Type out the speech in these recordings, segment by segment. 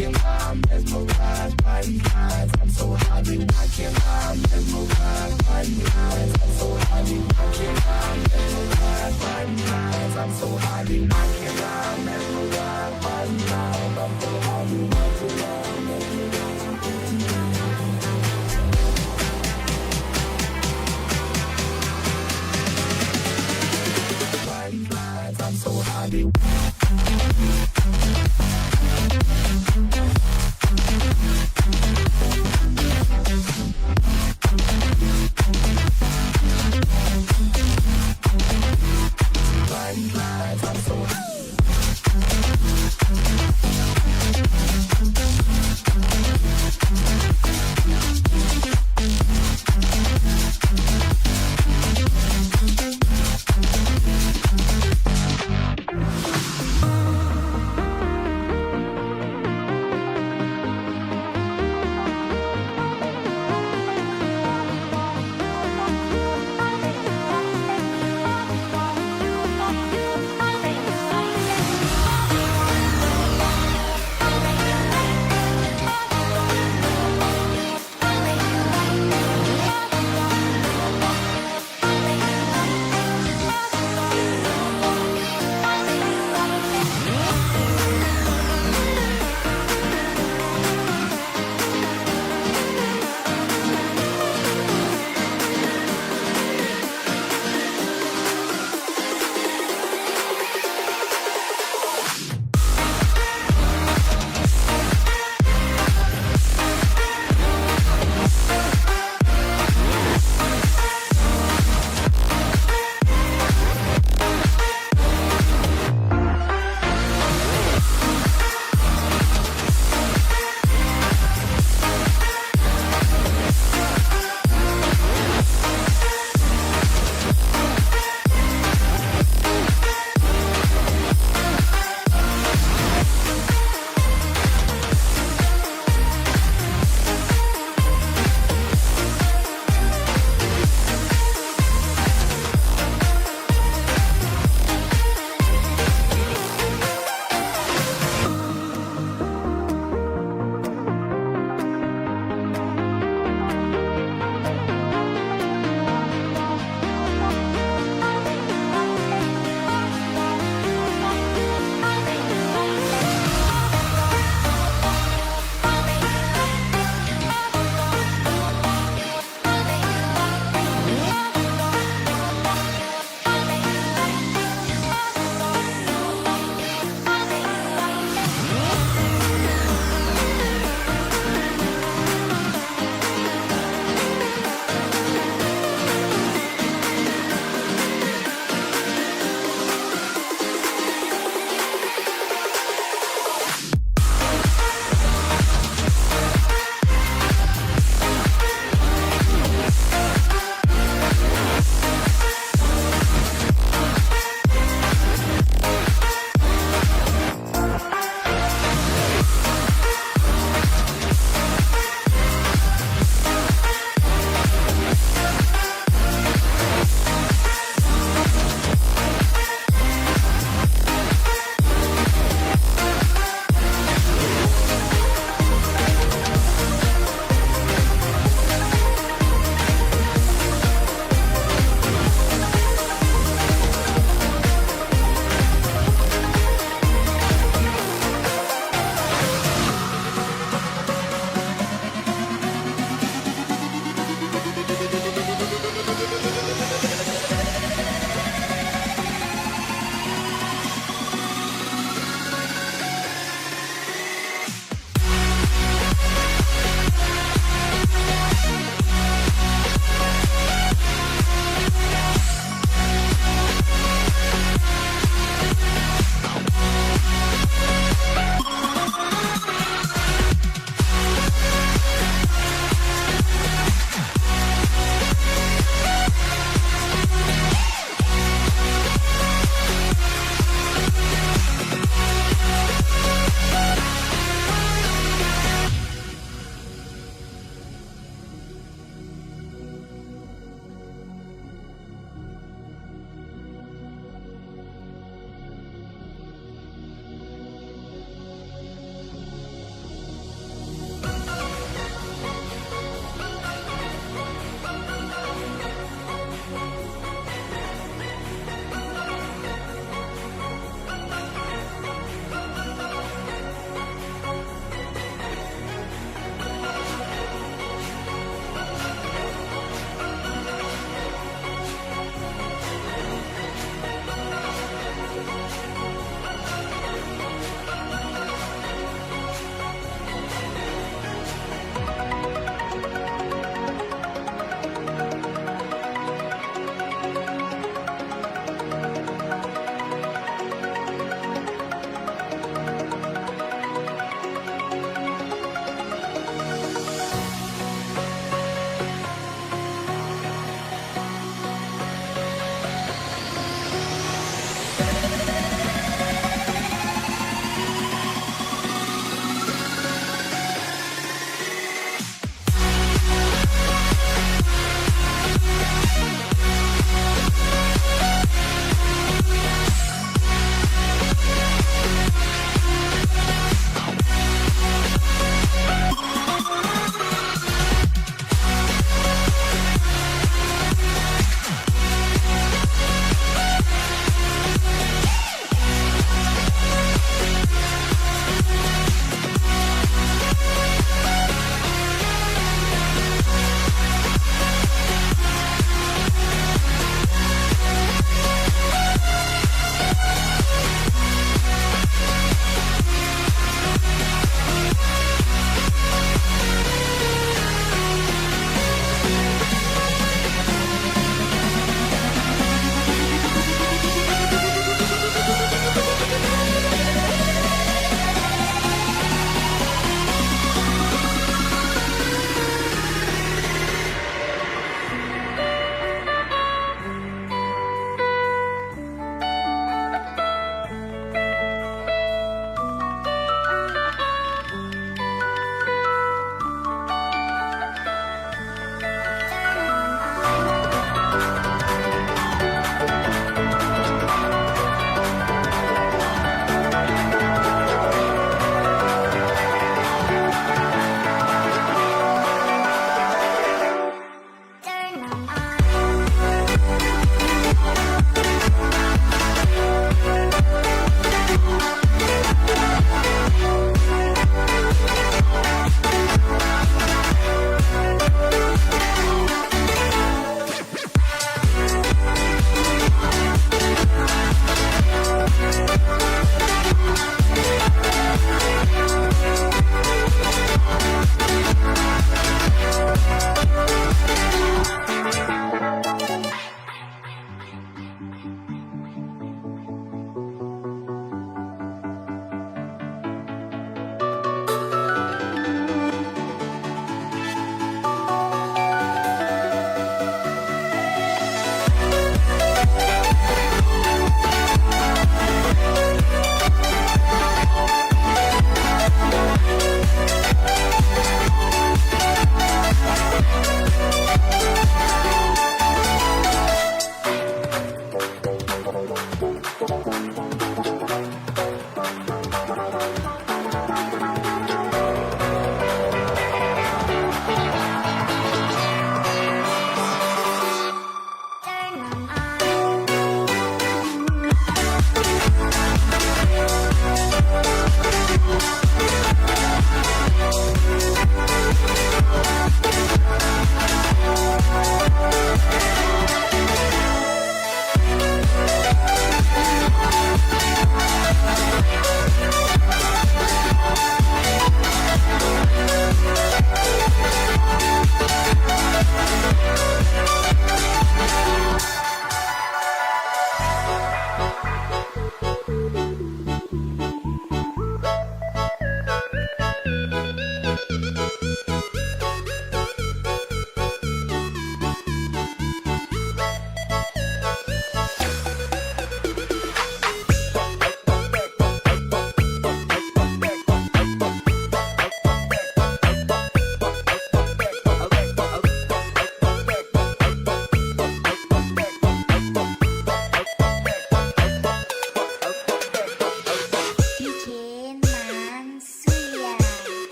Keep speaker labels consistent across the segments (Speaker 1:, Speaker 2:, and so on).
Speaker 1: watching, I'm mesmerized by these eyes. I'm so high, be watching, I'm mesmerized by these eyes. I'm so high, be watching, I'm mesmerized by these eyes. I'm so high, be watching, I'm mesmerized by these eyes. I'm so high, be watching, I'm mesmerized by these eyes. I'm so high, be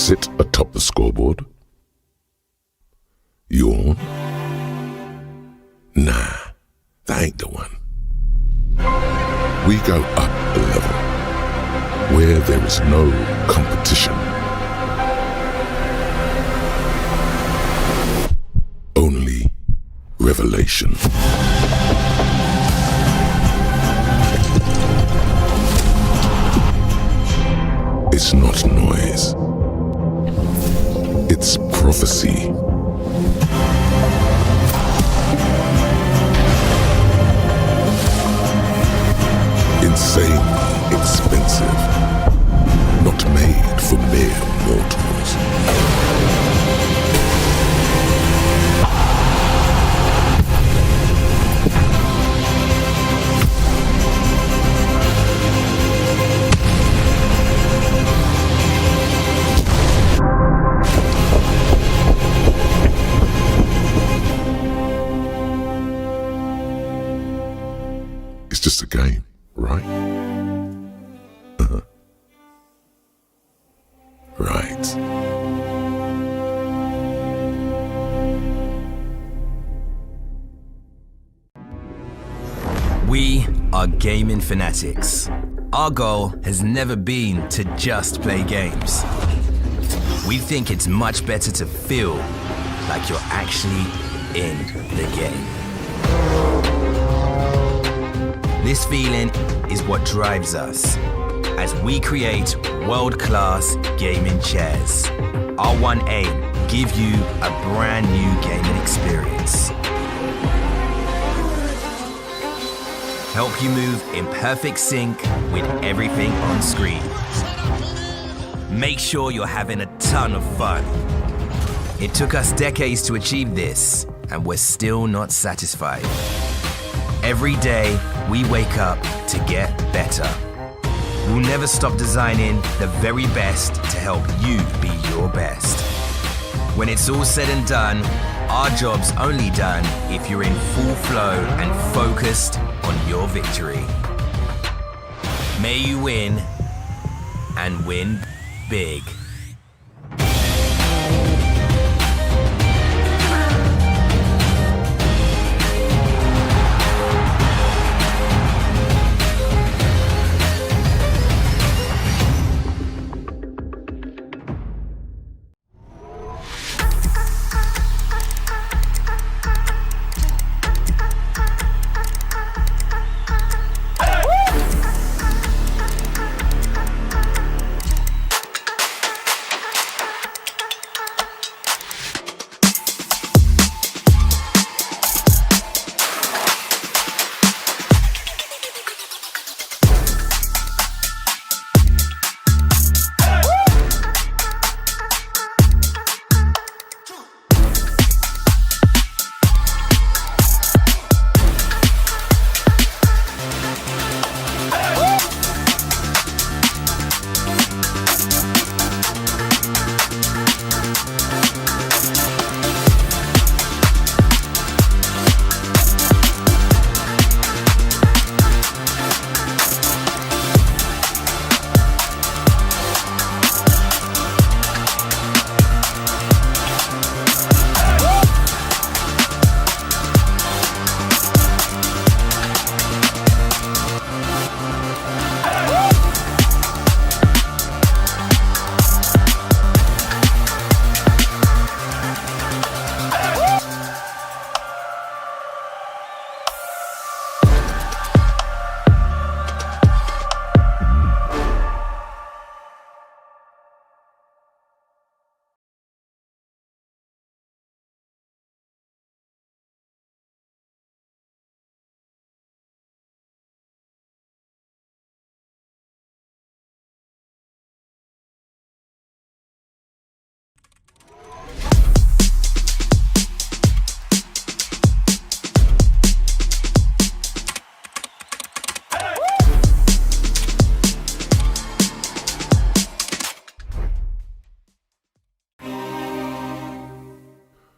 Speaker 2: Sit atop the scoreboard. Yawn. Nah, that ain't the one. We go up a level, where there is no competition. Only revelation. It's not noise. It's prophecy. Insanely expensive. Not made for mere mortals. It's just a game, right? Right.
Speaker 3: We are gaming fanatics. Our goal has never been to just play games. We think it's much better to feel like you're actually in the game. This feeling is what drives us as we create world-class gaming chairs. Our one aim, give you a brand new gaming experience. Help you move in perfect sync with everything on screen. Make sure you're having a ton of fun. It took us decades to achieve this, and we're still not satisfied. Every day, we wake up to get better. We'll never stop designing the very best to help you be your best. When it's all said and done, our job's only done if you're in full flow and focused on your victory. May you win, and win big.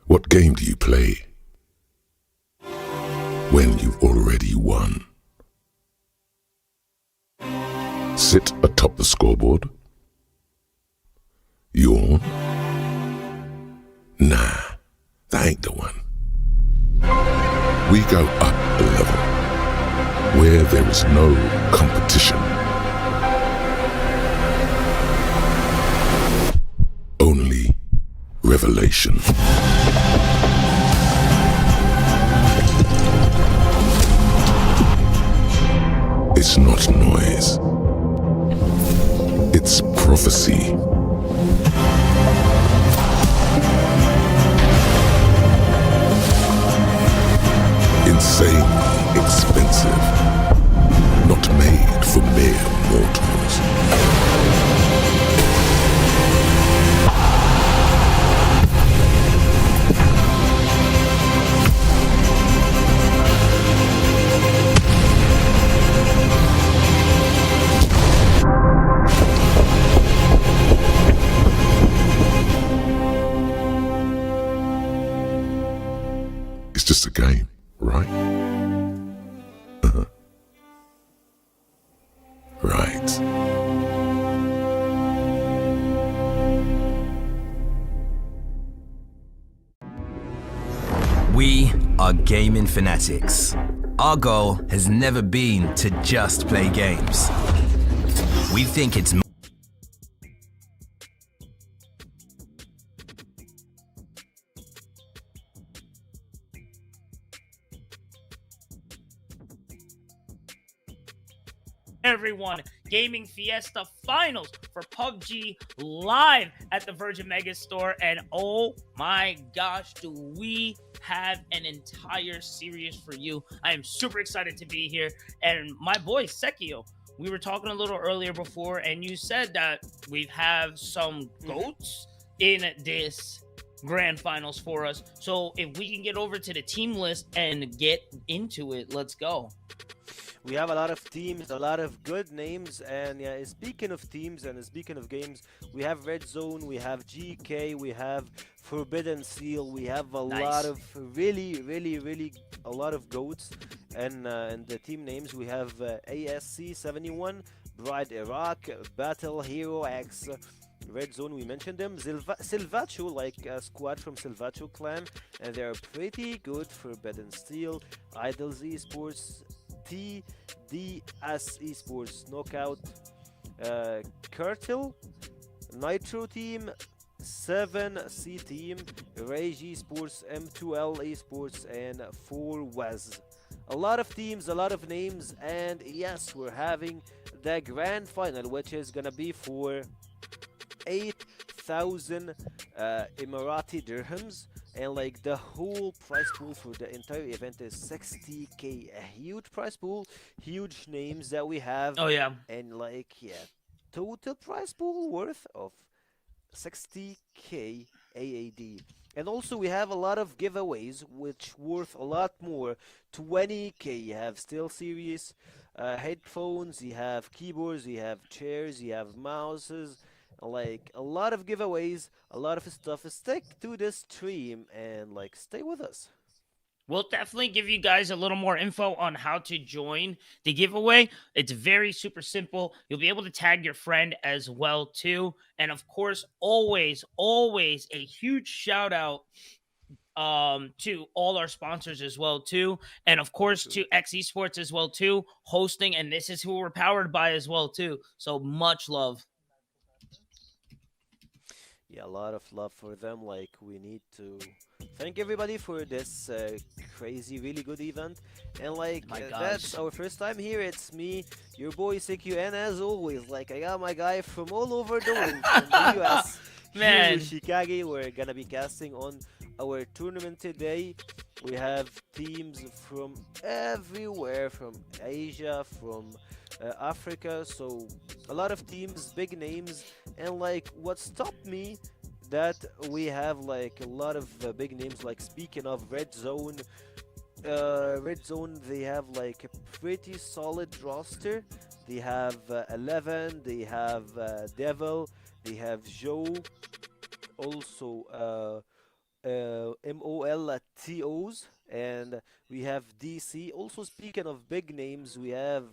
Speaker 2: What game do you play when you've already won? Sit atop the scoreboard. Yawn? Nah, that ain't the one. We go up a level where there is no competition. Only revelation. It's not noise. It's prophecy. Insanely expensive. Not made for mere mortals. It's just a game, right? Right.
Speaker 3: We are gaming fanatics. Our goal has never been to just play games. We think it's
Speaker 4: everyone, Gaming Fiesta Finals for PUBG live at the Virgin Mega Store, and oh my gosh, do we have an entire series for you. I am super excited to be here, and my boy Sekio, we were talking a little earlier before, and you said that we have some goats in this grand finals for us. So if we can get over to the team list and get into it, let's go.
Speaker 5: We have a lot of teams, a lot of good names, and yeah, speaking of teams and speaking of games, we have Red Zone, we have GK, we have Forbidden Seal, we have a lot of really a lot of goats, and the team names we have ASC 71, Bride Iraq, Battle Hero X. Red Zone, we mentioned them. Silvacho, like a squad from Silvacho clan, and they're pretty good. Forbidden Steel, Idols Esports, TDS Esports, Knockout, Curtil, Nitro Team, 7C Team, Rage Esports, M2L Esports, and 4WEZ. A lot of teams, a lot of names, and yes, we're having the grand final, which is gonna be for 8,000 Emirati dirhams, and like the whole prize pool for the entire event is 60k. A huge prize pool, huge names that we have.
Speaker 4: Oh yeah.
Speaker 5: And like, yeah, total prize pool worth of 60k AAD. And also we have a lot of giveaways which worth a lot more, 20k. You have Steel Series headphones, you have keyboards, you have chairs, you have mouses, like a lot of giveaways, a lot of stuff. Stick to this stream and like stay with us.
Speaker 4: We'll definitely give you guys a little more info on how to join the giveaway. It's very super simple. You'll be able to tag your friend as well too. And of course, always a huge shout out to all our sponsors as well too, and of course to Xesports as well too, hosting, and this is who we're powered by as well too. So much love.
Speaker 5: Yeah, a lot of love for them. Like, we need to thank everybody for this crazy, really good event. And like,
Speaker 4: My
Speaker 5: that's
Speaker 4: gosh.
Speaker 5: our first time here. It's me, your boy CQ, and as always, like, I got my guy from all over the world, from the US, here
Speaker 4: Man.
Speaker 5: in Chicago. We're gonna be casting on our tournament today. We have teams from everywhere, from Asia, from Africa, so a lot of teams, big names, and like what stopped me that we have like a lot of big names. Like, speaking of Red Zone, they have like a pretty solid roster. They have 11, they have Devil, they have Joe, also MOLTOs, and we have DC. Also, speaking of big names, we have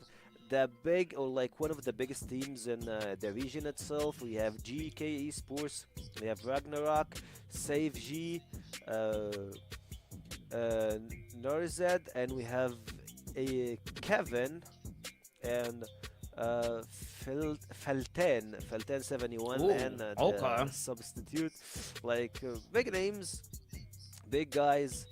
Speaker 5: the big or like one of the biggest teams in the region itself. We have GK Esports, we have Ragnarok, Save G, Norzed, and we have a Kevin and Felten 71
Speaker 4: Ooh,
Speaker 5: and
Speaker 4: okay.
Speaker 5: the substitute, like big names, big guys,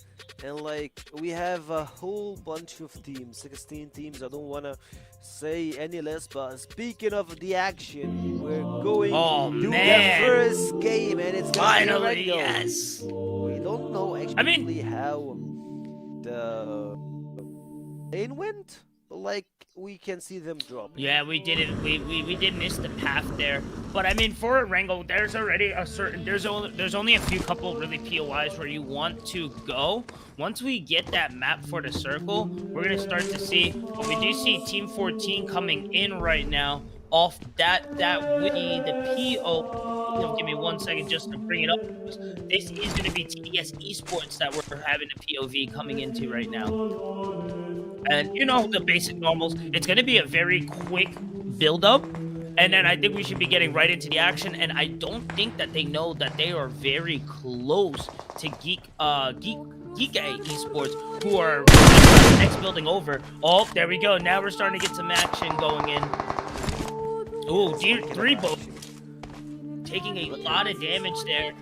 Speaker 5: and like we have a whole bunch of teams, 16 teams. I don't wanna say any less, but speaking of the action, we're going
Speaker 4: Oh,
Speaker 5: to
Speaker 4: man.
Speaker 5: the first game, and it's gonna
Speaker 4: Finally,
Speaker 5: be a Rengo.
Speaker 4: yes.
Speaker 5: We don't know actually how the lane went, but like we can see them drop.
Speaker 4: Yeah, we did it. We did miss the path there, but I mean, for Rango, there's already a certain there's only a few couple really POIs where you want to go. Once we get that map for the circle, we're gonna start to see. But we do see Team 14 coming in right now. Off that would be the PO. Give me 1 second just to bring it up. This is going to be TDS Esports that we're having a POV coming into right now. And you know the basic normals. It's going to be a very quick build-up, and then I think we should be getting right into the action. And I don't think that they know that they are very close to Geek Esports, who are the next building over. Oh, there we go. Now we're starting to get some action going in. Ooh, three both taking a lot of damage there.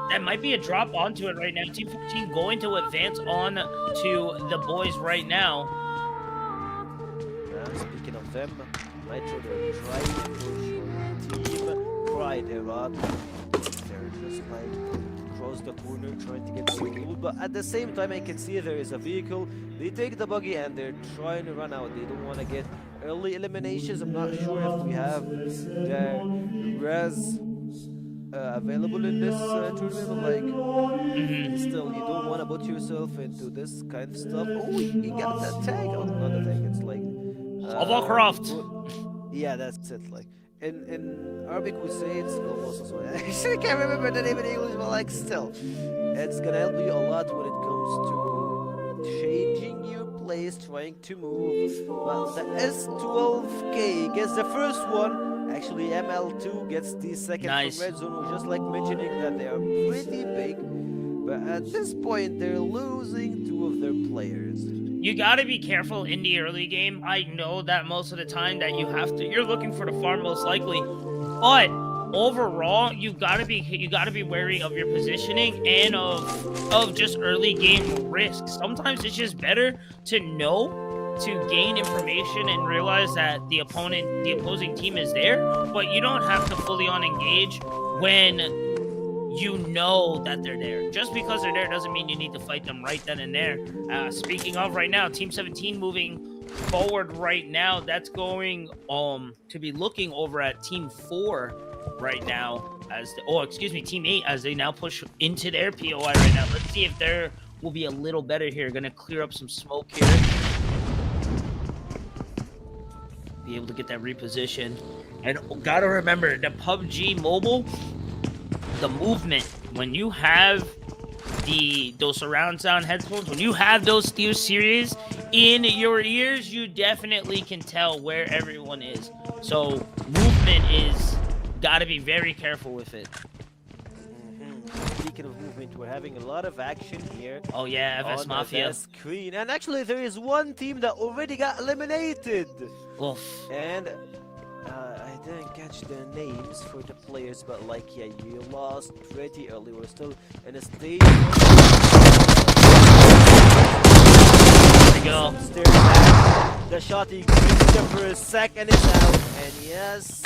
Speaker 4: That might be a drop onto it right now. Team 14 going to advance on to the boys right now.
Speaker 5: Speaking of them, Nitro, they're trying to push Team Pride Erod. They're just like across the corner trying to get the goal, but at the same time I can see there is a vehicle. They take the buggy and they're trying to run out. They don't want to get early eliminations. I'm not sure if we have the res available in this tournament, like still you don't want to put yourself into this kind of stuff. Oh, he got that tag. Oh, not a tag, it's like
Speaker 4: Overcroft.
Speaker 5: yeah, that's it. Like in Arabic we say it's almost as well. I actually can't remember the name in English, but like still, it's gonna help you a lot when it comes to changing your place, trying to move. Well, the S12K gets the first one. Actually, ML2 gets the second
Speaker 4: Nice.
Speaker 5: from Red Zone. We're just like mentioning that they are pretty big, but at this point they're losing two of their players.
Speaker 4: You gotta be careful in the early game. I know that most of the time that you're looking for the farm most likely, but overall you gotta be wary of your positioning and of just early game risk. Sometimes it's just better to know, to gain information and realize that the opposing team is there, but you don't have to fully on engage when you know that they're there. Just because they're there doesn't mean you need to fight them right then and there. Speaking of right now, Team 17 moving forward right now. That's going to be looking over at Team 4 right now as Team 8 as they now push into their POI right now. Let's see if there will be a little better here. Gonna clear up some smoke here. Be able to get that reposition. And gotta remember, the PUBG Mobile, the movement, when you have those surround sound headphones, when you have those Steel Series in your ears, you definitely can tell where everyone is. So movement is gotta be very careful with it.
Speaker 5: Speaking of movement, we're having a lot of action here.
Speaker 4: Oh yeah, FS
Speaker 5: on
Speaker 4: Mafia.
Speaker 5: the screen, and actually there is one team that already got eliminated.
Speaker 4: Oof.
Speaker 5: And I didn't catch the names for the players, but like yeah, you lost pretty early. We're still in a stage.
Speaker 4: There we go.
Speaker 5: Stare back. The shot he grabs them for a second is out, and yes,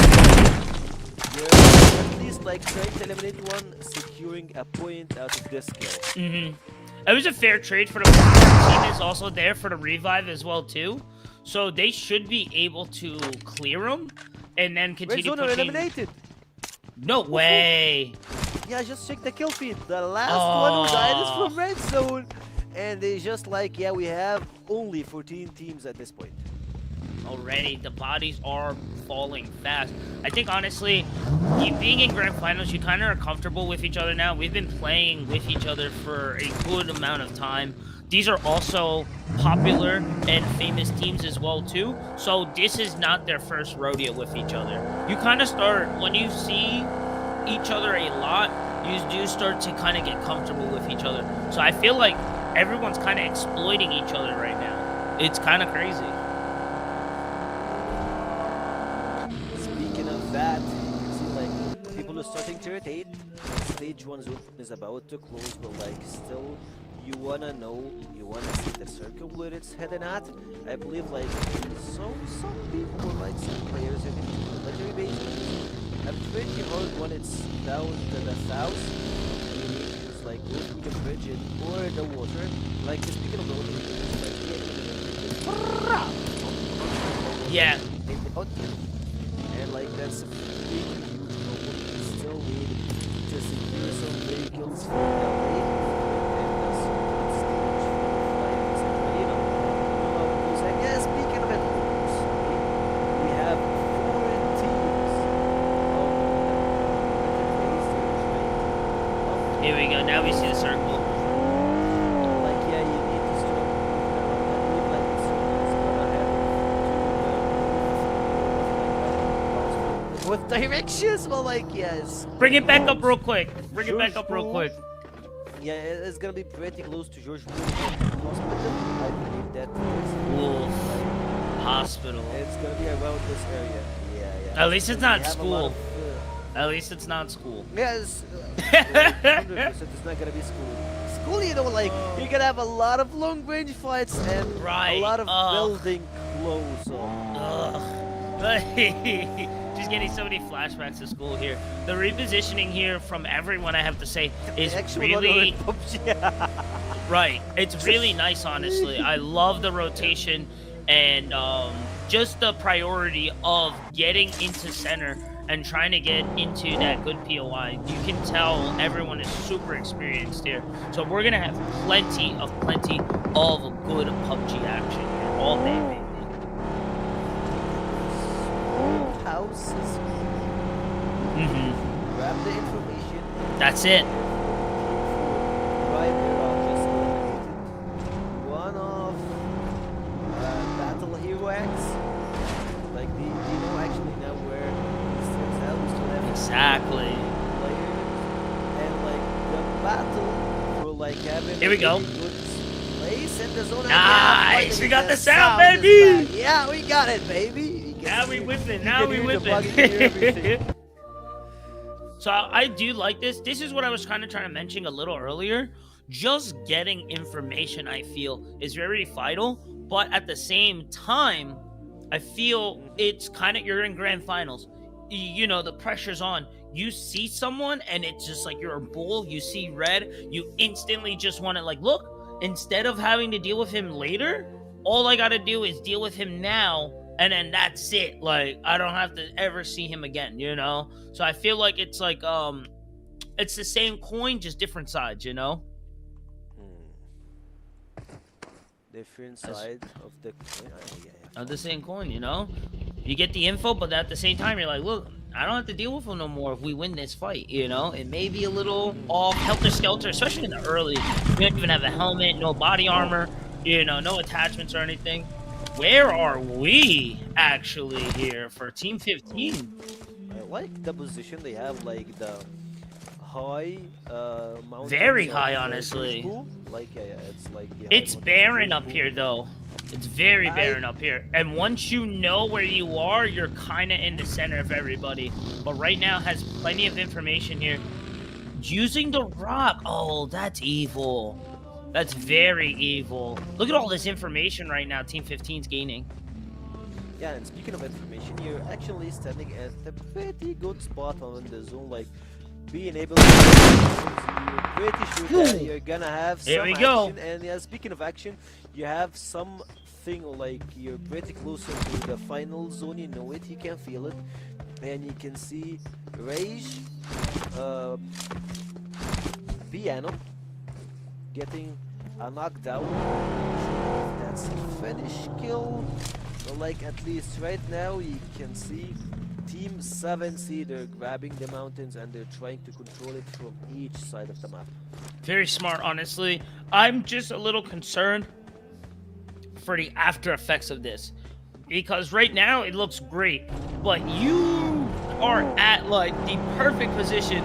Speaker 5: you're at least like trying to eliminate one, securing a point out of this kill.
Speaker 4: It was a fair trade for the team. Is also there for the revive as well too, so they should be able to clear them and then continue
Speaker 5: Red Zone are
Speaker 4: pushing.
Speaker 5: eliminated.
Speaker 4: No way.
Speaker 5: Yeah, just check the kill feed. The last one who died is from Red Zone. And they just like, yeah, we have only 14 teams at this point.
Speaker 4: Already, the bodies are falling fast. I think, honestly, being in Grand Finals, you kind of are comfortable with each other now. We've been playing with each other for a good amount of time. these are also popular and famous teams as well too. So this is not their first rodeo with each other. You kind of start, when you see each other a lot, you do start to kind of get comfortable with each other. So I feel like everyone's kind of exploiting each other right now. It's kind of crazy.
Speaker 5: Speaking of that, you can see like people are starting to rotate. Stage 1 zone is about to close, but like still you wanna know, you wanna see the circle where it's heading at. I believe like some people or like some players are into military bases. I'm pretty hard when it's down to the south. You need to just like go through the bridge and or the water. Like speaking of the water,
Speaker 4: Yeah.
Speaker 5: And like that's a pretty huge problem. We still need to secure some vehicles for the lane. And that's stage 5 is ready now. Because I guess speaking of it, we have 4 teams of
Speaker 4: Here we go. Now we see the circle.
Speaker 5: like yeah, you need to start around like as soon as it's gonna happen to with directions, but like yes.
Speaker 4: Bring it back up real quick. Bring it back up real quick.
Speaker 5: Yeah, it's gonna be pretty close to George Hospital. I believe that
Speaker 4: Wolf Hospital.
Speaker 5: it's gonna be around this area. Yeah.
Speaker 4: At least it's
Speaker 5: We
Speaker 4: not
Speaker 5: have a
Speaker 4: school.
Speaker 5: lot of,
Speaker 4: At least it's not school.
Speaker 5: yes, 100% it's not gonna be school. School, you know, like you're gonna have a lot of long range fights and
Speaker 4: Right,
Speaker 5: a lot of
Speaker 4: ugh.
Speaker 5: building close up.
Speaker 4: Ugh. Just getting so many flashbacks to school here. The repositioning here from everyone, I have to say, is really right. It's really nice, honestly. I love the rotation and just the priority of getting into center and trying to get into that good POI. You can tell everyone is super experienced here. So we're gonna have plenty of good PUBG action here all day, baby.
Speaker 5: Houses. Grab the information.
Speaker 4: That's it.
Speaker 5: Right there, I'll just eliminated one of Battle Hero X. Like, do you know actually now where it stands out? We still have
Speaker 4: Exactly.
Speaker 5: players. And like the battle for like having
Speaker 4: Here we
Speaker 5: a
Speaker 4: go.
Speaker 5: really good place in the zone.
Speaker 4: Nice, we got the sound,
Speaker 5: is
Speaker 4: baby.
Speaker 5: back. Yeah, we got it, baby. You can
Speaker 4: Now we
Speaker 5: hear-
Speaker 4: whipping.
Speaker 5: you
Speaker 4: Now
Speaker 5: can
Speaker 4: we
Speaker 5: hear the bug, you can hear
Speaker 4: whipping.
Speaker 5: everything.
Speaker 4: So I do like this. This is what I was kind of trying to mention a little earlier. Just getting information, I feel, is very vital. But at the same time, I feel it's kind of, you're in grand finals. You know, the pressure's on. You see someone and it's just like you're a bull. You see red. You instantly just want to like, look, instead of having to deal with him later, all I got to do is deal with him now. And then that's it. Like, I don't have to ever see him again, you know? So I feel like it's like, it's the same coin, just different sides, you know?
Speaker 5: Different side of the coin.
Speaker 4: Of the same coin, you know? You get the info, but at the same time, you're like, look, I don't have to deal with him no more if we win this fight, you know? It may be a little off helter-skelter, especially in the early. You don't even have a helmet, no body armor, you know, no attachments or anything. Where are we actually here for Team 15?
Speaker 5: I like the position they have, like the high mountains.
Speaker 4: Very
Speaker 5: of
Speaker 4: high,
Speaker 5: the
Speaker 4: honestly.
Speaker 5: school. Like yeah, it's like the high
Speaker 4: It's
Speaker 5: mountains
Speaker 4: barren
Speaker 5: of
Speaker 4: up
Speaker 5: the
Speaker 4: here,
Speaker 5: school.
Speaker 4: though. It's very
Speaker 5: I-
Speaker 4: barren up here. And once you know where you are, you're kind of in the center of everybody. But right now has plenty of information here. Using the rock. Oh, that's evil. That's very evil. Look at all this information right now Team 15's gaining.
Speaker 5: Yeah, and speaking of information, you're actually standing at a pretty good spot on the zone, like being able to. You're pretty sure that you're gonna have some
Speaker 4: Here we go.
Speaker 5: action. And yeah, speaking of action, you have something like you're pretty closer to the final zone. You know it, you can feel it, and you can see Rage, Piano getting a knockdown. That's a finish kill. But like at least right now you can see Team 7C, they're grabbing the mountains and they're trying to control it from each side of the map.
Speaker 4: Very smart, honestly. I'm just a little concerned for the after effects of this, because right now it looks great, but you are at like the perfect position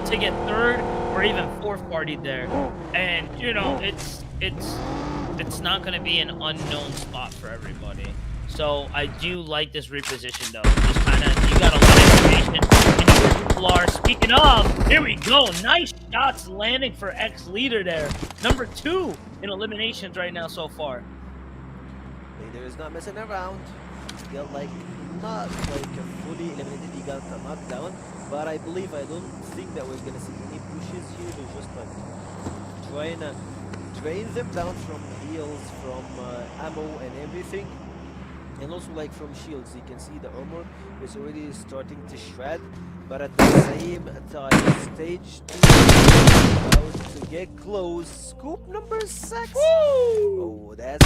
Speaker 4: to get third or even fourth partied there, and you know it's not going to be an unknown spot for everybody. So I do like this reposition though. Just kind of, you got a lot of information. And people are, speaking of, here we go. Nice shots landing for X-Leader there. Number 2 in eliminations right now so far.
Speaker 5: Leader is not messing around. He got like, not like a fully eliminated, he got a knockdown. But I don't think that we're gonna see any pushes here. They're just like trying to drain them down from heals, from ammo and everything. And also like from shields, you can see the armor is already starting to shred, but at the same time, stage 2 is about to get close. Scoop number 6. Woo! Oh, that's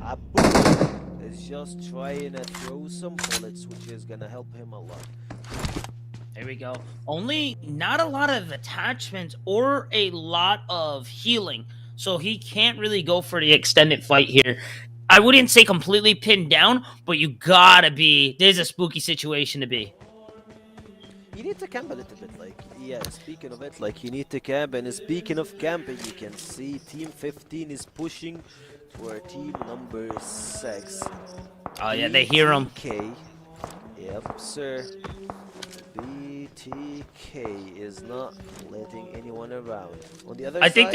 Speaker 5: Abu is just trying to throw some bullets, which is gonna help him a lot.
Speaker 4: There we go. Only not a lot of attachments or a lot of healing, so he can't really go for the extended fight here. I wouldn't say completely pinned down, but you gotta be. There's a spooky situation to be.
Speaker 5: You need to camp a little bit, like, yeah, speaking of it, like, you need to camp, and speaking of camping, you can see Team 15 is pushing toward Team number 6.
Speaker 4: Oh, yeah, they hear him.
Speaker 5: BTK, yep, sir. BTK is not letting anyone around. On the other
Speaker 4: I
Speaker 5: side,
Speaker 4: think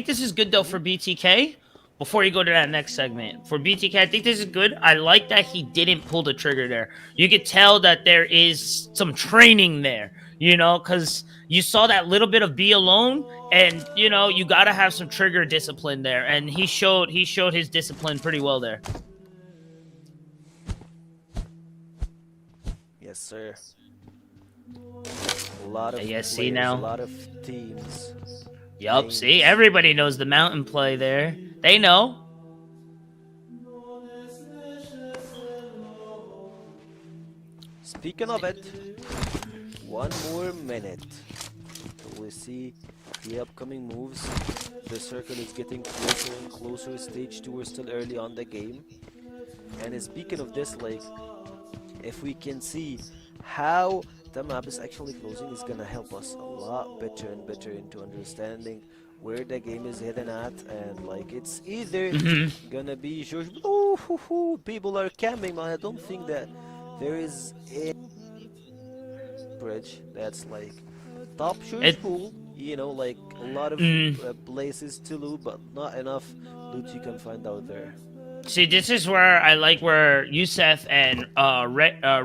Speaker 4: this is good though for BTK. Before you go to that next segment, for BTK, I think this is good. I like that he didn't pull the trigger there. You could tell that there is some training there, you know, because you saw that little bit of be alone, and you know you got to have some trigger discipline there, and he showed his discipline pretty well there.
Speaker 5: yes, sir. A lot of
Speaker 4: ASC
Speaker 5: players,
Speaker 4: now.
Speaker 5: A lot of teams.
Speaker 4: Yup, see, everybody knows the mountain play there. They know.
Speaker 5: Speaking of it, one more minute. We see the upcoming moves. The circle is getting closer and closer. Stage 2, we're still early on the game. And speaking of this, like, if we can see how the map is actually closing, it's gonna help us a lot better and better into understanding where the game is heading at, and like it's either gonna be George. Oh, people are camping, but I don't think that there is a bridge that's like top George pool. You know, like a lot of places to loot, but not enough loot you can find out there.
Speaker 4: See, this is where I like where Youssef and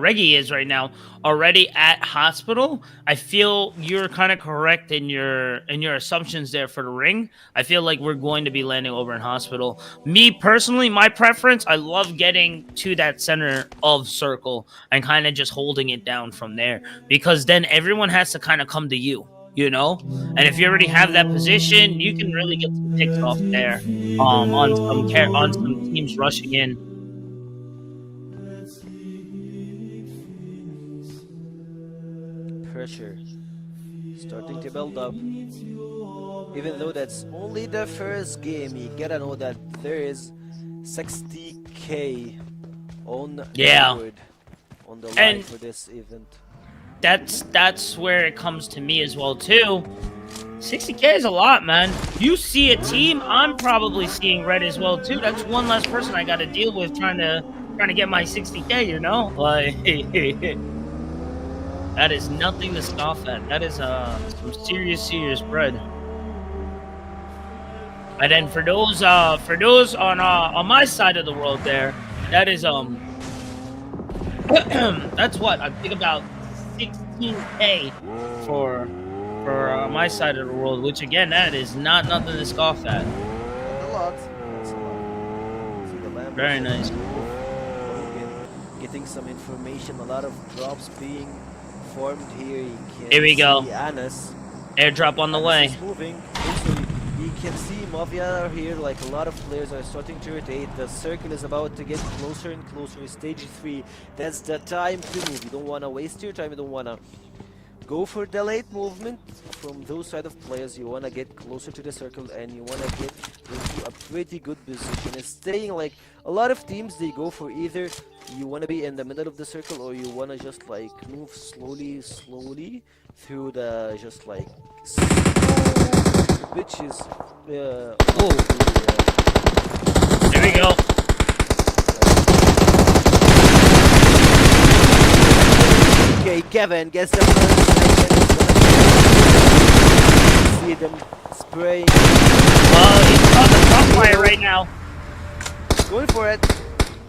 Speaker 4: Reggie is right now, already at hospital. I feel you're kind of correct in your assumptions there for the ring. I feel like we're going to be landing over in hospital. Me personally, my preference, I love getting to that center of circle and kind of just holding it down from there, because then everyone has to kind of come to you. You know, and if you already have that position, you can really get some picks off there on some teams rushing in.
Speaker 5: Pressure starting to build up. Even though that's only the first game, you gotta know that there is 60K on the board, on the line for this event.
Speaker 4: That's where it comes to me as well too. 60K is a lot, man. You see a team, I'm probably seeing red as well too. That's one less person I got to deal with trying to get my 60K. You know, like that is nothing to scoff at. That is some serious bread. And then for those on my side of the world there, that is that's what I think about 16K for my side of the world, which again, that is not nothing to scoff at.
Speaker 5: A lot. That's a lot.
Speaker 4: Very nice.
Speaker 5: Getting some information, a lot of drops being formed here.
Speaker 4: Here we go.
Speaker 5: Anas.
Speaker 4: Airdrop on the way.
Speaker 5: Is moving. Also, You can see Mafia are here, like a lot of players are starting to rotate. The circle is about to get closer and closer. Stage 3, that's the time to move. You don't want to waste your time, you don't want to go for delayed movement from those side of players. You want to get closer to the circle and you want to get into a pretty good position. It's staying like a lot of teams, they go for either you want to be in the middle of the circle or you want to just like move slowly through the just like which is
Speaker 4: There we go.
Speaker 5: Okay, Kevin gets the first second. See them spraying.
Speaker 4: Oh, he's on the crossfire right now.
Speaker 5: Going for it.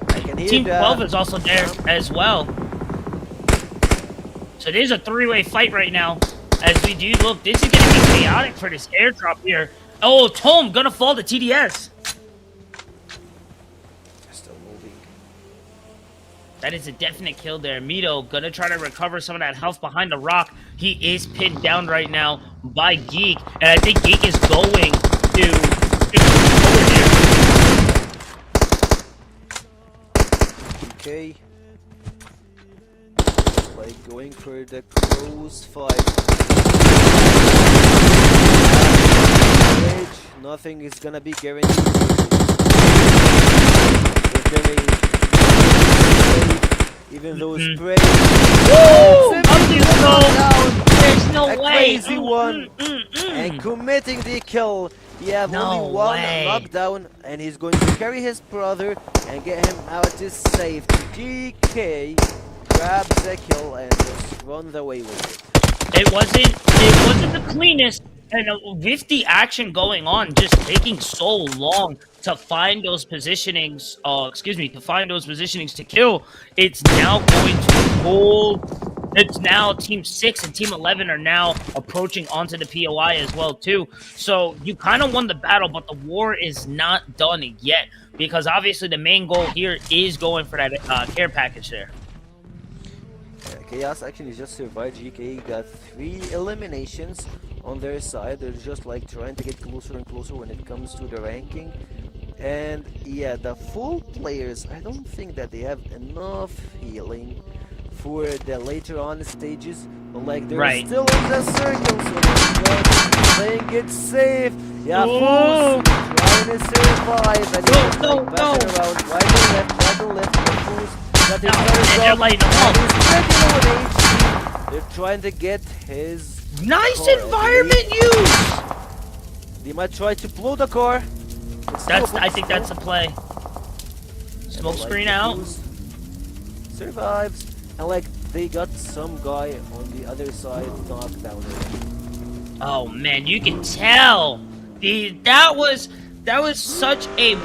Speaker 5: I can hear
Speaker 4: Team
Speaker 5: the
Speaker 4: 12 is also there as well. So there's a three-way fight right now. As we do look, this is going to be chaotic for this airdrop here. Oh, Tom gonna fall to TDS.
Speaker 5: Still moving.
Speaker 4: That is a definite kill there. Mito gonna try to recover some of that health behind the rock. He is pinned down right now by Geek, and I think Geek is going to
Speaker 5: Okay. Like going for the close fight. Nothing is gonna be guaranteed. Even though spray.
Speaker 4: Woo! There's no
Speaker 5: a
Speaker 4: way.
Speaker 5: Crazy one. And committing the kill. You have
Speaker 4: No
Speaker 5: only one
Speaker 4: way.
Speaker 5: knockdown, and he's going to carry his brother and get him out to safety. GK grabs the kill and just runs away with it.
Speaker 4: It wasn't the cleanest, and with the action going on, just taking so long to find those positionings, to find those positionings to kill, it's now going to pull. It's now Team 6 and Team 11 are now approaching onto the POI as well, too. So you kind of won the battle, but the war is not done yet, because obviously the main goal here is going for that care package there.
Speaker 5: Chaos actually just survived. GK got 3 eliminations on their side. They're just like trying to get closer and closer when it comes to the ranking. And yeah, the full players, I don't think that they have enough healing for the later on stages, but like they're still in the circle, so they're playing it safe. Yeah, Fools trying to survive, and he's like bashing around right and left, Fools got his They're trying to get his
Speaker 4: nice environment use.
Speaker 5: They might try to blow the car.
Speaker 4: I think that's a play. Smoke screen out.
Speaker 5: Survives. And like they got some guy on the other side knocked down.
Speaker 4: Oh man, you can tell. That was such a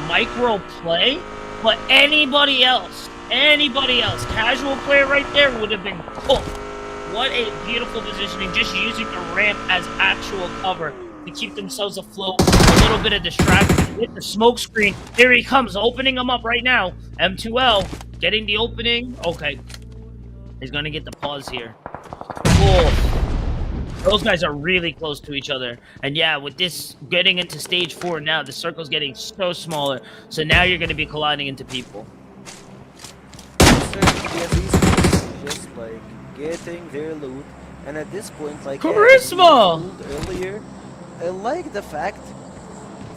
Speaker 4: micro play. But anybody else, casual player right there would have been cooked. What a beautiful positioning, just using the ramp as actual cover to keep themselves afloat. A little bit of distraction with the smoke screen. Here he comes, opening them up right now. M2L getting the opening. Okay, he's gonna get the pause here. Cool. Those guys are really close to each other. And yeah, with this getting into stage 4 now, the circle's getting so smaller. So now you're going to be colliding into people.
Speaker 5: Just like getting their loot. And at this point, like
Speaker 4: Charisma!
Speaker 5: Earlier, I like the fact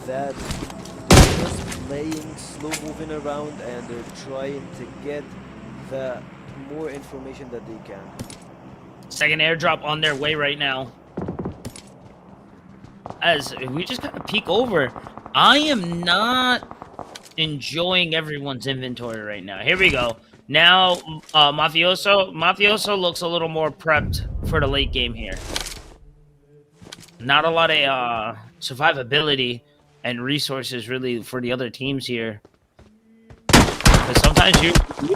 Speaker 5: that they're just playing slow moving around and they're trying to get the more information that they can.
Speaker 4: Second airdrop on their way right now. As we just kind of peek over, I am not enjoying everyone's inventory right now. Here we go. Now, Mafioso looks a little more prepped for the late game here. Not a lot of survivability and resources really for the other teams here. But sometimes you...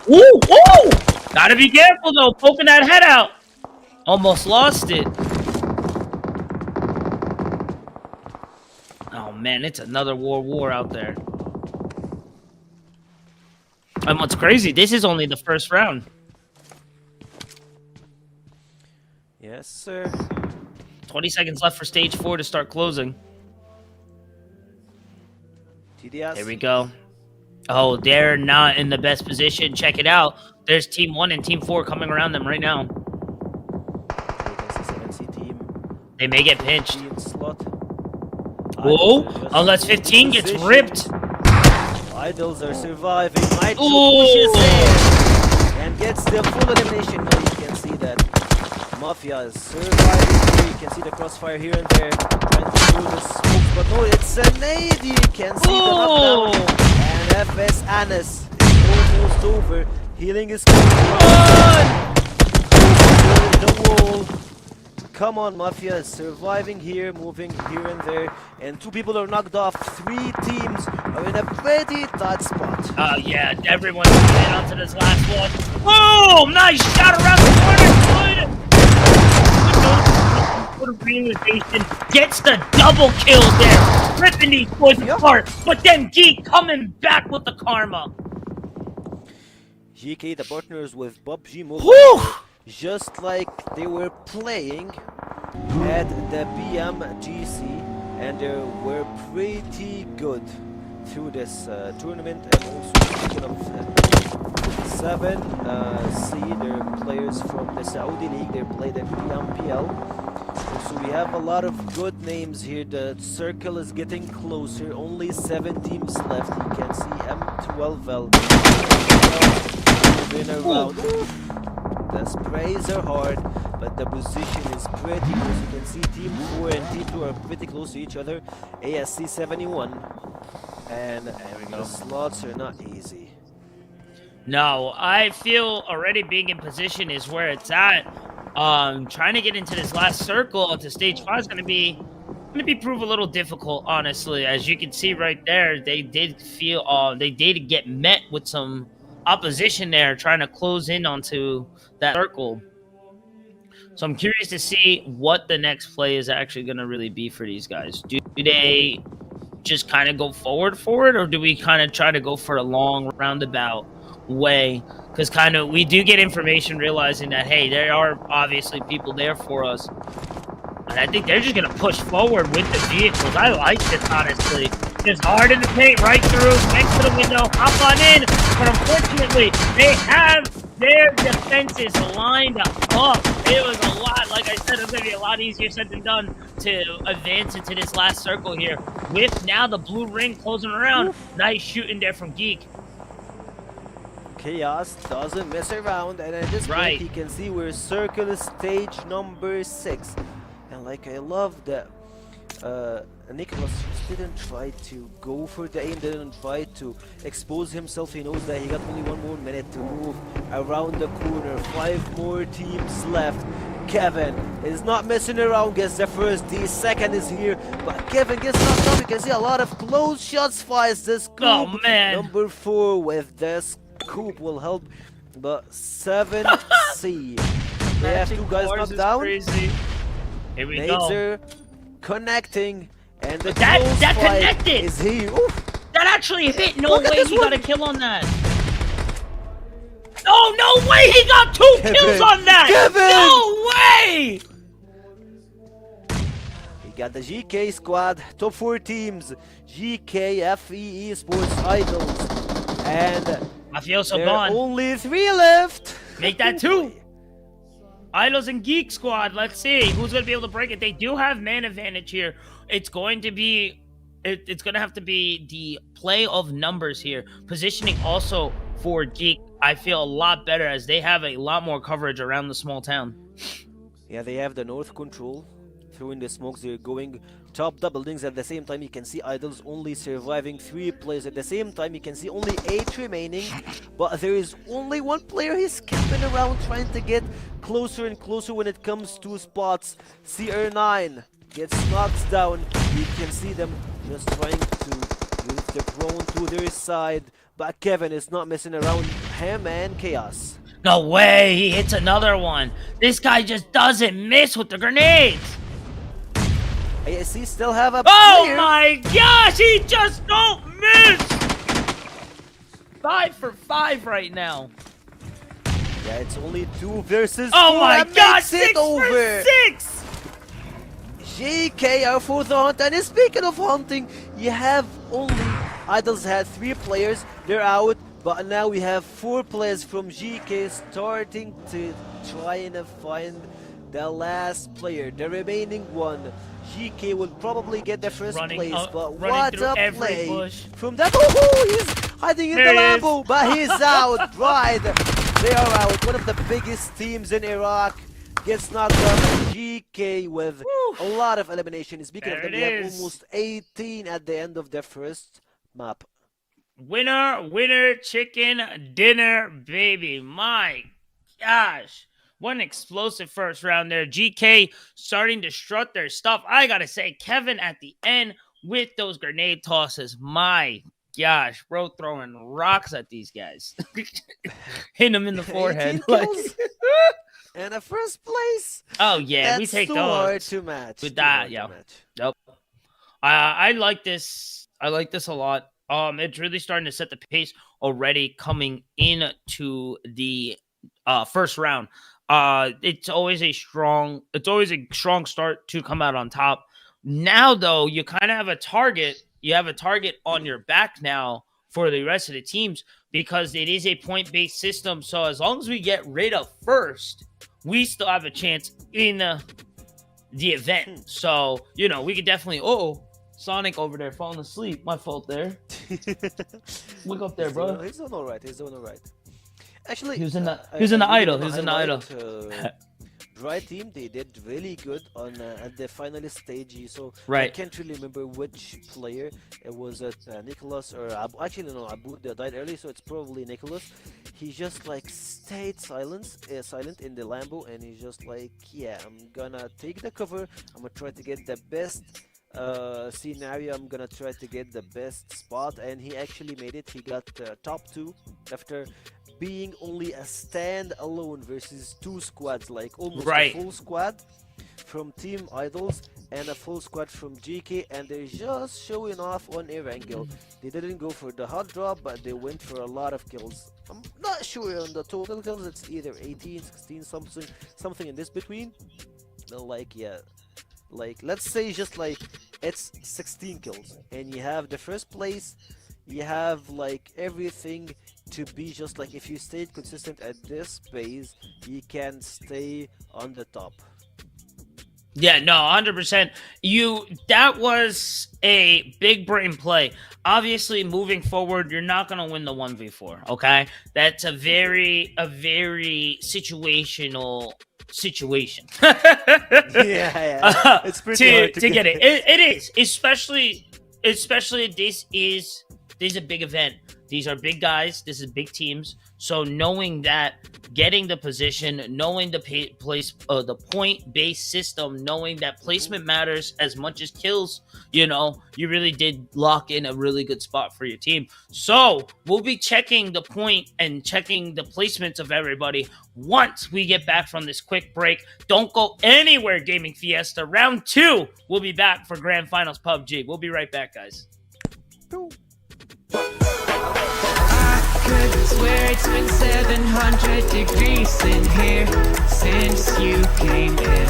Speaker 4: Ooh! Ooh! Gotta be careful though, poking that head out. Almost lost it. Oh man, it's another war out there. And what's crazy, this is only the first round.
Speaker 5: Yes, sir.
Speaker 4: 20 seconds left for stage 4 to start closing.
Speaker 5: TDS.
Speaker 4: There we go. Oh, they're not in the best position. Check it out. There's Team 1 and Team 4 coming around them right now.
Speaker 5: Team.
Speaker 4: They may get pinched.
Speaker 5: Slot.
Speaker 4: Whoa! Unless 15 gets ripped.
Speaker 5: Idols are surviving. Nitro
Speaker 4: Ooh.
Speaker 5: pushes in and gets the full elimination. Now you can see that Mafia is surviving here. You can see the crossfire here and there. Trying to do the smokes, but no, it's an AED. You can see the knockdown. And FS Anis is almost over. Healing is coming. The wall. Come on, Mafia is surviving here, moving here and there, and 2 people are knocked off. 3 teams are in a pretty tight spot.
Speaker 4: Oh, yeah, everyone's getting onto this last one. Boom! Nice shot around the corner. Good realization. Gets the double kill there, ripping these boys apart. But then Geek coming back with the karma.
Speaker 5: GK, the partners with PUBG Mobile.
Speaker 4: Whew!
Speaker 5: Just like they were playing at the BMGC, and they were pretty good through this tournament. And also speaking of 7C, they're players from the Saudi League. They played at BMPL. So we have a lot of good names here. The circle is getting closer. Only 7 teams left. You can see M12L moving around. The sprays are hard, but the position is pretty close. You can see Team 4 and Team 2 are pretty close to each other. ASC 71. And the slots are not easy.
Speaker 4: No, I feel already being in position is where it's at. Trying to get into this last circle into stage 5 is going to be prove a little difficult, honestly. As you can see right there, they did get met with some opposition there, trying to close in onto that circle. So I'm curious to see what the next play is actually going to really be for these guys. Do they just kind of go forward for it, or do we kind of try to go for a long roundabout way? Because kind of we do get information realizing that, hey, there are obviously people there for us. And I think they're just going to push forward with the vehicles. I like this, honestly. Just hard in the paint, right through, next to the window, hop on in. But unfortunately, they have their defenses lined up. It was a lot, like I said, it's going to be a lot easier said than done to advance into this last circle here. With now the blue ring closing around. Nice shooting there from Geek.
Speaker 5: Chaos doesn't mess around, and at this point you can see we're circle stage number 6. And like I love that Nicholas just didn't try to go for the aim, didn't try to expose himself. He knows that he got only 1 more minute to move around the corner. 5 more teams left. Kevin is not messing around, gets the first, the second is here, but Kevin gets knocked off. You can see a lot of close shots, fires this scoop.
Speaker 4: Oh, man.
Speaker 5: Number 4 with this scoop will help, but 7C. They have 2 guys knocked down.
Speaker 4: Crazy. Here we
Speaker 5: Nades
Speaker 4: go.
Speaker 5: are connecting, and the
Speaker 4: that
Speaker 5: fight
Speaker 4: connected.
Speaker 5: is here. Oof.
Speaker 4: That actually hit. No
Speaker 5: Look at
Speaker 4: way
Speaker 5: this
Speaker 4: he
Speaker 5: one.
Speaker 4: got a kill on that. Oh, no way he got 2 kills on that.
Speaker 5: Kevin.
Speaker 4: No way.
Speaker 5: We got the GK squad, top 4 teams, GK, FE, Esports, Idols, and
Speaker 4: Mafioso
Speaker 5: there
Speaker 4: gone.
Speaker 5: are only 3 left.
Speaker 4: Make that 2. Idols and Geek Squad. Let's see who's gonna be able to break it. They do have man advantage here. It's going to be, it's gonna have to be the play of numbers here. Positioning also for Geek, I feel a lot better as they have a lot more coverage around the small town.
Speaker 5: Yeah, they have the north control. Throwing the smokes, they're going top the buildings. At the same time, you can see Idols only surviving 3 players. At the same time, you can see only 8 remaining, but there is only 1 player. He's camping around trying to get closer and closer when it comes to spots. CR9 gets knocked down. You can see them just trying to move the prone to their side, but Kevin is not messing around. Him and Chaos.
Speaker 4: No way, he hits another one. This guy just doesn't miss with the grenades.
Speaker 5: ASC still have a
Speaker 4: Oh
Speaker 5: player.
Speaker 4: my gosh, he just don't miss. 5 for 5 right now.
Speaker 5: Yeah, it's only 2 versus 2.
Speaker 4: Oh my
Speaker 5: That
Speaker 4: gosh,
Speaker 5: makes it
Speaker 4: 6
Speaker 5: over.
Speaker 4: for 6.
Speaker 5: GK are for the hunt, and speaking of hunting, you have only Idols had 3 players, they're out, but now we have 4 players from GK starting to try and find the last player, the remaining one. GK will probably get the first place, but what a play from that. Oh, he's hiding in the Lambo, but he's out. Right, they are out. One of the biggest teams in Iraq gets knocked out. GK with a lot of elimination. Speaking of them, they have almost 18 at the end of their first map.
Speaker 4: Winner, chicken dinner, baby. My gosh. What an explosive first round there. GK starting to strut their stuff. I got to say, Kevin at the end with those grenade tosses. My gosh, bro, throwing rocks at these guys. Hitting them in the forehead.
Speaker 5: And a first place.
Speaker 4: Oh, yeah,
Speaker 5: that's
Speaker 4: we take
Speaker 5: too
Speaker 4: those.
Speaker 5: hard to match.
Speaker 4: With that, yeah. Nope. I like this. I like this a lot. It's really starting to set the pace already coming into the first round. It's always a strong start to come out on top. Now, though, you kind of have a target. You have a target on your back now for the rest of the teams because it is a point-based system. So as long as we get rid of first, we still have a chance in the event. So, you know, we could definitely... Oh, Sonic over there falling asleep. My fault there. Look up there, bro.
Speaker 5: He's doing all right. He's doing all right. Actually,
Speaker 4: he was in the idol. He was in the idol.
Speaker 5: Bright team, they did really good on at the finalist stage. So
Speaker 4: right.
Speaker 5: I can't really remember which player it was. Nicholas or Abu. Actually, no, Abu died early, so it's probably Nicholas. He just like stayed silent in the Lambo, and he's just like, yeah, I'm gonna take the cover. I'm gonna try to get the best scenario. I'm gonna try to get the best spot, and he actually made it. He got top 2 after being only a stand alone versus 2 squads, like almost a full squad from Team Idols and a full squad from GK, and they're just showing off on air angle. They didn't go for the hot drop, but they went for a lot of kills. I'm not sure on the total kills. It's either 18, 16, something in this between. No, like, yeah, like let's say just like it's 16 kills, and you have the first place. You have like everything to be just like, if you stayed consistent at this pace, you can stay on the top.
Speaker 4: Yeah, no, 100%. That was a big brain play. Obviously, moving forward, you're not gonna win the 1v4. Okay, that's a very situational situation.
Speaker 5: yeah. It's pretty hard
Speaker 4: to get it. It is, especially this is a big event. These are big guys. This is big teams. So knowing that, getting the position, knowing the the point-based system, knowing that placement matters as much as kills, you know, you really did lock in a really good spot for your team. So we'll be checking the point and checking the placements of everybody once we get back from this quick break. Don't go anywhere, Gaming Fiesta. Round 2, we'll be back for Grand Finals PUBG. We'll be right back, guys.
Speaker 6: Could swear it's been 700 degrees in here since you came in.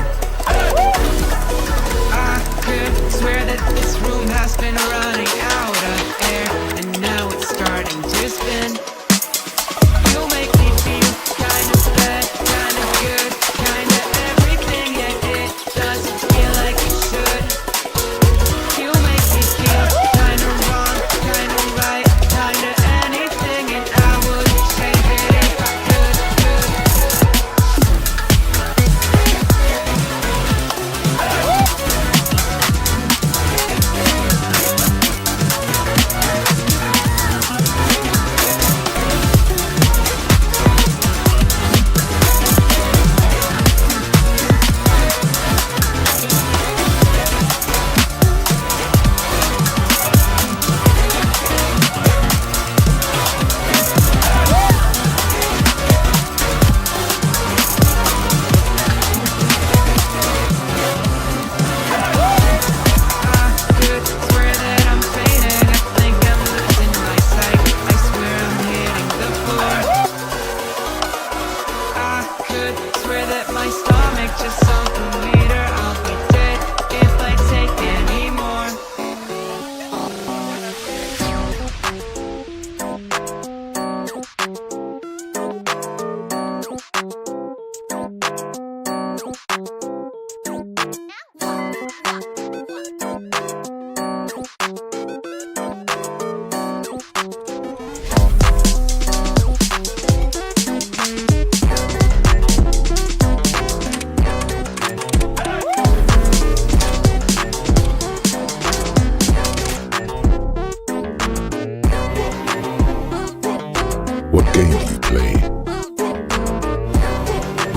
Speaker 6: I could swear that this room has been running out of air, and now it's starting to spin. You make me feel kind of bad, kind of good, kind of everything, yet it doesn't feel like it should. You make me feel kind of wrong, kind of right, kind of anything, and I would change it if I could.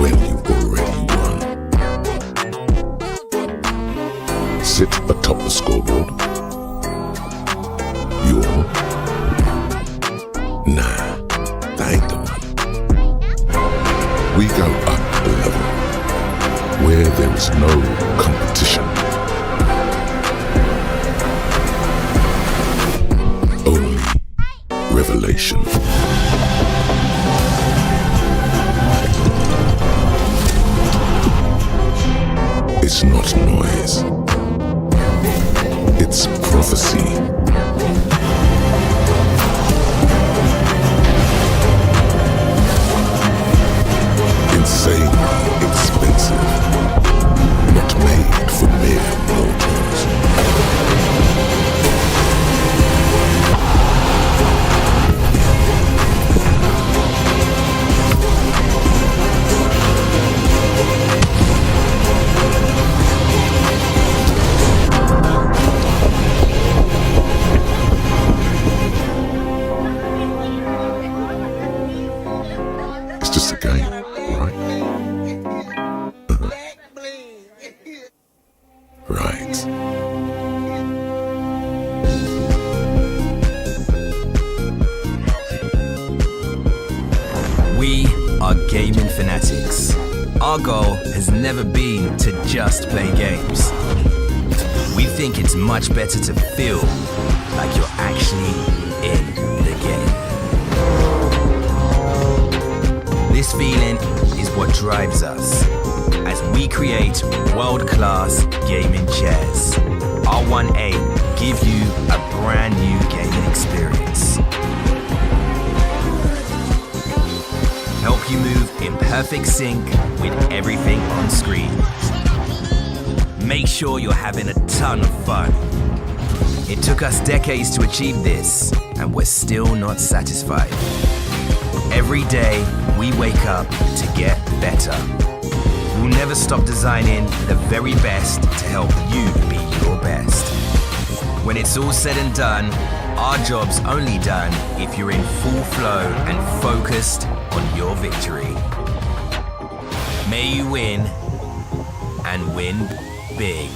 Speaker 2: when you've already won. Sit atop the scoreboard. You're... Nah, that ain't the one. We go up a level where there is no competition. Only revelation. It's not noise. It's prophecy. Insanely expensive. Not made for mere mortals. It's just a game, right? Right.
Speaker 3: We are gaming fanatics. Our goal has never been to just play games. We think it's much better to feel like you're actually in the game. This feeling is what drives us as we create world-class gaming chairs. Our one aim, give you a brand new gaming experience. Help you move in perfect sync with everything on screen. Make sure you're having a ton of fun. It took us decades to achieve this, and we're still not satisfied. Every day, we wake up to get better. We'll never stop designing the very best to help you be your best. When it's all said and done, our job's only done if you're in full flow and focused on your victory. May you win, and win big.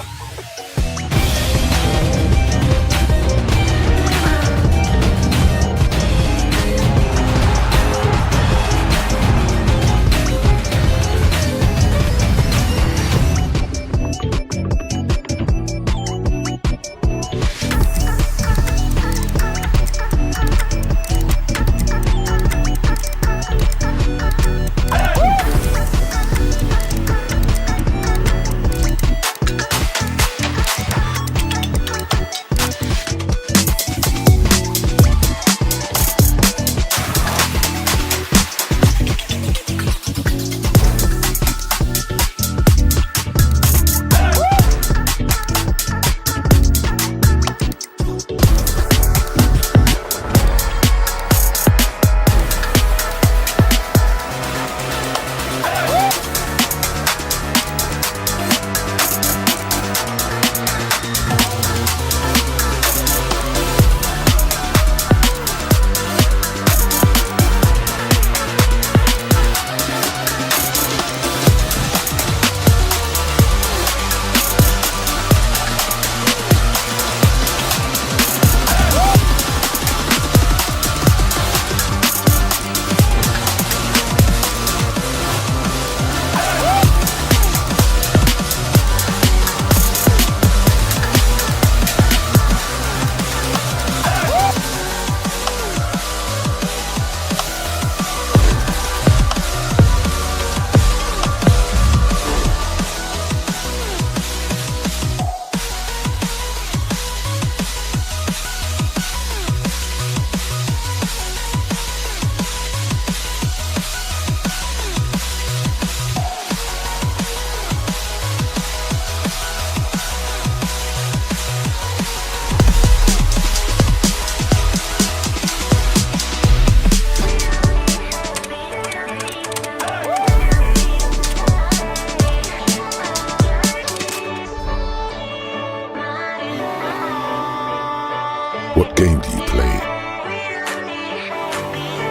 Speaker 2: What game do you play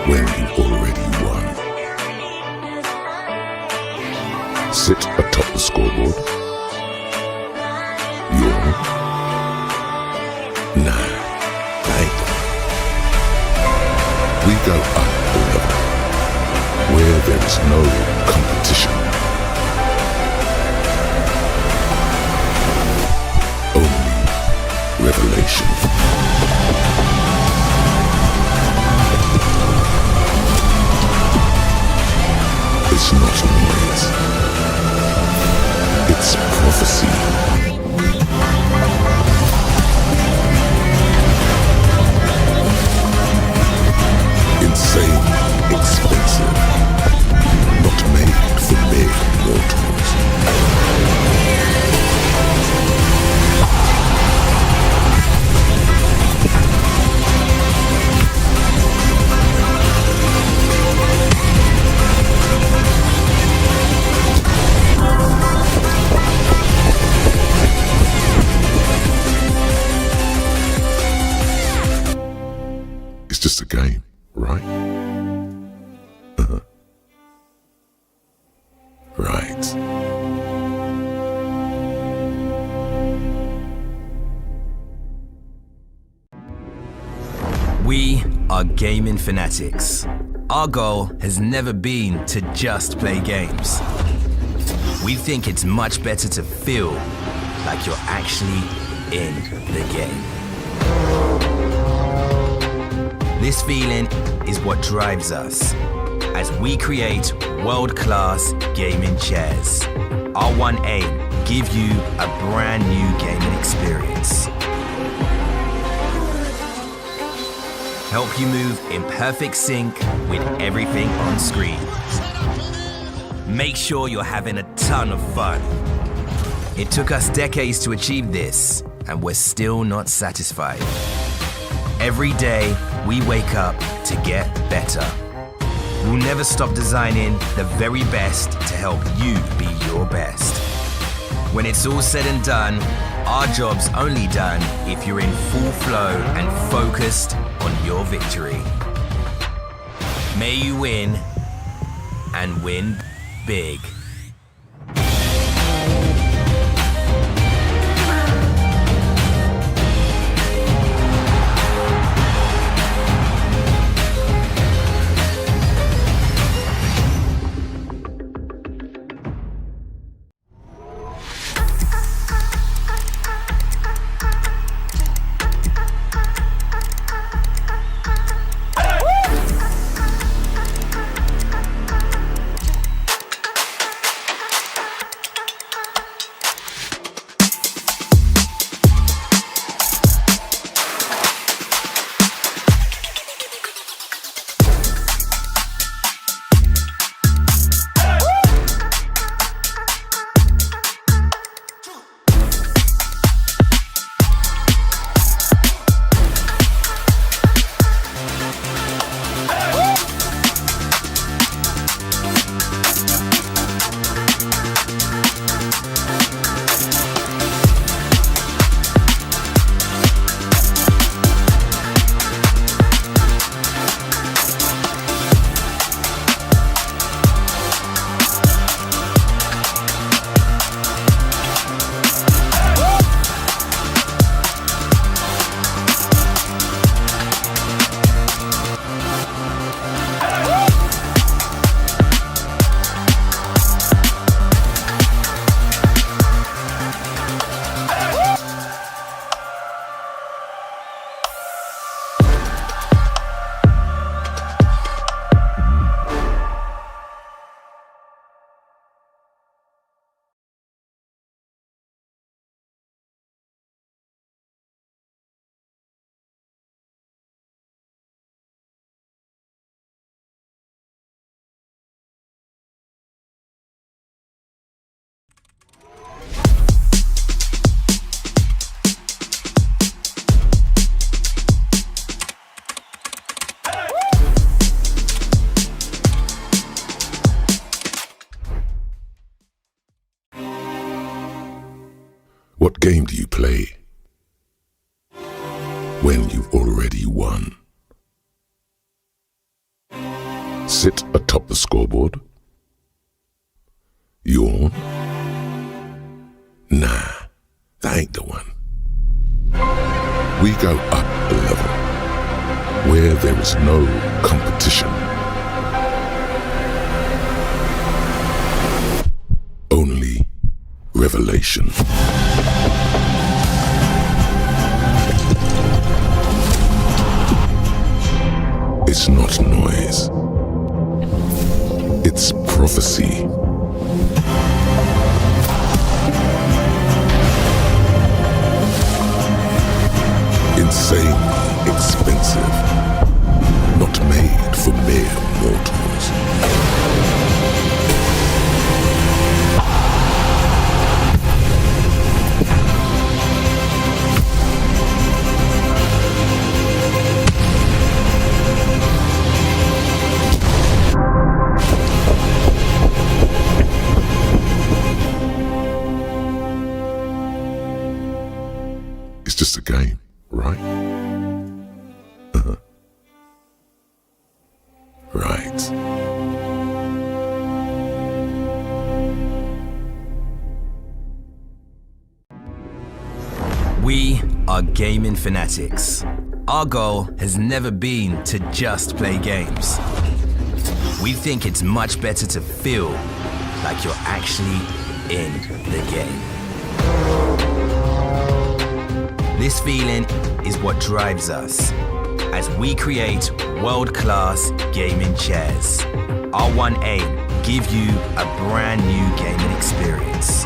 Speaker 2: when you've already won? Sit atop the scoreboard. Yawn. Nah, that ain't the one. We go up a level where there is no competition. Only revelation. It's not noise. It's prophecy. Insane, expensive, not made for mere mortals. It's just a game, right? Right.
Speaker 3: We are gaming fanatics. Our goal has never been to just play games. We think it's much better to feel like you're actually in the game. This feeling is what drives us as we create world-class gaming chairs. Our one aim, give you a brand new gaming experience. Help you move in perfect sync with everything on screen. Make sure you're having a ton of fun. It took us decades to achieve this, and we're still not satisfied. Every day, we wake up to get better. We'll never stop designing the very best to help you be your best. When it's all said and done, our job's only done if you're in full flow and focused on your victory. May you win, and win big.
Speaker 2: What game do you play when you've already won? Sit atop the scoreboard. Yawn. Nah, that ain't the one. We go up a level where there is no competition. Only revelation. It's not noise. It's prophecy. Insanely expensive. Not made for mere mortals. It's just a game, right? Right.
Speaker 3: We are gaming fanatics. Our goal has never been to just play games. We think it's much better to feel like you're actually in the game. This feeling is what drives us as we create world-class gaming chairs. Our one aim, give you a brand new gaming experience.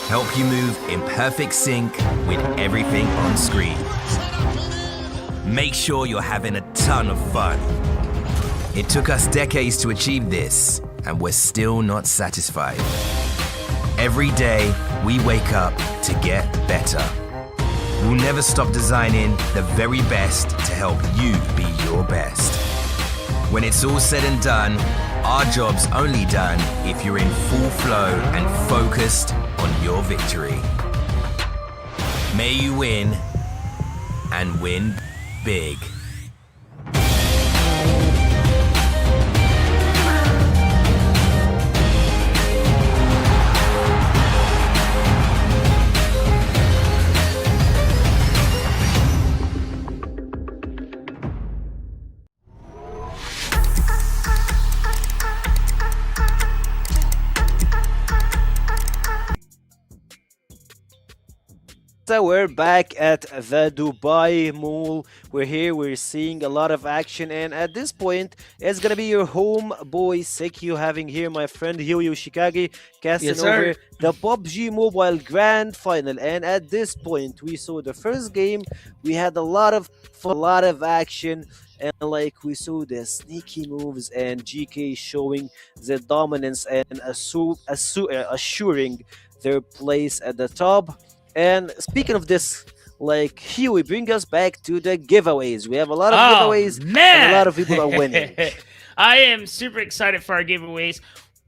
Speaker 3: Help you move in perfect sync with everything on screen. Make sure you're having a ton of fun. It took us decades to achieve this, and we're still not satisfied. Every day, we wake up to get better. We'll never stop designing the very best to help you be your best. When it's all said and done, our job's only done if you're in full flow and focused on your victory. May you win, and win big.
Speaker 5: So we're back at the Dubai Mall. We're here, we're seeing a lot of action, and at this point, it's gonna be your homeboy Sekio having here my friend Hyo Yoshikage casting
Speaker 4: Yes, sir.
Speaker 5: over the PUBG Mobile Grand Final. And at this point, we saw the first game, we had a lot of fun, a lot of action, and like we saw the sneaky moves and GK showing the dominance and assuring their place at the top. And speaking of this, like here we bring us back to the giveaways. We have a lot of giveaways, and a lot of people are winning.
Speaker 4: I am super excited for our giveaways.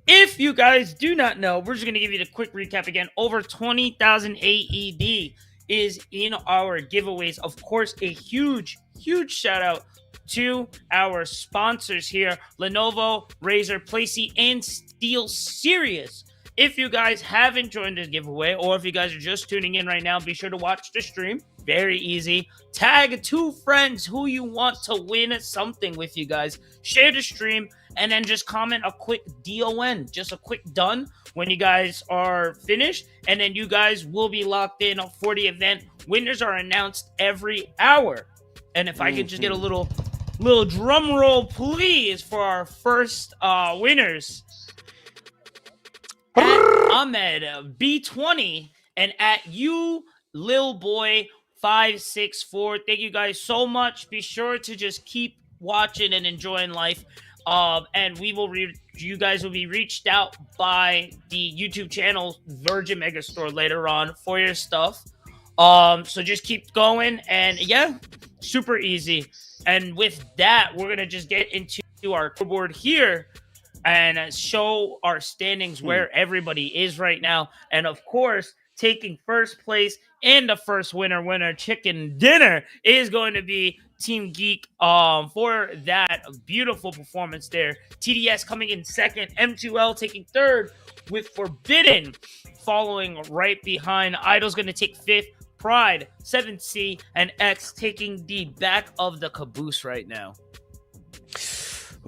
Speaker 4: If you guys do not know, we're just going to give you the quick recap again. Over 20,000 AED is in our giveaways. Of course, a huge shout out to our sponsors here, Lenovo, Razer, Placey, and Steel Serious. If you guys haven't joined this giveaway, or if you guys are just tuning in right now, be sure to watch the stream. Very easy. Tag 2 friends who you want to win something with you guys. Share the stream, and then just comment a quick DON, just a quick done when you guys are finished, and then you guys will be locked in for the event. Winners are announced every hour. And if I could just get a little drum roll, please, for our first winners. At Ahmed B20 and at you Lil Boy 564. Thank you guys so much. Be sure to just keep watching and enjoying life. And you guys will be reached out by the YouTube channel Virgin Megastore later on for your stuff. So just keep going, and yeah, super easy. And with that, we're gonna just get into our board here and show our standings where everybody is right now. And of course, taking first place, and the first winner chicken dinner is going to be Team Geek for that beautiful performance there. TDS coming in second, M2L taking third with Forbidden following right behind. Idol's going to take fifth, Pride, 7C, and X taking the back of the caboose right now.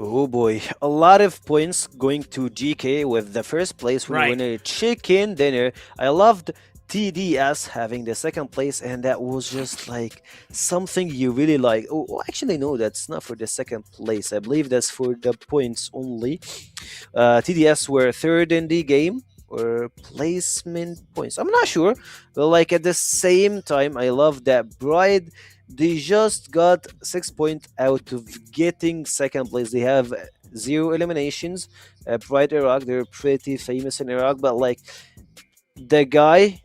Speaker 5: Oh boy, a lot of points going to GK with the first place
Speaker 4: Right.
Speaker 5: winner chicken dinner. I loved TDS having the second place, and that was just like something you really like. Oh, actually, no, that's not for the second place. I believe that's for the points only. TDS were third in the game or placement points. I'm not sure, but like at the same time, I love that Bride. They just got 6 points out of getting second place. They have zero eliminations. Pride Iraq, they're pretty famous in Iraq, but like the guy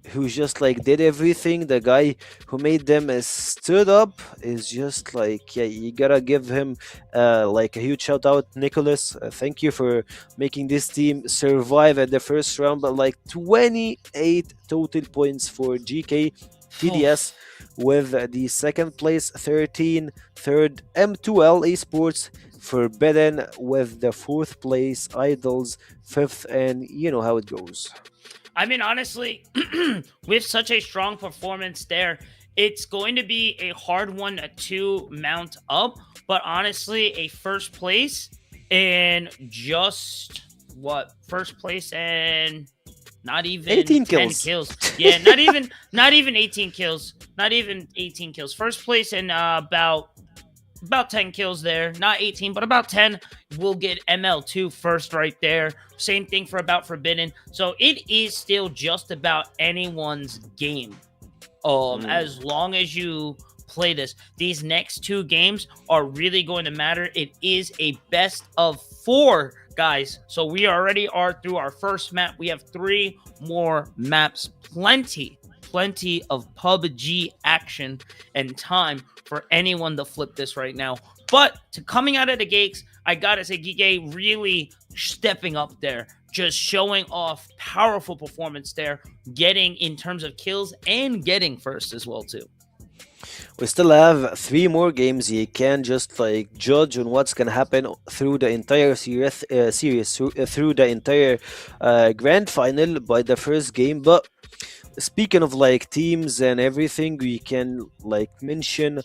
Speaker 5: who just like did everything, the guy who made them stood up is just like, yeah, you gotta give him like a huge shout out, Nicholas. Thank you for making this team survive at the first round. But like 28 total points for GK. TDS with the second place, 13, third M2L Esports, Forbidden with the fourth place, Idols fifth, and you know how it goes.
Speaker 4: I mean, honestly, with such a strong performance there, it's going to be a hard one to mount up. But honestly, a first place and just what? First place and not even
Speaker 5: 18
Speaker 4: 10
Speaker 5: kills.
Speaker 4: Yeah, not even 18 kills. Not even 18 kills. First place and about 10 kills there. Not 18, but about 10. We'll get ML2 first right there. Same thing for about Forbidden. So it is still just about anyone's game. As long as you play this. These next two games are really going to matter. It is a best of 4, guys. So we already are through our first map. We have 3 more maps. Plenty of PUBG action and time for anyone to flip this right now. But to coming out of the gates, I gotta say, Gige really stepping up there, just showing off powerful performance there, getting in terms of kills and getting first as well too.
Speaker 5: We still have 3 more games. You can just like judge on what's gonna happen through the entire through the entire grand final by the first game. But speaking of like teams and everything, we can like mention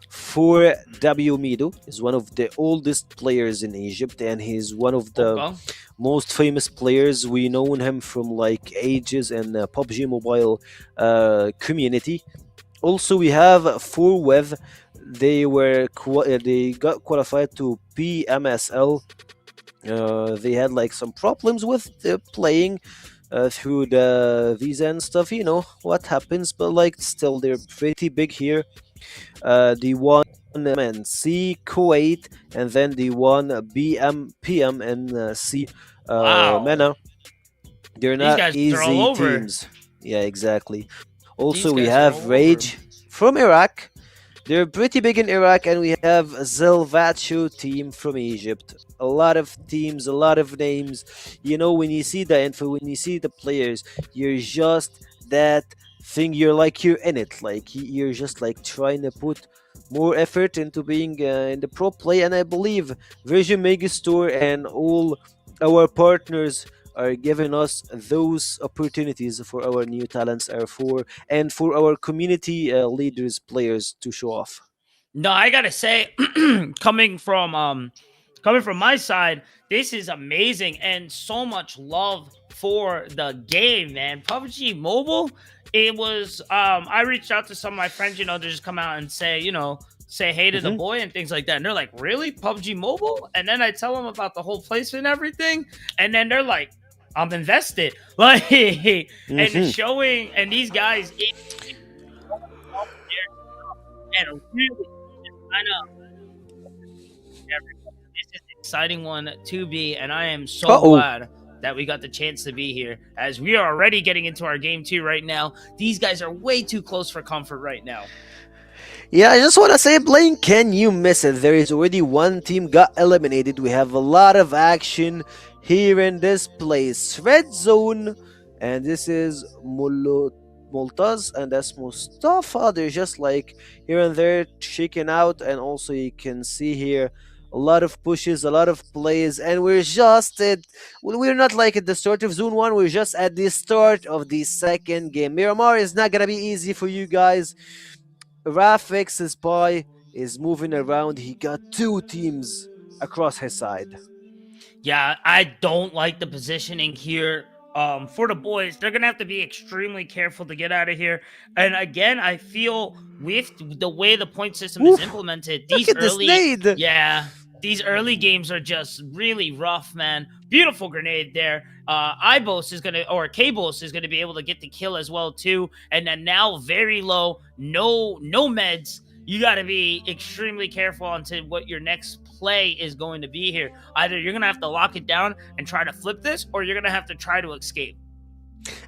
Speaker 5: for W Mido is one of the oldest players in Egypt, and he's one of the
Speaker 4: Okay.
Speaker 5: most famous players. We known him from like ages in the PUBG Mobile community. Also, we have for With. They got qualified to PMSL. They had like some problems with playing through the visa and stuff. You know what happens, but like still they're pretty big here. They won C Kuwait, and then they won PM and C
Speaker 4: Wow.
Speaker 5: MENA. They're
Speaker 4: These
Speaker 5: not
Speaker 4: guys are
Speaker 5: easy
Speaker 4: all over.
Speaker 5: teams. Yeah, exactly. Also,
Speaker 4: These
Speaker 5: we
Speaker 4: guys are
Speaker 5: have
Speaker 4: all over.
Speaker 5: Rage from Iraq. They're pretty big in Iraq, and we have Zelvacho team from Egypt. A lot of teams, a lot of names. You know, when you see the info, when you see the players, you're just that thing. You're in it. Like you're just like trying to put more effort into being in the pro play. And I believe Virgin Megastore and all our partners are giving us those opportunities for our new talents, and for our community leaders, players to show off.
Speaker 4: No, I gotta say, coming from my side, this is amazing and so much love for the game, man. PUBG Mobile, it was I reached out to some of my friends, to just come out and say hey to the
Speaker 5: Mhm.
Speaker 4: boy and things like that. And they're like, really? PUBG Mobile? And then I tell them about the whole placement and everything, and then they're like, I'm invested. Like and
Speaker 5: Mhm.
Speaker 4: showing and these guys and really kind of everybody. This is an exciting one to be, and I am so
Speaker 5: Uh-oh.
Speaker 4: glad that we got the chance to be here as we are already getting into our game 2 right now. These guys are way too close for comfort right now.
Speaker 5: Yeah, I just want to say, Blaine, can you miss it? There is already one team got eliminated. We have a lot of action here in this place. Red Zone and this is Multaz, and that's Mustafa. They're just like here and there shaking out, and also you can see here a lot of pushes, a lot of plays, and we're just at well, we're not like at the start of Zone 1, we're just at the start of the second game. Miramar is not gonna be easy for you guys. Rafix Spy is moving around. He got two teams across his side.
Speaker 4: Yeah, I don't like the positioning here. For the boys, they're gonna have to be extremely careful to get out of here. And again, I feel with the way the point system is
Speaker 5: Oof,
Speaker 4: implemented,
Speaker 5: look
Speaker 4: these
Speaker 5: at this
Speaker 4: early,
Speaker 5: nade.
Speaker 4: yeah, these early games are just really rough, man. Beautiful grenade there. Ibos is gonna, or Kabos is gonna be able to get the kill as well too. And then now very low, no meds. You got to be extremely careful onto what your next play is going to be here. Either you're going to have to lock it down and try to flip this, or you're going to have to try to escape.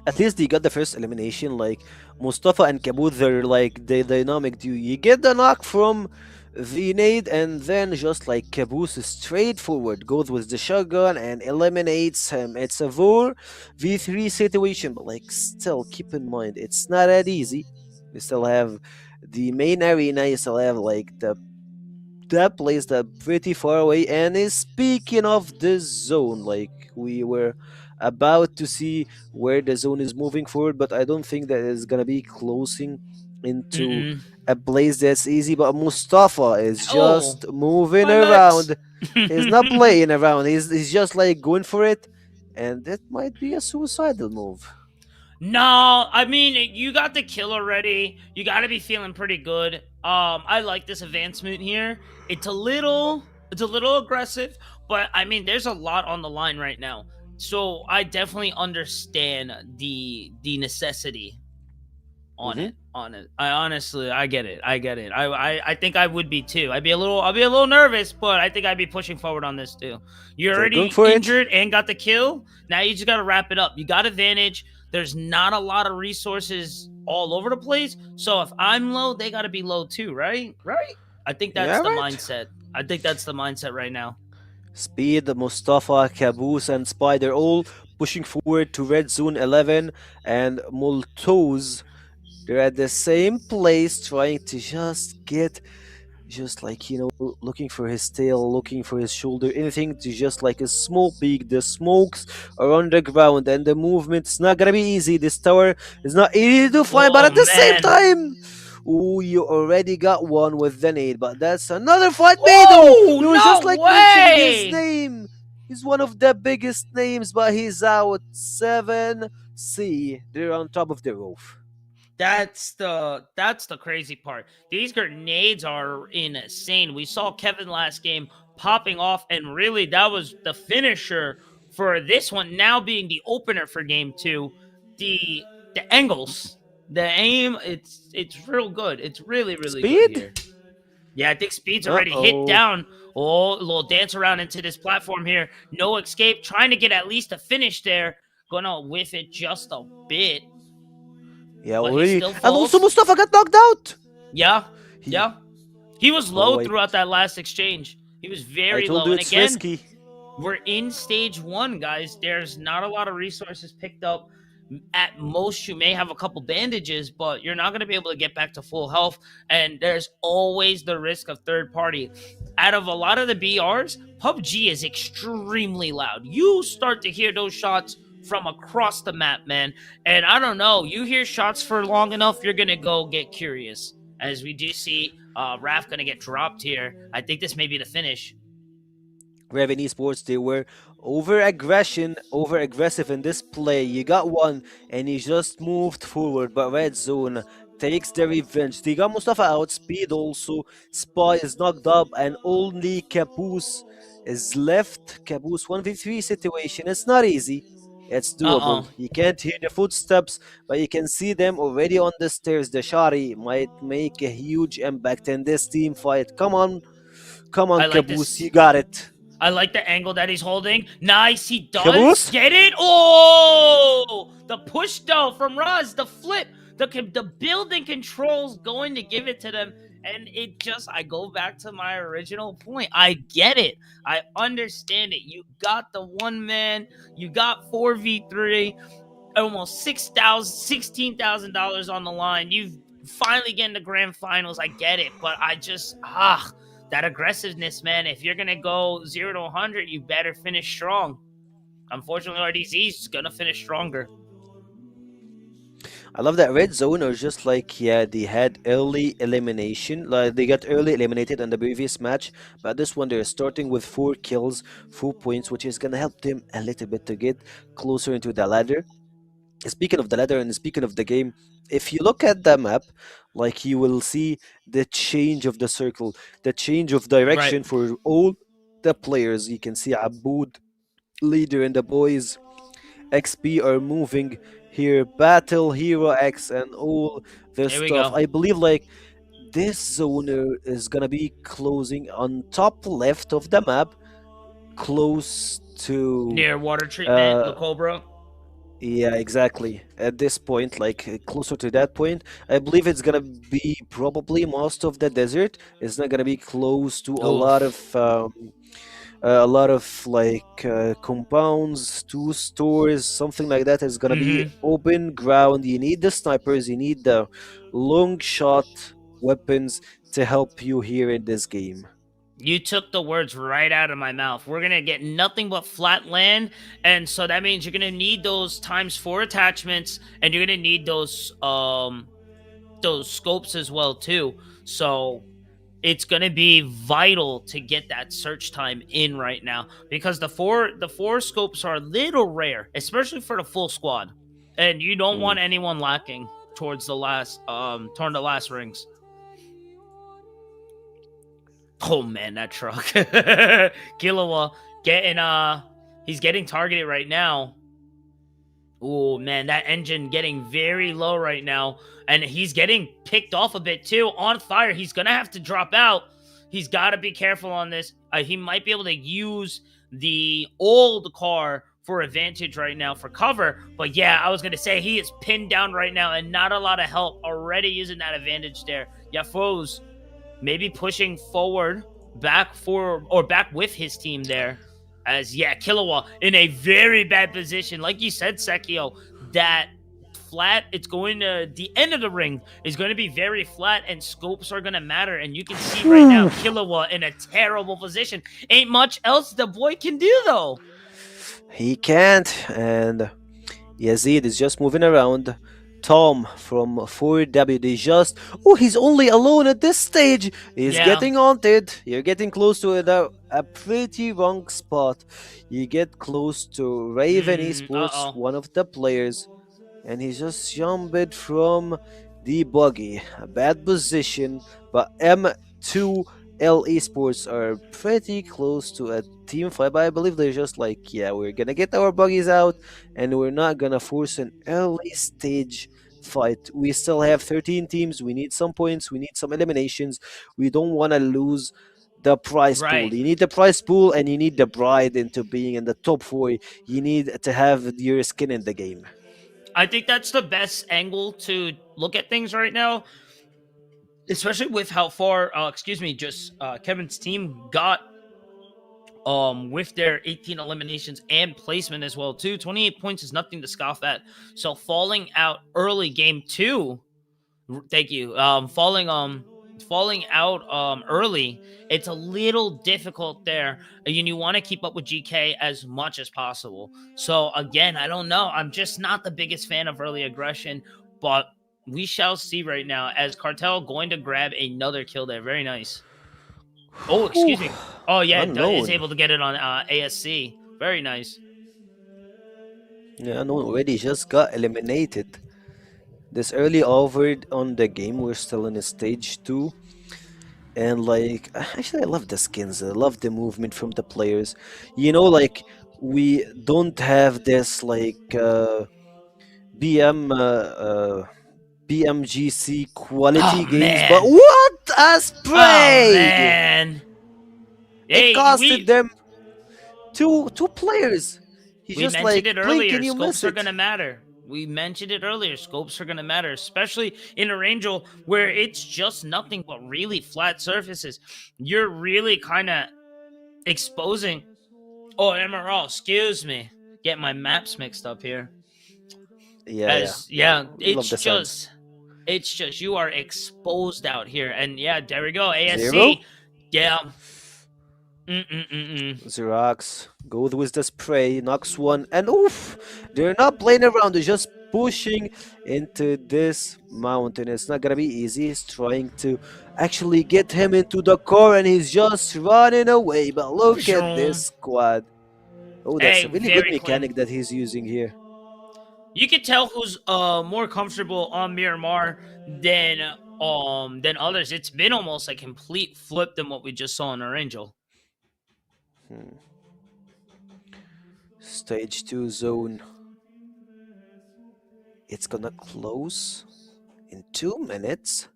Speaker 5: At least they got the first elimination. Like Mustafa and Kabut, they're like the dynamic duo. You get the knock from the nade, and then just like Caboose straightforward goes with the shotgun and eliminates him. It's a 4v3 situation, but like still keep in mind it's not that easy. You still have the main arena, you still have like that place that pretty far away. And is speaking of the zone, like we were about to see where the zone is moving forward, but I don't think that it's gonna be closing into
Speaker 4: Mm-mm.
Speaker 5: a place that's easy. But Mustafa is
Speaker 4: Oh,
Speaker 5: just moving
Speaker 4: my meds.
Speaker 5: around. He's not playing around. He's just like going for it, and that might be a suicidal move.
Speaker 4: No, I mean you got the kill already. You got to be feeling pretty good. I like this advancement here. It's a little aggressive, but I mean there's a lot on the line right now. So I definitely understand the necessity on
Speaker 5: Hmm.
Speaker 4: it. On it. I get it. I get it. I think I would be too. I'll be a little nervous, but I think I'd be pushing forward on this too. You're
Speaker 5: They're going
Speaker 4: already
Speaker 5: for it.
Speaker 4: injured and got the kill. Now you just got to wrap it up. You got advantage. There's not a lot of resources all over the place. So if I'm low, they got to be low too, right? Right? I think that's
Speaker 5: Yeah,
Speaker 4: the
Speaker 5: right.
Speaker 4: mindset. I think that's the mindset right now.
Speaker 5: Speed, Mustafa, Caboose, and Spider all pushing forward to Red Zone 11, and Multoz, they're at the same place trying to just get, just like, looking for his tail, looking for his shoulder, anything to just like a small peak. The smokes are on the ground, and the movement's not gonna be easy. This tower is not easy to find, but
Speaker 4: Oh
Speaker 5: at the same
Speaker 4: man.
Speaker 5: time, oh, you already got one with the nade, but that's another fight. Mado!
Speaker 4: Oh,
Speaker 5: We were just
Speaker 4: no
Speaker 5: like mentioning his
Speaker 4: way.
Speaker 5: name. He's one of the biggest names, but he's out 7C. They're on top of the roof.
Speaker 4: That's the crazy part. These grenades are insane. We saw Kevin last game popping off, and really that was the finisher for this one. Now being the opener for game two, the angles, the aim, it's real good. It's really good
Speaker 5: Speed?
Speaker 4: here. Yeah, I think Speed's
Speaker 5: Uh
Speaker 4: already hit
Speaker 5: oh.
Speaker 4: down. Oh, a little dance around into this platform here. No escape. Trying to get at least a finish there. Gonna whiff it just a bit,
Speaker 5: Yeah,
Speaker 4: but he
Speaker 5: already.
Speaker 4: still
Speaker 5: And also,
Speaker 4: falls.
Speaker 5: Mustafa got knocked out.
Speaker 4: Yeah,
Speaker 5: He.
Speaker 4: yeah. He was low
Speaker 5: Oh,
Speaker 4: throughout that last exchange. He was
Speaker 5: I
Speaker 4: very
Speaker 5: told
Speaker 4: low.
Speaker 5: you
Speaker 4: And
Speaker 5: it's
Speaker 4: again,
Speaker 5: risky.
Speaker 4: we're in stage one, guys. There's not a lot of resources picked up. At most, you may have a couple bandages, but you're not going to be able to get back to full health. And there's always the risk of third party. Out of a lot of the BRs, PUBG is extremely loud. You start to hear those shots from across the map, man. And I don't know, you hear shots for long enough, you're going to go get curious. As we do see Raf going to get dropped here. I think this may be the finish.
Speaker 5: Raven Esports, they were over aggressive in this play. You got one, and he just moved forward, but Red Zone takes the revenge. They got Mustafa out, Speed also, Spy is knocked up, and only Caboose is left. Caboose 1v3 situation. It's not easy. It's
Speaker 4: Uh-uh.
Speaker 5: doable. You can't hear the footsteps, but you can see them already on the stairs. The Shari might make a huge impact in this team fight. Come on,
Speaker 4: I like
Speaker 5: Caboose,
Speaker 4: this.
Speaker 5: you got it.
Speaker 4: I like the angle that he's holding. Nice, he does
Speaker 5: Caboose?
Speaker 4: get it. Oh, the push though from Raz, the flip, the building controls going to give it to them, and I go back to my original point. I get it. I understand it. You got the one man. You got 4v3. almost $16,000 on the line. You've finally getting to grand finals. I get it, but I just that aggressiveness, man. If you're gonna go 0 to 100, you better finish strong. Unfortunately, RDZ's gonna finish stronger.
Speaker 5: I love that Red Zone are just like, yeah, they had early elimination. Like they got early eliminated in the previous match, but this one they're starting with 4 kills, 4 points, which is gonna help them a little bit to get closer into the ladder. Speaking of the ladder and speaking of the game, if you look at the map, like you will see the change of the circle, the change of
Speaker 4: Right.
Speaker 5: direction for all the players. You can see Aboud, leader, and the boys XP are moving here, Battle, Hero X, and all this
Speaker 4: Here we
Speaker 5: stuff.
Speaker 4: go.
Speaker 5: I believe like this zone is gonna be closing on top left of the map, close to
Speaker 4: Near water treatment, La
Speaker 5: uh
Speaker 4: Cobra.
Speaker 5: yeah, exactly. At this point, like closer to that point, I believe it's gonna be probably most of the desert. It's not gonna be close to
Speaker 4: Oof.
Speaker 5: a lot of like compounds, two stores, something like that is gonna be
Speaker 4: Mm-hmm.
Speaker 5: open ground. You need the snipers, you need the long shot weapons to help you here in this game.
Speaker 4: You took the words right out of my mouth. We're gonna get nothing but flat land, and so that means you're gonna need those ×4 attachments, and you're gonna need those scopes as well too. So it's gonna be vital to get that search time in right now because the four scopes are a little rare, especially for the full squad, and you don't
Speaker 5: Mm.
Speaker 4: want anyone lacking toward the last rings. Oh man, that truck. Killua getting he's getting targeted right now. Oh man, that engine getting very low right now. And he's getting picked off a bit too. On fire. He's gonna have to drop out. He's gotta be careful on this. He might be able to use the old car for advantage right now for cover. But yeah, I was gonna say he is pinned down right now and not a lot of help already using that advantage there. Yafos maybe pushing forward back for or back with his team there. As yeah, Killua in a very bad position. Like you said, Sekio, that flat, it's going to the end of the ring is going to be very flat and scopes are going to matter. And you can see right now Killua in a terrible position. Ain't much else the boy can do though.
Speaker 5: He can't, and Yazid is just moving around. Tom from 4WD just. Oh, he's only alone at this stage. He's
Speaker 4: Yeah.
Speaker 5: getting haunted. You're getting close to a pretty wrong spot. You get close to Raven Esports,
Speaker 4: Uh-oh.
Speaker 5: one of the players, and he just jumped from the buggy. A bad position, but M2L Esports are pretty close to a team fight. But I believe they're just like, yeah, we're gonna get our buggies out, and we're not gonna force an early stage fight. We still have 13 teams. We need some points. We need some eliminations. We don't want to lose the prize pool.
Speaker 4: Right.
Speaker 5: You need the prize pool, and you need the bride into being in the top four. You need to have your skin in the game.
Speaker 4: I think that's the best angle to look at things right now, especially with how far just Kevin's team got with their 18 eliminations and placement as well too. 28 points is nothing to scoff at. So falling out early game 2, thank you. Falling out early, it's a little difficult there. And you want to keep up with GK as much as possible. So again, I don't know. I'm just not the biggest fan of early aggression, but we shall see right now as Cartel going to grab another kill there. Very nice. Oh, excuse me. Oh yeah, is
Speaker 5: Unknown.
Speaker 4: able to get it on ASC. Very nice.
Speaker 5: Yeah, Unknown already just got eliminated. This early over on the game, we're still in stage 2. And like, actually, I love the skins. I love the movement from the players. You know, like, we don't have this like BM BMGC
Speaker 4: Oh
Speaker 5: quality games, but
Speaker 4: man.
Speaker 5: what a
Speaker 4: Oh
Speaker 5: spray!
Speaker 4: man.
Speaker 5: It
Speaker 4: Hey,
Speaker 5: costed them two players. He's
Speaker 4: we
Speaker 5: just
Speaker 4: mentioned
Speaker 5: like,
Speaker 4: it
Speaker 5: blink
Speaker 4: earlier.
Speaker 5: and you
Speaker 4: Scopes
Speaker 5: miss
Speaker 4: are
Speaker 5: it.
Speaker 4: gonna matter. We mentioned it earlier. Scopes are gonna matter, especially in a Angel where it's just nothing but really flat surfaces. You're really kind of exposing. Oh, MRL. Excuse me. Get my maps mixed up here.
Speaker 5: Yeah, yeah.
Speaker 4: As yeah,
Speaker 5: Love the sense.
Speaker 4: it's just you are exposed out here, and yeah, there we go.
Speaker 5: Zero.
Speaker 4: ASC, yeah. Mm-mm-mm-mm.
Speaker 5: Xerox goes with the spray, knocks one, and oof! They're not playing around, they're just pushing into this mountain. It's not gonna be easy. He's trying to actually get him into the car, and he's just running away. But look at this squad. Oh, that's
Speaker 4: Hey,
Speaker 5: a really good
Speaker 4: very clean.
Speaker 5: mechanic that he's using here.
Speaker 4: You can tell who's more comfortable on Miramar than others. It's been almost a complete flip than what we just saw in our Angel.
Speaker 5: Hmm. Stage 2 zone. It's gonna close in 2 minutes.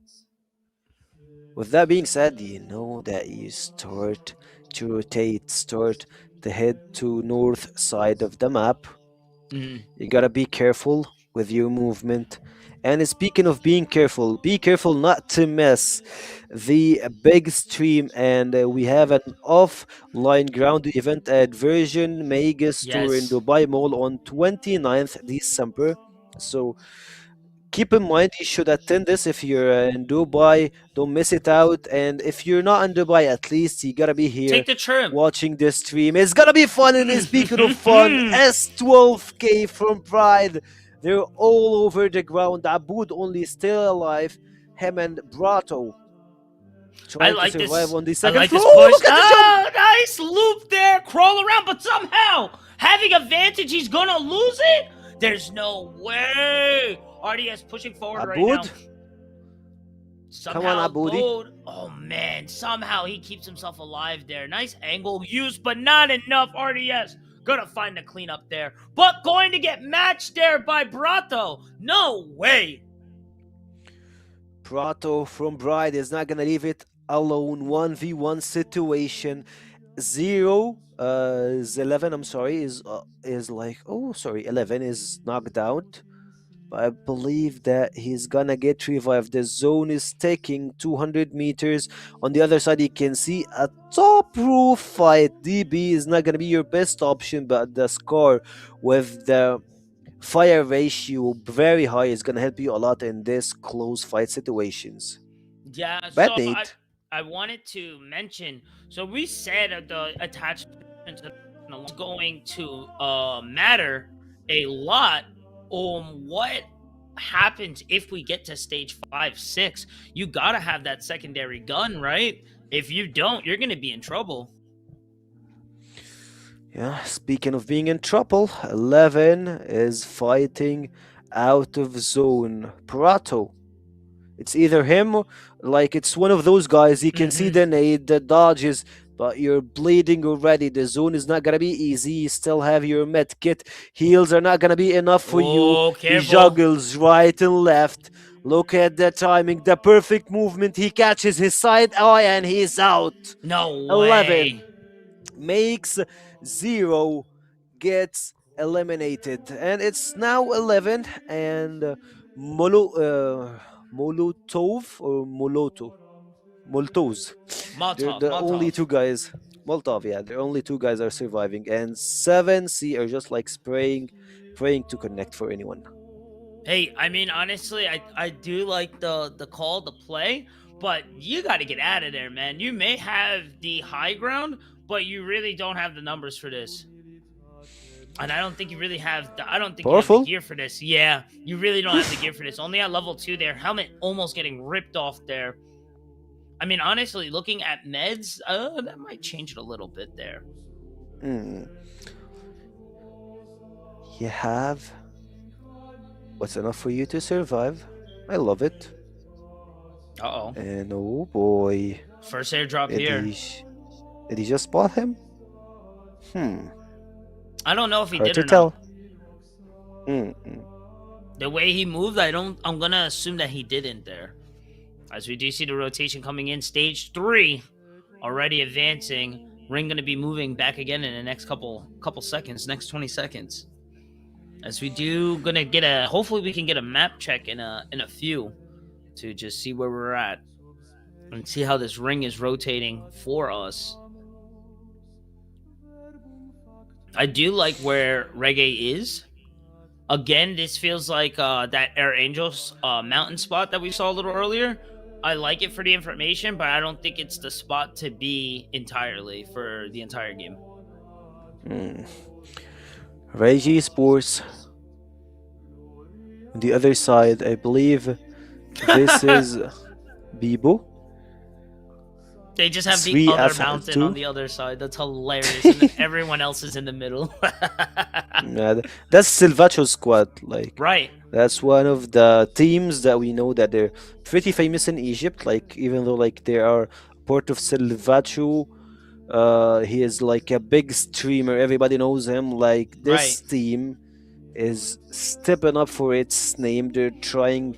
Speaker 5: With that being said, you know that you start to rotate, start to head to north side of the map.
Speaker 4: Mm,
Speaker 5: You gotta be careful with your movement. And speaking of being careful, be careful not to miss the big stream. And we have an offline ground event at Virgin Mega Store in
Speaker 4: yes.
Speaker 5: Dubai Mall on 29th December. So keep in mind you should attend this if you're in Dubai. Don't miss it out. And if you're not in Dubai, at least you gotta be here
Speaker 4: Take the trim.
Speaker 5: watching this stream. It's gonna be fun. And speaking of fun, S12K from Pride, they're all over the ground. Aboud only still alive. Him and Brato
Speaker 4: I
Speaker 5: trying to
Speaker 4: like
Speaker 5: survive
Speaker 4: this.
Speaker 5: on the
Speaker 4: I
Speaker 5: second
Speaker 4: like
Speaker 5: floor.
Speaker 4: this
Speaker 5: Oh,
Speaker 4: push.
Speaker 5: look at the jump!
Speaker 4: Oh, nice loop there. Crawl around, but somehow having advantage, he's gonna lose it. There's no way. RDS pushing forward right now.
Speaker 5: Aboud,
Speaker 4: Somehow,
Speaker 5: come on, Aboudi.
Speaker 4: Bode. Oh man, somehow he keeps himself alive there. Nice angle use, but not enough. RDS gonna find the cleanup there, but going to get matched there by Brato. No way.
Speaker 5: Prato from Bride is not gonna leave it alone. 1v1 situation. Zero is 11. I'm sorry, is like, oh sorry, 11 is knocked out. But I believe that he's gonna get revived. The zone is taking 200 meters. On the other side, you can see a top roof fight. DB is not gonna be your best option, but the score with the fire ratio very high is gonna help you a lot in this close fight situations.
Speaker 4: Yeah,
Speaker 5: Bad
Speaker 4: so
Speaker 5: Nate.
Speaker 4: I wanted to mention. So we said the attachment to is going to matter a lot on what happens if we get to stage 5, 6. You gotta have that secondary gun, right? If you don't, you're gonna be in trouble.
Speaker 5: Yeah, speaking of being in trouble, 11 is fighting out of zone. Prato. It's either him, like it's one of those guys. You can see the nade, the dodges, but you're bleeding already. The zone is not gonna be easy. You still have your med kit. Heals are not gonna be enough for you.
Speaker 4: Oh,
Speaker 5: He
Speaker 4: careful.
Speaker 5: juggles right and left. Look at the timing, the perfect movement. He catches his side eye and he's out.
Speaker 4: No
Speaker 5: 11
Speaker 4: way.
Speaker 5: makes 0, gets eliminated, and it's now 11. And Molotov or Moltos. They're
Speaker 4: Molotov,
Speaker 5: the only
Speaker 4: Molotov.
Speaker 5: two guys. Molotov, yeah, the only two guys are surviving, and 7C are just like praying to connect for anyone.
Speaker 4: Hey, I mean, honestly, I do like the call, the play, but you got to get out of there, man. You may have the high ground, but you really don't have the numbers for this. And I don't think you really have I don't think you have
Speaker 5: Powerful.
Speaker 4: the gear for this. Yeah, you really don't have the gear for this. Only at level 2 there. Helmet almost getting ripped off there. I mean, honestly, looking at meds, that might change it a little bit there.
Speaker 5: Mm. You have what's enough for you to survive. I love it.
Speaker 4: Uh-oh.
Speaker 5: And oh boy,
Speaker 4: First airdrop
Speaker 5: did
Speaker 4: here.
Speaker 5: did he just spot him?
Speaker 4: I don't know if he
Speaker 5: Hard
Speaker 4: did
Speaker 5: to
Speaker 4: or
Speaker 5: tell.
Speaker 4: not.
Speaker 5: Mm-mm.
Speaker 4: The way he moved, I'm gonna assume that he didn't there. As we do see the rotation coming in, stage 3 already advancing. Ring gonna be moving back again in the next couple seconds, next 20 seconds. As we do gonna get hopefully we can get a map check in a few to just see where we're at and see how this ring is rotating for us. I do like where Reggae is. Again, this feels like that Air Angels mountain spot that we saw a little earlier. I like it for the information, but I don't think it's the spot to be entirely for the entire game.
Speaker 5: Hmm. Regi Sports. On the other side, I believe this is Bibo.
Speaker 4: They just have the other
Speaker 5: 3F2.
Speaker 4: mountain on the other side. That's hilarious. And then everyone else is in the middle.
Speaker 5: That's Silvacho squad. Like,
Speaker 4: Right.
Speaker 5: that's one of the teams that we know that they're pretty famous in Egypt. Like, even though like they are part of Silvacho, he is like a big streamer. Everybody knows him. Like, this
Speaker 4: Right.
Speaker 5: team is stepping up for its name. They're trying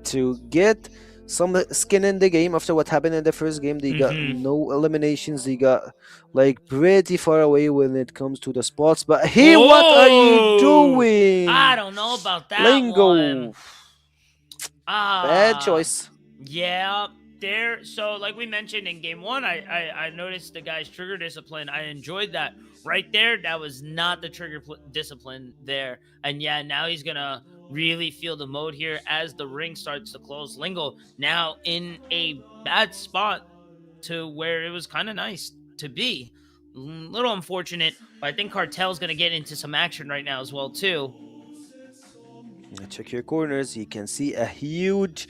Speaker 5: to get some skin in the game after what happened in the first game. They got no eliminations. They got like pretty far away when it comes to the spots. But hey, what are you
Speaker 4: Whoa!
Speaker 5: doing?
Speaker 4: I don't know about that
Speaker 5: Lingo.
Speaker 4: one.
Speaker 5: Bad choice.
Speaker 4: Yeah, there. So, like we mentioned in game one, I noticed the guy's trigger discipline. I enjoyed that. Right there, that was not the trigger discipline there. And yeah, now he's gonna really feel the mode here as the ring starts to close. Lingo now in a bad spot to where it was kind of nice to be. Little unfortunate, but I think Cartel's gonna get into some action right now as well too.
Speaker 5: Check your corners. You can see a huge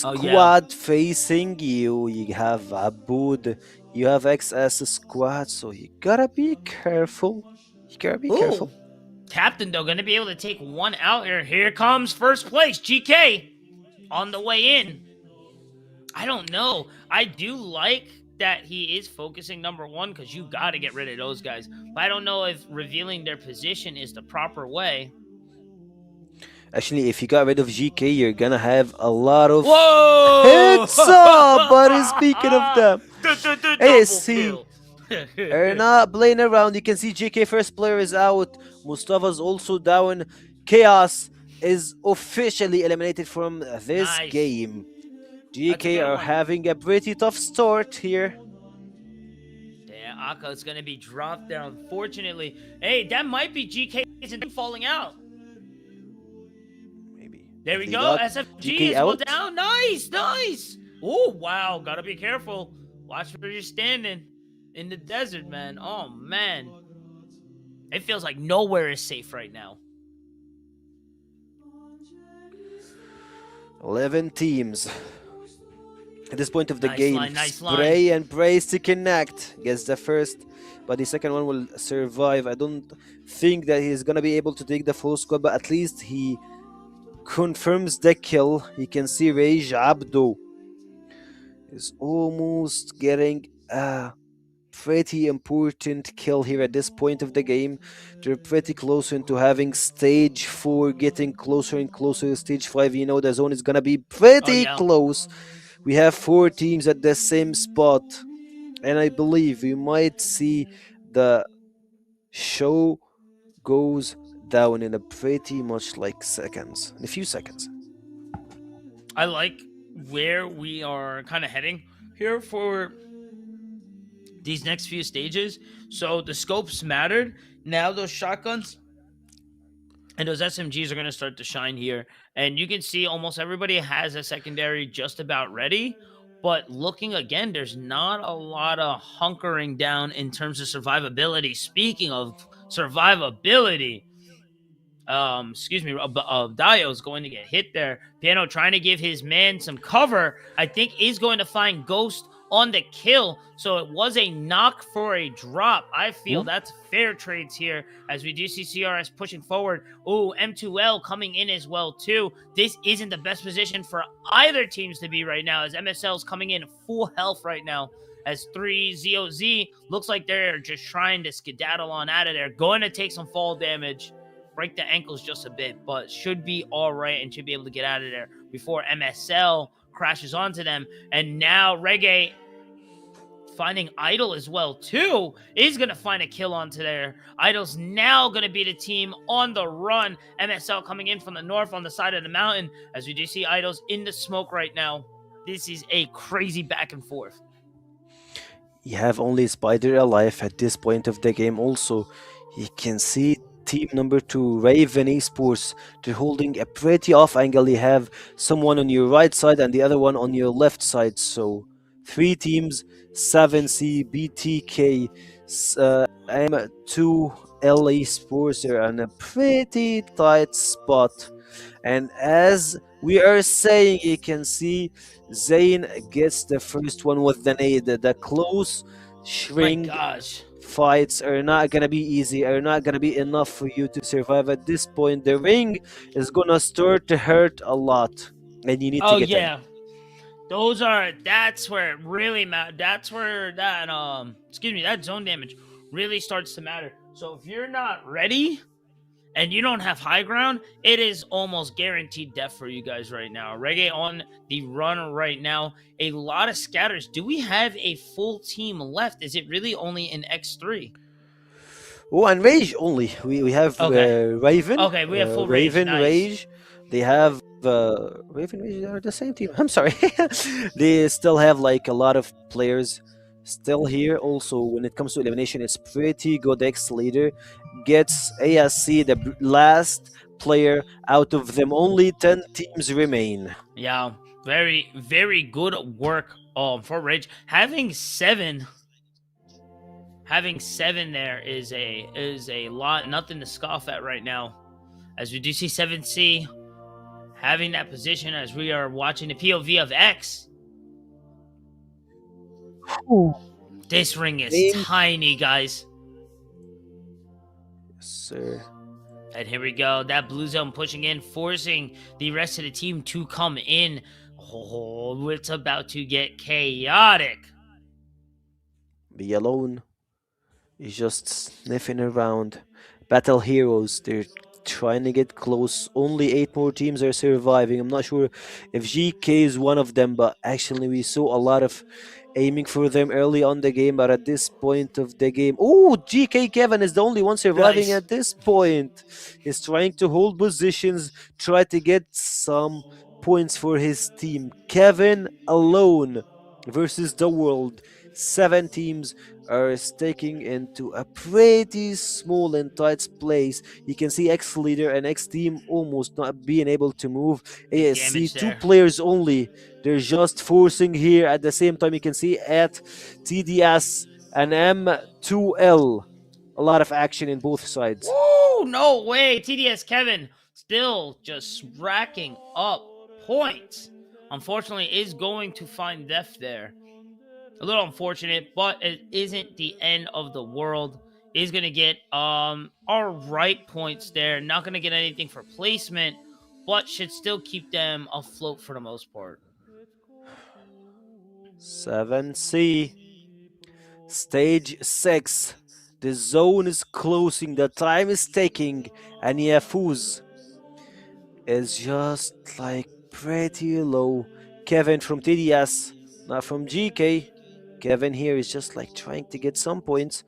Speaker 4: Oh,
Speaker 5: squad
Speaker 4: yeah.
Speaker 5: facing you. You have Abud. You have XS squad. So you gotta be careful. You gotta be careful.
Speaker 4: Captain, though, going to be able to take one out here. Here comes first place, GK, on the way in. I don't know. I do like that he is focusing number one because you got to get rid of those guys. But I don't know if revealing their position is the proper way.
Speaker 5: Actually, if you got rid of GK, you're gonna have a lot of
Speaker 4: Whoa!
Speaker 5: heads up. But speaking of them, hey, see, they're not playing around. You can see GK first player is out. Mustafa's also down. Chaos is officially eliminated from this
Speaker 4: Nice.
Speaker 5: game.
Speaker 4: That's a
Speaker 5: GK
Speaker 4: good
Speaker 5: are
Speaker 4: one.
Speaker 5: having a pretty tough start here.
Speaker 4: Yeah, Akka is going to be dropped there, unfortunately. Hey, that might be GK's team falling out.
Speaker 5: Maybe.
Speaker 4: There we
Speaker 5: They
Speaker 4: go.
Speaker 5: got
Speaker 4: SFG
Speaker 5: GK
Speaker 4: is well
Speaker 5: out.
Speaker 4: down. Nice, nice. Oh, wow. Gotta be careful. Watch where you're standing in the desert, man. Oh, man. It feels like nowhere is safe right now.
Speaker 5: 11 teams. At this point of the
Speaker 4: Nice
Speaker 5: game,
Speaker 4: line, nice
Speaker 5: spray and brace to connect. Gets the first, but the second one will survive. I don't think that he's gonna be able to take the full squad, but at least he confirms the kill. You can see Rage Abdo is almost getting a pretty important kill here at this point of the game. They're pretty close into having stage 4, getting closer and closer to stage 5. You know, the zone is gonna be pretty
Speaker 4: yeah.
Speaker 5: close. We have 4 teams at the same spot, and I believe we might see the show goes down in a pretty much like seconds, in a few seconds.
Speaker 4: I like where we are kind of heading here for these next few stages. So the scopes mattered. Now those shotguns and those SMGs are going to start to shine here. And you can see almost everybody has a secondary just about ready. But looking again, there's not a lot of hunkering down in terms of survivability. Speaking of survivability, Dio is going to get hit there. Piano trying to give his man some cover. I think is going to find Ghost on the kill. So it was a knock for a drop. I feel that's fair trades here as we do see CRS pushing forward. Oh, M2L coming in as well too. This isn't the best position for either teams to be right now as MSL's coming in full health right now. As 3ZOZ looks like they're just trying to skedaddle on out of there. Going to take some fall damage. Break the ankles just a bit, but should be all right and should be able to get out of there before MSL crashes onto them. And now Reggae finding Idol as well too is going to find a kill onto there. Idol's now going to be the team on the run. MSL coming in from the north on the side of the mountain as we do see Idol's in the smoke right now. This is a crazy back and forth.
Speaker 5: You have only Spider alive at this point of the game. Also, you can see team number two, Raven Esports. They're holding a pretty off angle. You have someone on your right side and the other one on your left side. So three teams, 7C, BTK, M2, LA Sports are in a pretty tight spot. And as we are saying, you can see Zayn gets the first one with the nade. The close
Speaker 4: My
Speaker 5: shrink
Speaker 4: gosh.
Speaker 5: fights are not gonna be easy, are not gonna be enough for you to survive at this point. The ring is gonna start to hurt a lot, and you need to
Speaker 4: Oh
Speaker 5: get in.
Speaker 4: yeah. That's where it really matters. That's where that excuse me, that zone damage really starts to matter. So if you're not ready and you don't have high ground, it is almost guaranteed death for you guys right now. Reggae on the run right now. A lot of scatters. Do we have a full team left? Is it really only in X3?
Speaker 5: Oh, and Rage only. We have
Speaker 4: Okay.
Speaker 5: Raven,
Speaker 4: Okay, we have full rage.
Speaker 5: Raven,
Speaker 4: Nice.
Speaker 5: Rage. They have Raven, Rage are the same team. I'm sorry. They still have like a lot of players still here. Also, when it comes to elimination, it's pretty good. X leader gets ASC, the last player out of them. Only 10 teams remain.
Speaker 4: Yeah. Very, very good work for Rage. Having seven there is a lot, nothing to scoff at right now. As we do see 7C having that position as we are watching the POV of X. This ring is
Speaker 5: Name-
Speaker 4: tiny, guys.
Speaker 5: Sir.
Speaker 4: And here we go. That blue zone pushing in, forcing the rest of the team to come in. Oh, it's about to get chaotic.
Speaker 5: Be alone. He's just sniffing around. Battle heroes, they're trying to get close. Only 8 more teams are surviving. I'm not sure if GK is one of them, but actually we saw a lot of aiming for them early on the game, but at this point of the game, oh, GK Kevin is the only one surviving
Speaker 4: Nice.
Speaker 5: at this point. He's trying to hold positions, try to get some points for his team. Kevin alone versus the world. 7 teams are staking into a pretty small and tight place. You can see X leader and X team almost not being able to move. ASC
Speaker 4: Damage
Speaker 5: 2
Speaker 4: there.
Speaker 5: players only. They're just forcing here. At the same time, you can see at TDS and M2L a lot of action in both sides.
Speaker 4: Woo! No way. TDS Kevin still just racking up points. Unfortunately, is going to find death there. A little unfortunate, but it isn't the end of the world. Is gonna get all right points there. Not gonna get anything for placement, but should still keep them afloat for the most part.
Speaker 5: 7C. Stage 6. The zone is closing, the time is ticking, and Yafuz is just like pretty low. Kevin from TDS, not from GK. Kevin here is just like trying to get some points.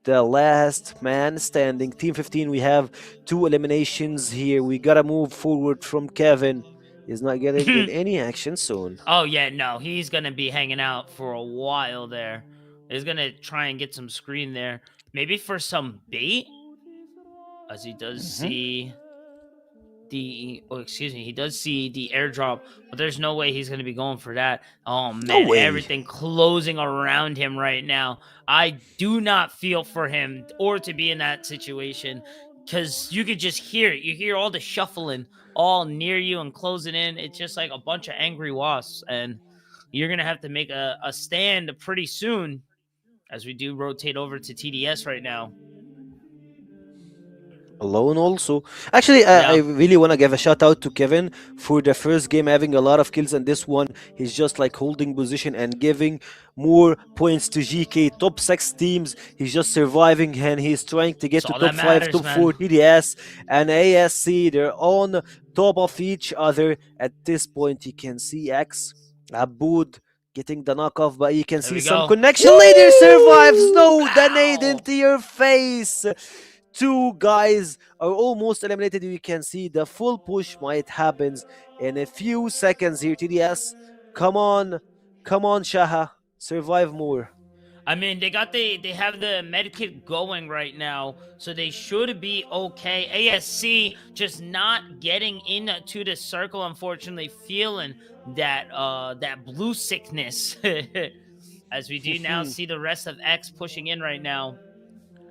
Speaker 5: The last man standing. Team 15, we have 2 eliminations here. We gotta move forward from Kevin. He's not gonna get any action soon.
Speaker 4: Oh yeah, no, he's gonna be hanging out for a while there. He's gonna try and get some screen there, maybe for some bait, as he does see he does see the airdrop, but there's no way he's gonna be going for that. Oh man,
Speaker 5: way.
Speaker 4: everything closing around him right now. I do not feel for him or to be in that situation, because you could just hear it. You hear all the shuffling all near you and closing in. It's just like a bunch of angry wasps, and you're gonna have to make a stand pretty soon, as we do rotate over to TDS right now.
Speaker 5: Alone also. Actually, I really want to give a shout out to Kevin for the first game having a lot of kills, and this one he's just like holding position and giving more points to GK. Top 6 teams, he's just surviving and he's trying to get
Speaker 4: That's
Speaker 5: to
Speaker 4: all
Speaker 5: top
Speaker 4: that
Speaker 5: 5,
Speaker 4: matters,
Speaker 5: top
Speaker 4: man.
Speaker 5: 4. TDS and ASC, they're on top of each other. At this point, you can see X, Aboud getting the knockoff, but you can
Speaker 4: There
Speaker 5: see
Speaker 4: we
Speaker 5: some
Speaker 4: go.
Speaker 5: connection. Later survives. No, the nade
Speaker 4: Ow.
Speaker 5: into your face. 2 guys are almost eliminated. You can see the full push might happen in a few seconds here. TDS, come on, Shaha, survive more.
Speaker 4: I mean, they have the medkit going right now, so they should be okay. ASC just not getting into the circle, unfortunately, feeling that blue sickness. As we do now see the rest of X pushing in right now.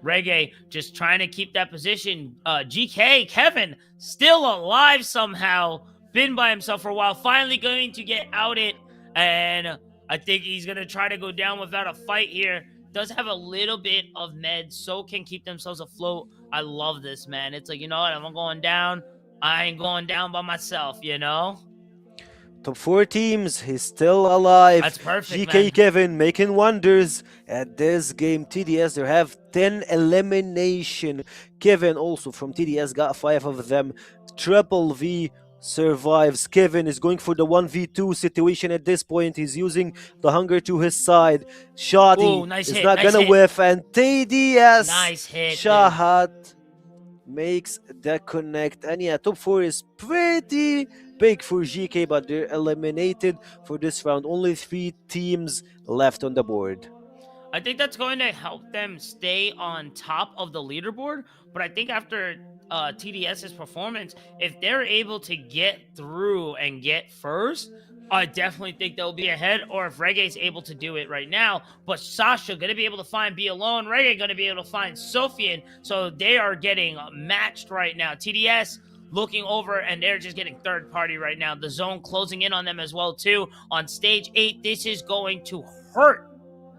Speaker 4: Reggae just trying to keep that position. GK, Kevin, still alive somehow. Been by himself for a while. Finally going to get outed. And I think he's going to try to go down without a fight here. Does have a little bit of meds, so can keep themselves afloat. I love this, man. It's like, you know what? I'm going down. I ain't going down by myself, you know?
Speaker 5: Top 4 teams, he's still alive.
Speaker 4: That's perfect,
Speaker 5: GK
Speaker 4: man.
Speaker 5: Kevin making wonders at this game. TDS, they have 10 elimination. Kevin also from TDS got 5 of them. Triple V survives. Kevin is going for the 1v2 situation at this point. He's using the hunger to his side. Shadi
Speaker 4: Nice
Speaker 5: is
Speaker 4: hit,
Speaker 5: not
Speaker 4: nice
Speaker 5: gonna
Speaker 4: hit.
Speaker 5: whiff, and TDS
Speaker 4: Nice hit, dude.
Speaker 5: Shahat makes the connect. And yeah, top 4 is pretty big for GK, but they're eliminated for this round. Only 3 teams left on the board.
Speaker 4: I think that's going to help them stay on top of the leaderboard. But I think after TDS's performance, if they're able to get through and get first, I definitely think they'll be ahead. Or if Reggae's able to do it right now, but Sasha going to be able to find Be Alone, Reggae going to be able to find Sofian. So they are getting matched right now. TDS looking over, and they're just getting third party right now. The zone closing in on them as well too. On stage 8, this is going to hurt.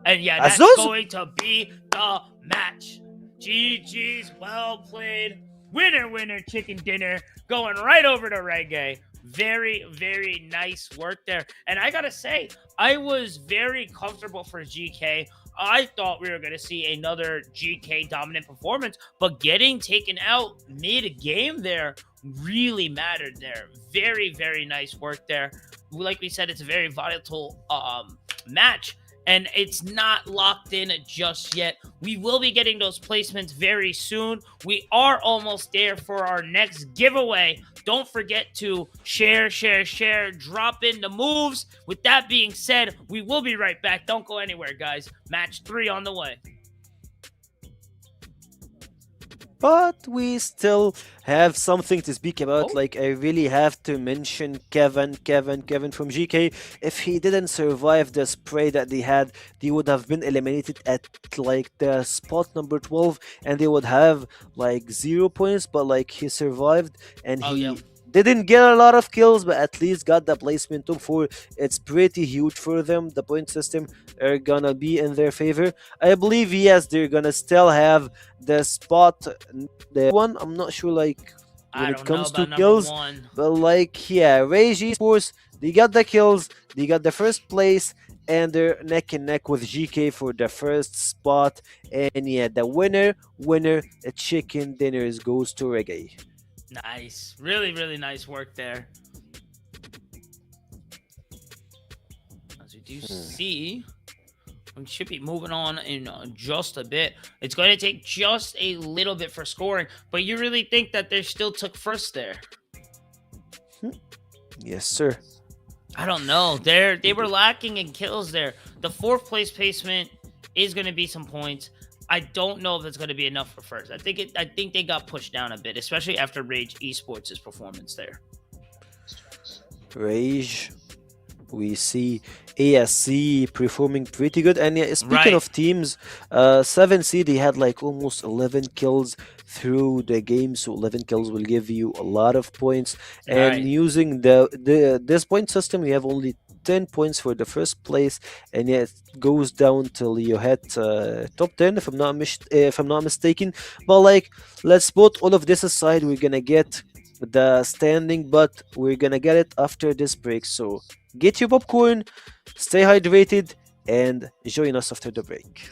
Speaker 4: And yeah, that's going to be the match. GG's, well played. Winner, winner, chicken dinner. Going right over to Reggae. Very, very nice work there. And I gotta say, I was very comfortable for GK. I thought we were going to see another GK dominant performance, but getting taken out mid-game there really mattered there. Very, very nice work there. Like we said, it's a very volatile match, and it's not locked in just yet. We will be getting those placements very soon. We are almost there for our next giveaway. Don't forget to share, drop in the moves. With that being said, we will be right back. Don't go anywhere, guys. Match 3 on the way.
Speaker 5: But we still have something to speak about. Like, I really have to mention Kevin from GK. If he didn't survive the spray that they had, they would have been eliminated at like the spot number 12, and they would have like 0 points. But like, he survived, and didn't get a lot of kills, but at least got the placement top 4. It's pretty huge for them. The point system are gonna be in their favor. I believe, yes, they're gonna still have the spot. The one, I'm not sure, like, when it comes to kills, but like, yeah, Rage Esports, they got the kills, they got the first place, and they're neck and neck with GK for the first spot. And yeah, the winner, the chicken dinners goes to Reggae.
Speaker 4: Nice. Really, really nice work there. As we do see, we should be moving on in just a bit. It's going to take just a little bit for scoring, but you really think that they still took first there?
Speaker 5: Yes, sir.
Speaker 4: I don't know. They were lacking in kills there. The 4th place placement is going to be some points. I don't know if it's going to be enough for first. I think they got pushed down a bit, especially after Rage Esports' performance there.
Speaker 5: Rage, we see ASC performing pretty good. And yeah, speaking of teams, 7C, they had like almost 11 kills through the game, so 11 kills will give you a lot of points. And using this point system, we have only 10 points for the first place, and yeah, it goes down till you hit top 10 if I'm not mistaken. But like, let's put all of this aside. We're gonna get the standing, but we're gonna get it after this break. So get your popcorn, stay hydrated, and join us after the break.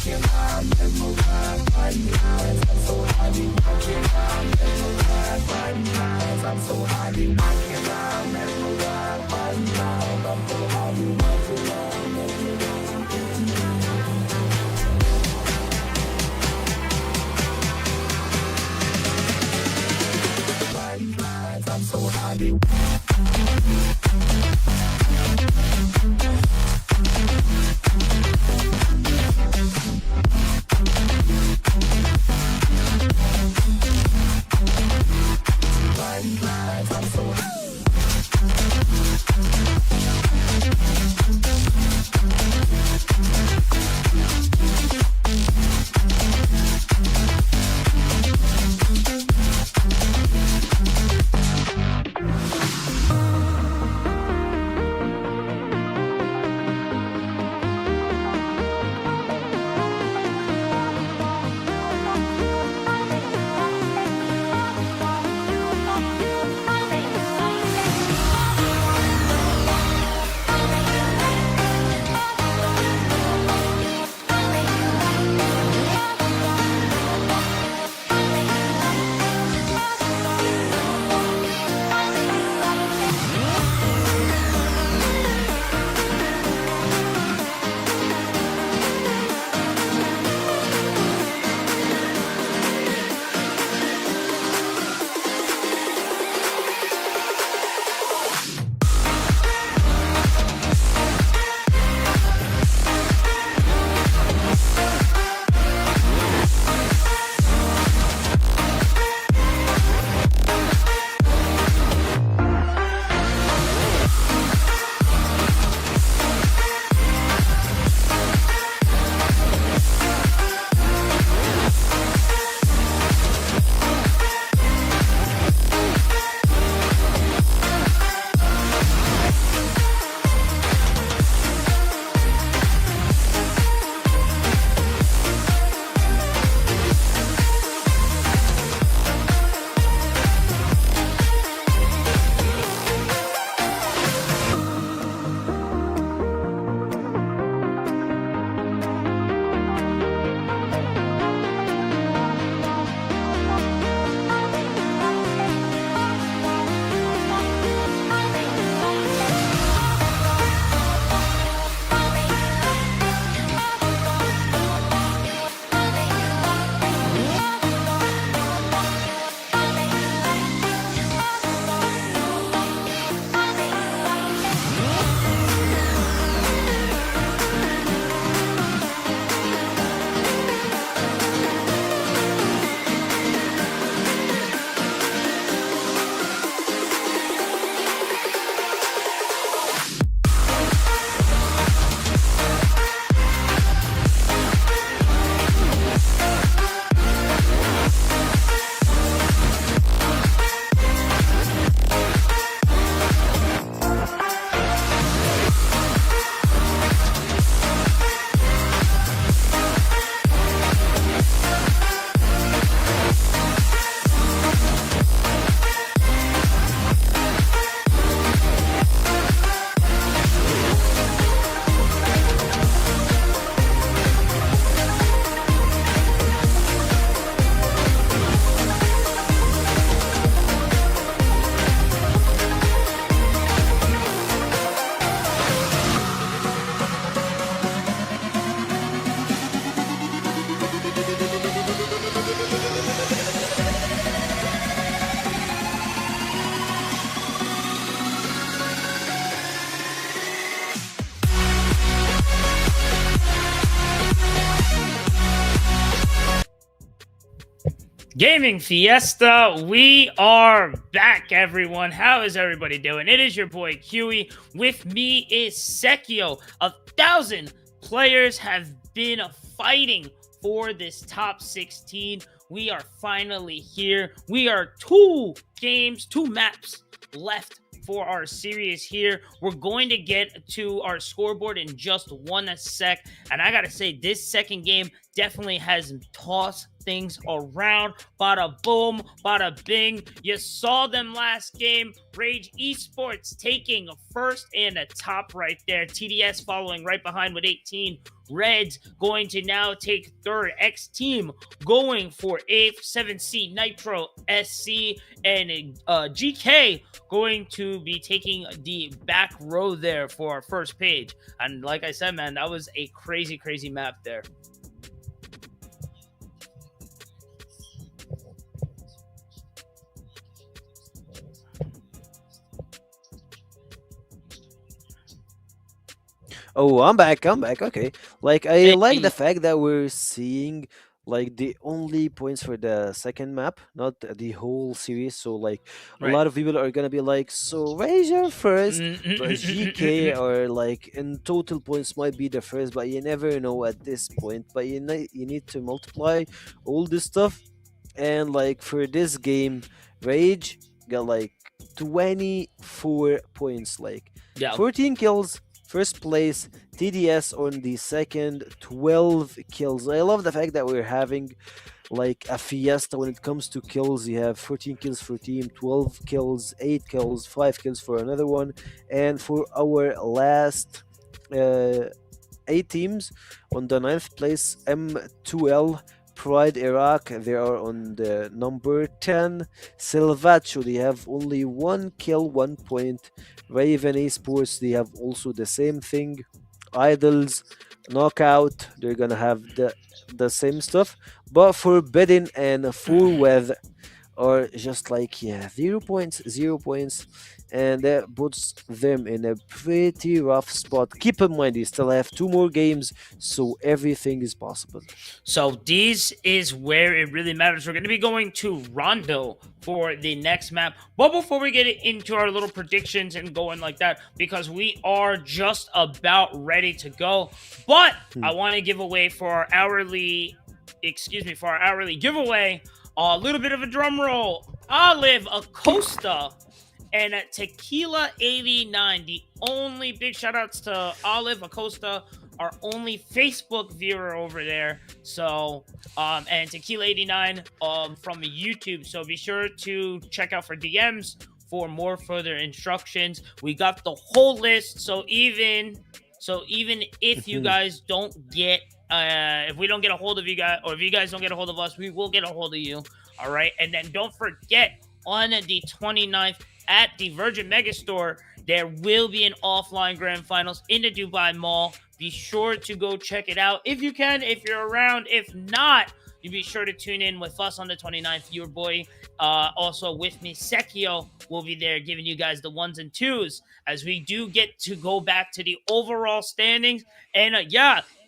Speaker 1: walking around, let me ride, fighting lies. I'm so happy walking around, let me ride, fighting lies. I'm so happy walking around, let me ride, fighting lies. I'm so happy walking around, let me ride, fighting lies. I'm so happy. I'm so
Speaker 4: Gaming Fiesta, we are back, everyone. How is everybody doing? It is your boy Huey. With me is Sekio. 1,000 players have been fighting for this top 16. we are finally here. We are 2 maps left for our series here. We're going to get to our scoreboard in just 1 sec. And I gotta say, this second game definitely has tossed things around. Bada boom, bada bing. You saw them last game. Rage Esports taking first and a top right there. TDS following right behind with 18. Reds going to now take third. X Team going for 8th. 7C Nitro SC and GK going to be taking the back row there for our first page. And like I said, man, that was a crazy map there.
Speaker 5: Oh, I'm back. I'm back. Okay. Like I like the fact that we're seeing like the only points for the second map, not the whole series. So like a
Speaker 4: Right.
Speaker 5: lot of people are gonna be like, so Razor first, but GK or like in total points might be the first, but you never know at this point. But you need to multiply all this stuff, and like for this game, Rage got like 24 points, like
Speaker 4: Yeah.
Speaker 5: 14 kills. First place, TDS on the second, 12 kills. I love the fact that we're having like a fiesta when it comes to kills. You have 14 kills for team, 12 kills, 8 kills, 5 kills for another one. And for our last 8 teams, on the 9th place, M2L, Pride Iraq, they are on the number 10. Silvacho, they have only 1 kill, 1 point. Raven Esports, they have also the same thing. Idols, Knockout, they're gonna have the same stuff. But Forbidden and Full With are just like 0 points, 0 points, and that puts them in a pretty rough spot. Keep in mind, you still have 2 more games, so everything is possible.
Speaker 4: So this is where it really matters. We're going to be going to Rondo for the next map. But before we get into our little predictions and going like that, because we are just about ready to go. But I want to give away for our hourly giveaway, a little bit of a drum roll. Olive Acosta and Tequila 89. The only big shout outs to Olive Acosta, our only Facebook viewer over there. So, and Tequila 89 from YouTube. So be sure to check out for DMs for more further instructions. We got the whole list. So even if you guys don't get if we don't get a hold of you guys, or if you guys don't get a hold of us, we will get a hold of you. All right. And then don't forget, on the 29th at the Virgin Megastore, there will be an offline grand finals in the Dubai Mall. Be sure to go check it out if you can, if you're around. If not, you be sure to tune in with us on the 29th. Your boy, also with me, Sekio, will be there giving you guys the 1s and 2s as we do get to go back to the overall standings. And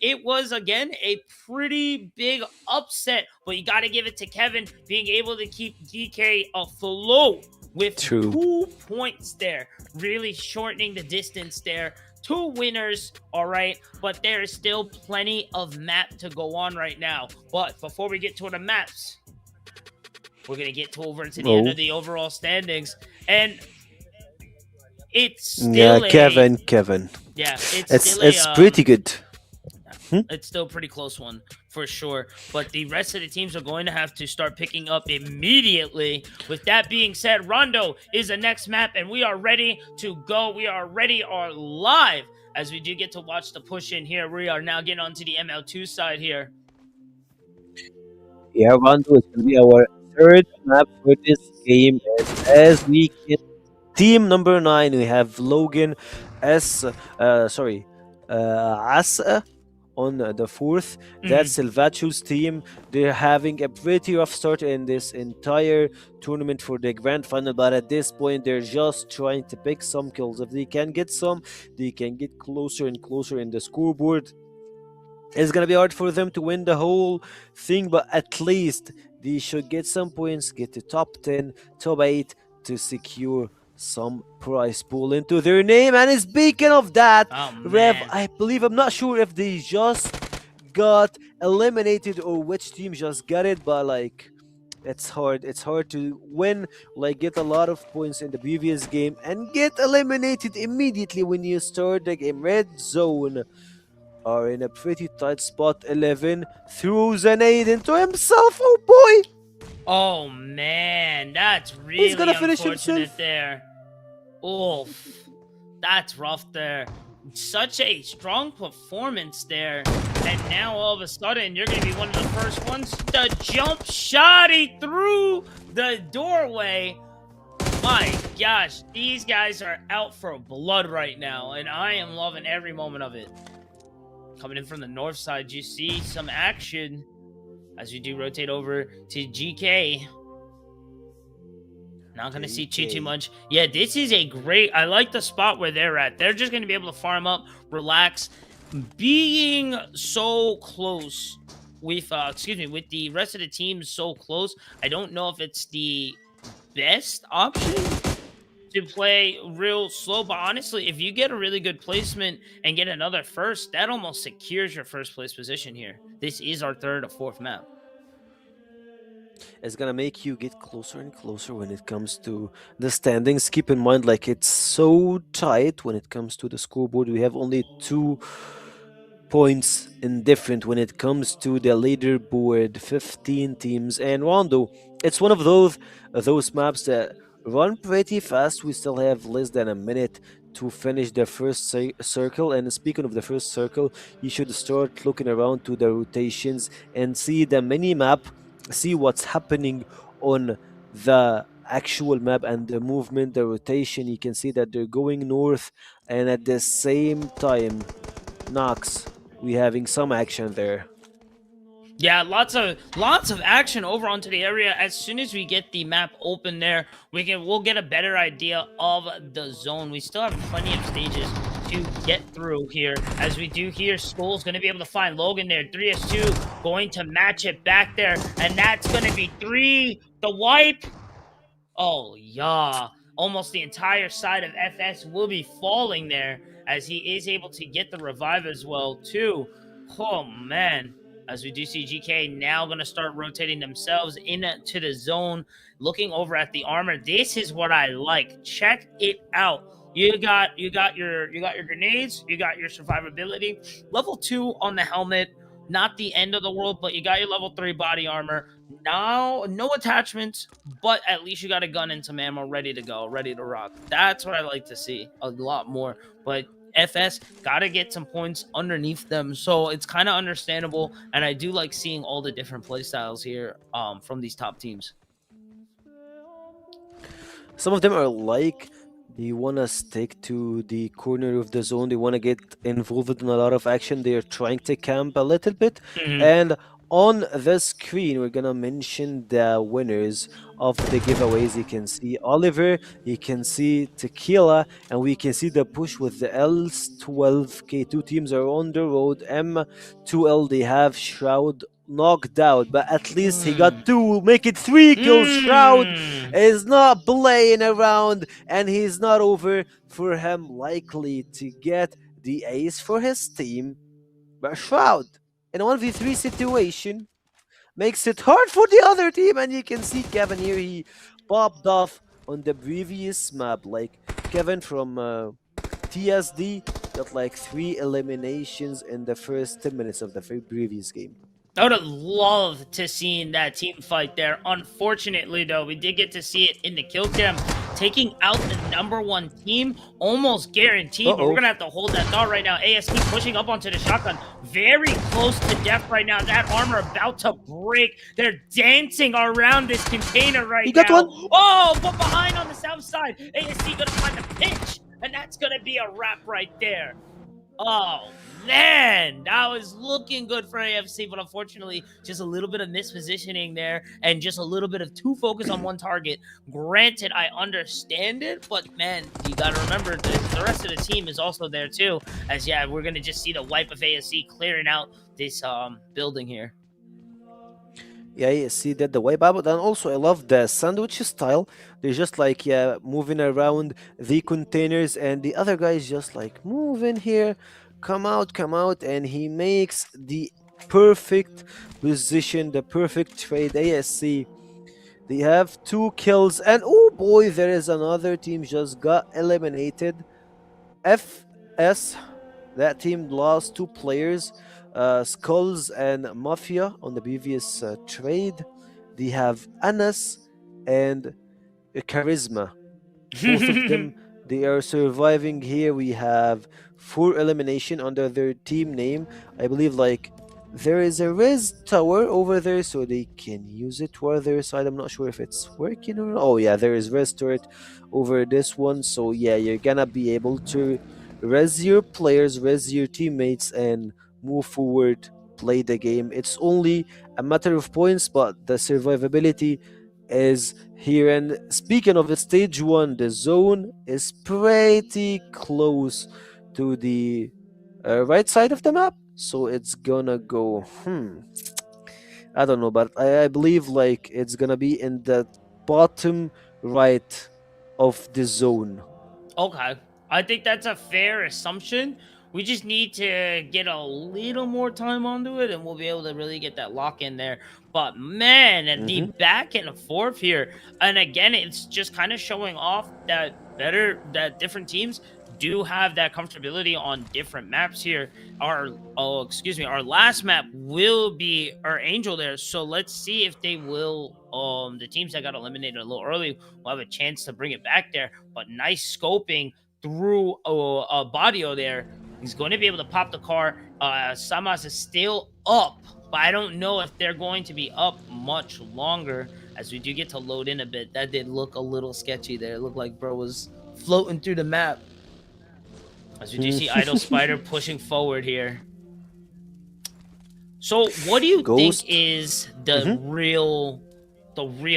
Speaker 4: it was, again, a pretty big upset, but you got to give it to Kevin being able to keep DK afloat with 2 points there, really shortening the distance there. 2 winners, all right, but there is still plenty of map to go on right now. But before we get to the maps, we're going to get over to the end of the overall standings. And it's still
Speaker 5: Kevin.
Speaker 4: Yeah,
Speaker 5: it's pretty good.
Speaker 4: It's still a pretty close one, for sure. But the rest of the teams are going to have to start picking up immediately. With that being said, Rondo is the next map, and we are ready to go. We are live as we do get to watch the push in here. We are now getting onto the ML2 side here.
Speaker 5: Yeah, Rondo is going to be our 3rd map for this game. And as we get team number 9, we have Logan Asa on the 4th. That's Silvacho's team. They're having a pretty rough start in this entire tournament for the grand final, but at this point they're just trying to pick some kills. If they can get some, they can get closer and closer in the scoreboard. It's gonna be hard for them to win the whole thing, but at least they should get some points, get to top 10, top 8 to secure some prize pool into their name. And speaking of that, Rev, I believe, I'm not sure if they just got eliminated or which team just got it, but like it's hard. It's hard to win, like get a lot of points in the previous game and get eliminated immediately when you start the game. Red Zone are in a pretty tight spot. 11 throws an aid into himself. Oh boy!
Speaker 4: Oh man, that's
Speaker 5: He's
Speaker 4: really
Speaker 5: gonna finish
Speaker 4: unfortunate
Speaker 5: himself.
Speaker 4: there. Oof, that's rough there. Such a strong performance there. And now all of a sudden, you're going to be one of the first ones to jump shotty through the doorway. My gosh, these guys are out for blood right now, and I am loving every moment of it. Coming in from the north side, you see some action as we do rotate over to GK. Not going to see too much. Yeah, this is a great... I like the spot where they're at. They're just going to be able to farm up, relax. Being so close with, with the rest of the team so close, I don't know if it's the best option to play real slow. But honestly, if you get a really good placement and get another first, that almost secures your first place position here. This is our third or fourth map.
Speaker 5: It's gonna make you get closer and closer when it comes to the standings. Keep in mind, like it's so tight when it comes to the scoreboard. We have only 2 points indifferent when it comes to the leaderboard. 15 teams, and Rondo, it's one of those maps that run pretty fast. We still have less than a minute to finish the first circle. And speaking of the first circle, you should start looking around to the rotations and see the mini map, see what's happening on the actual map and the movement, the rotation. You can see that they're going north, and at the same time, Knox, we having some action there.
Speaker 4: Yeah, lots of action over onto the area. As soon as we get the map open there, we'll get a better idea of the zone. We still have plenty of stages to get through here. As we do here, Skull's going to be able to find Logan there. 3s2 going to match it back there, and that's going to be 3. The wipe. Oh, yeah. Almost the entire side of FS will be falling there, as he is able to get the revive as well, too. Oh, man. As we do see GK now going to start rotating themselves into the zone, looking over at the armor. This is what I like. Check it out. You got your grenades, you got your survivability. Level 2 on the helmet, not the end of the world, but you got your level 3 body armor. Now, no attachments, but at least you got a gun and some ammo ready to go, ready to rock. That's what I like to see a lot more. But FS gotta get some points underneath them, so it's kind of understandable, and I do like seeing all the different playstyles here from these top teams.
Speaker 5: Some of them are like, they want to stick to the corner of the zone. They want to get involved in a lot of action. They are trying to camp a little bit. And on the screen, we're going to mention the winners of the giveaways. You can see Oliver, you can see Tequila, and we can see the push with the L12K. 2 teams are on the road. M2L, they have Shroud knocked out, but at least he got 2, make it 3 kills. Shroud is not playing around, and he's not over for him, likely to get the ace for his team. But Shroud, in a 1v3 situation, makes it hard for the other team, and you can see Kevin here, he popped off on the previous map. Like Kevin from TSD got like 3 eliminations in the first 10 minutes of the previous game.
Speaker 4: I would have loved to see that team fight there. Unfortunately, though, we did get to see it in the kill cam. Taking out the #1 team, almost guaranteed, but we're going to have to hold that thought right now. AST pushing up onto the shotgun. Very close to death right now. That armor about to break. They're dancing around this container right now.
Speaker 5: He got one.
Speaker 4: Oh, but behind on the south side. AST going to find the pinch, and that's going to be a wrap right there. Oh, man, that was looking good for AFC, but unfortunately, just a little bit of mispositioning there and just a little bit of too focus on one target. Granted, I understand it, but man, you got to remember the rest of the team is also there too. As yeah, we're going to just see the wipe of AFC clearing out this building here.
Speaker 5: Yeah, you see that the wipe out, and also I love the sandwich style. They're just like, yeah, moving around the containers, and the other guy is just like moving here, come out, and he makes the perfect position, the perfect trade. ASC, they have 2 kills, and oh boy, there is another team just got eliminated. FS, that team lost 2 players, Skulls and Mafia on the previous trade. They have Anas and Charisma. Both of them, they are surviving here. We have 4 elimination under their team name. I believe like there is a res tower over there, so they can use it to other side. I'm not sure if it's working or not. Oh yeah, there is res turret over this one. So yeah, you're gonna be able to res your players, res your teammates, and move forward, play the game. It's only a matter of points, but the survivability is here. And speaking of the stage 1, the zone is pretty close to the right side of the map, so it's gonna go I don't know, but I believe like it's gonna be in the bottom right of the zone.
Speaker 4: Okay. I think that's a fair assumption. We just need to get a little more time onto it and we'll be able to really get that lock in there. But man, at the back and forth here, and again, it's just kind of showing off that different teams do have that comfortability on different maps here. Our last map will be our Angel there. So let's see if they will the teams that got eliminated a little early will have a chance to bring it back there. But nice scoping through a Badio there. He's going to be able to pop the car. Samas is still up, but I don't know if they're going to be up much longer as we do get to load in a bit. That did look a little sketchy there. It looked like bro was floating through the map. As we do see Idle Spider pushing forward here. So what do you think is the real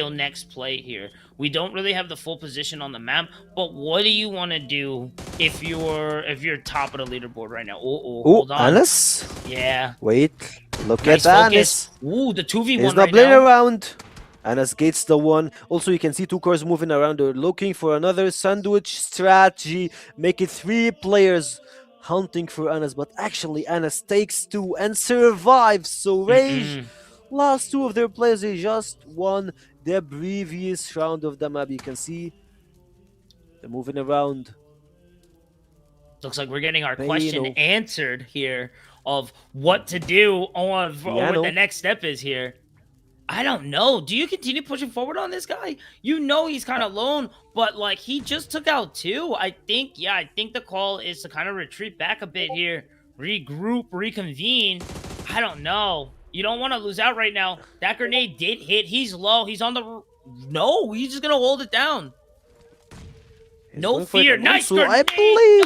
Speaker 4: next play here? We don't really have the full position on the map, but what do you want to do if you're top of the leaderboard right now? Hold on.
Speaker 5: Anas?
Speaker 4: Yeah.
Speaker 5: Wait, look
Speaker 4: Nice
Speaker 5: at
Speaker 4: focus.
Speaker 5: Anas.
Speaker 4: Ooh, the 2v1
Speaker 5: He's
Speaker 4: right
Speaker 5: not playing
Speaker 4: now.
Speaker 5: around. Anas gets the one. Also, you can see 2 cars moving around. They're looking for another sandwich strategy. Make it 3 players hunting for Anas, but actually Anas takes 2 and survives. So Rage, last 2 of their players, they just won the previous round of the map. You can see they're moving around.
Speaker 4: Looks like we're getting our question answered here of what to do on what the next step is here. I don't know. Do you continue pushing forward on this guy? You know he's kind of alone, but like he just took out 2. I think the call is to kind of retreat back a bit here, regroup, reconvene. I don't know. You don't want to lose out right now. That grenade did hit. He's low. He's on the... No, he's just going to hold it down. No fear. Nice grenade.
Speaker 5: I believe.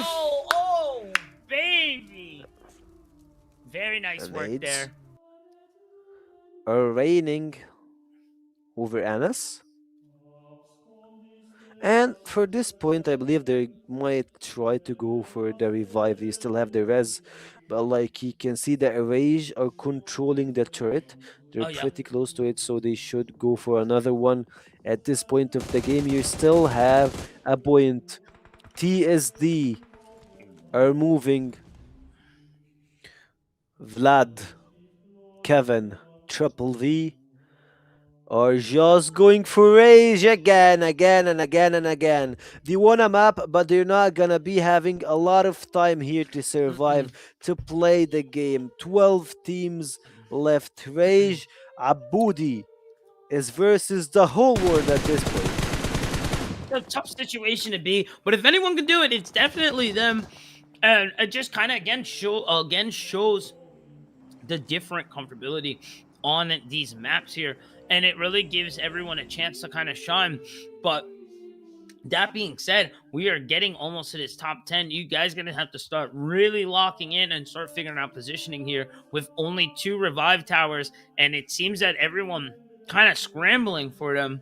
Speaker 4: Oh, baby. Very nice work there.
Speaker 5: Are raining over Anas. And for this point, I believe they might try to go for the revive. They still have the res, but like you can see the Rage are controlling the turret. They're pretty close to it, so they should go for another one. At this point of the game, you still have a point. TSD are moving. Vlad, Kevin, Triple V are just going for Rage again. They won a map, but they're not gonna be having a lot of time here to survive, to play the game. 12 teams left. Rage Aboudi is versus the whole world at this point.
Speaker 4: A tough situation to be, but if anyone can do it, it's definitely them. And it just kind of again shows the different comfortability on these maps here, and it really gives everyone a chance to kind of shine. But that being said, we are getting almost to this top 10. You guys gonna have to start really locking in and start figuring out positioning here with only 2 revive towers, and it seems that everyone kind of scrambling for them.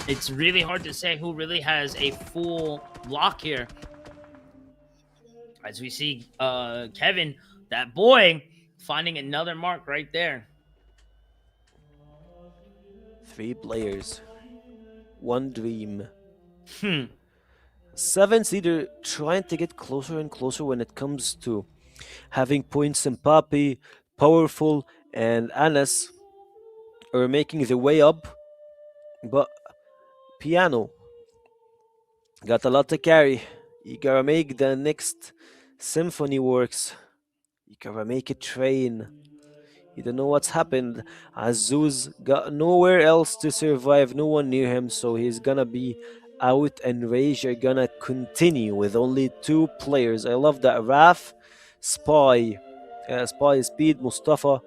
Speaker 4: It's really hard to say who really has a full lock here. As we see Kevin, that boy, finding another mark right there.
Speaker 5: 3 players, 1 dream. 7 seeder trying to get closer and closer when it comes to having points in Papi, powerful, and Anas are making their way up, but Piano got a lot to carry. You gotta make the next symphony works. You gotta make it train. You don't know what's happened. Azuz got nowhere else to survive, no one near him, so he's gonna be out, and Rage are gonna continue with only 2 players. I love that. Raf, Spy, Speed, Mustafa,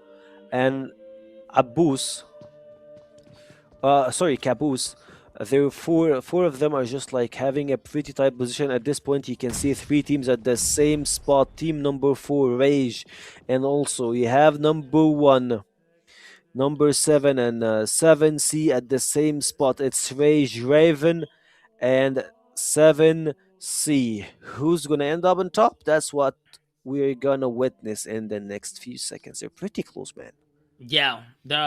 Speaker 5: and Abus. Sorry, Caboose. There four of them are just like having a pretty tight position at this point. You can see 3 teams at the same spot. Team number 4, Rage, and also you have number 1, number 7, and 7C at the same spot. It's Rage, Raven, and 7C. Who's gonna end up on top? That's what we're gonna witness in the next few seconds. They're pretty close, man.
Speaker 4: Yeah,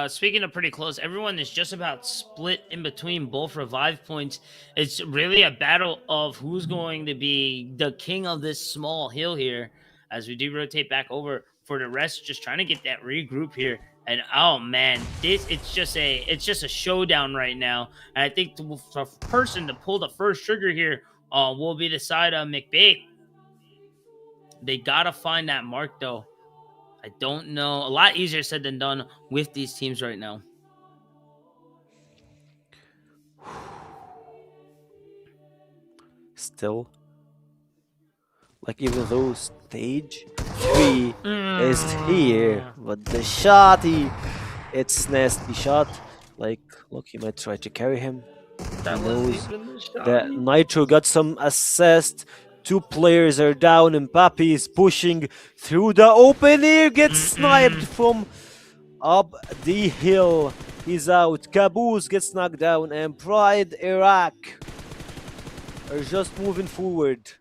Speaker 4: speaking of pretty close, everyone is just about split in between both revive points. It's really a battle of who's going to be the king of this small hill here as we do rotate back over for the rest, just trying to get that regroup here. And oh man, it's just a showdown right now. And I think the person to pull the first trigger here will be the side of McBait. They gotta find that mark though. I don't know. A lot easier said than done with these teams right now.
Speaker 5: Still, like even though stage 3 is here, but the shotty, it's nasty shot. Like, look, he might try to carry him.
Speaker 4: That
Speaker 5: He
Speaker 4: was
Speaker 5: knows
Speaker 4: even the shot.
Speaker 5: that Nitro got some assist. 2 players are down, and Papi is pushing through the open air. Gets sniped from up the hill. He's out. Caboose gets knocked down, and Pride Iraq are just moving forward.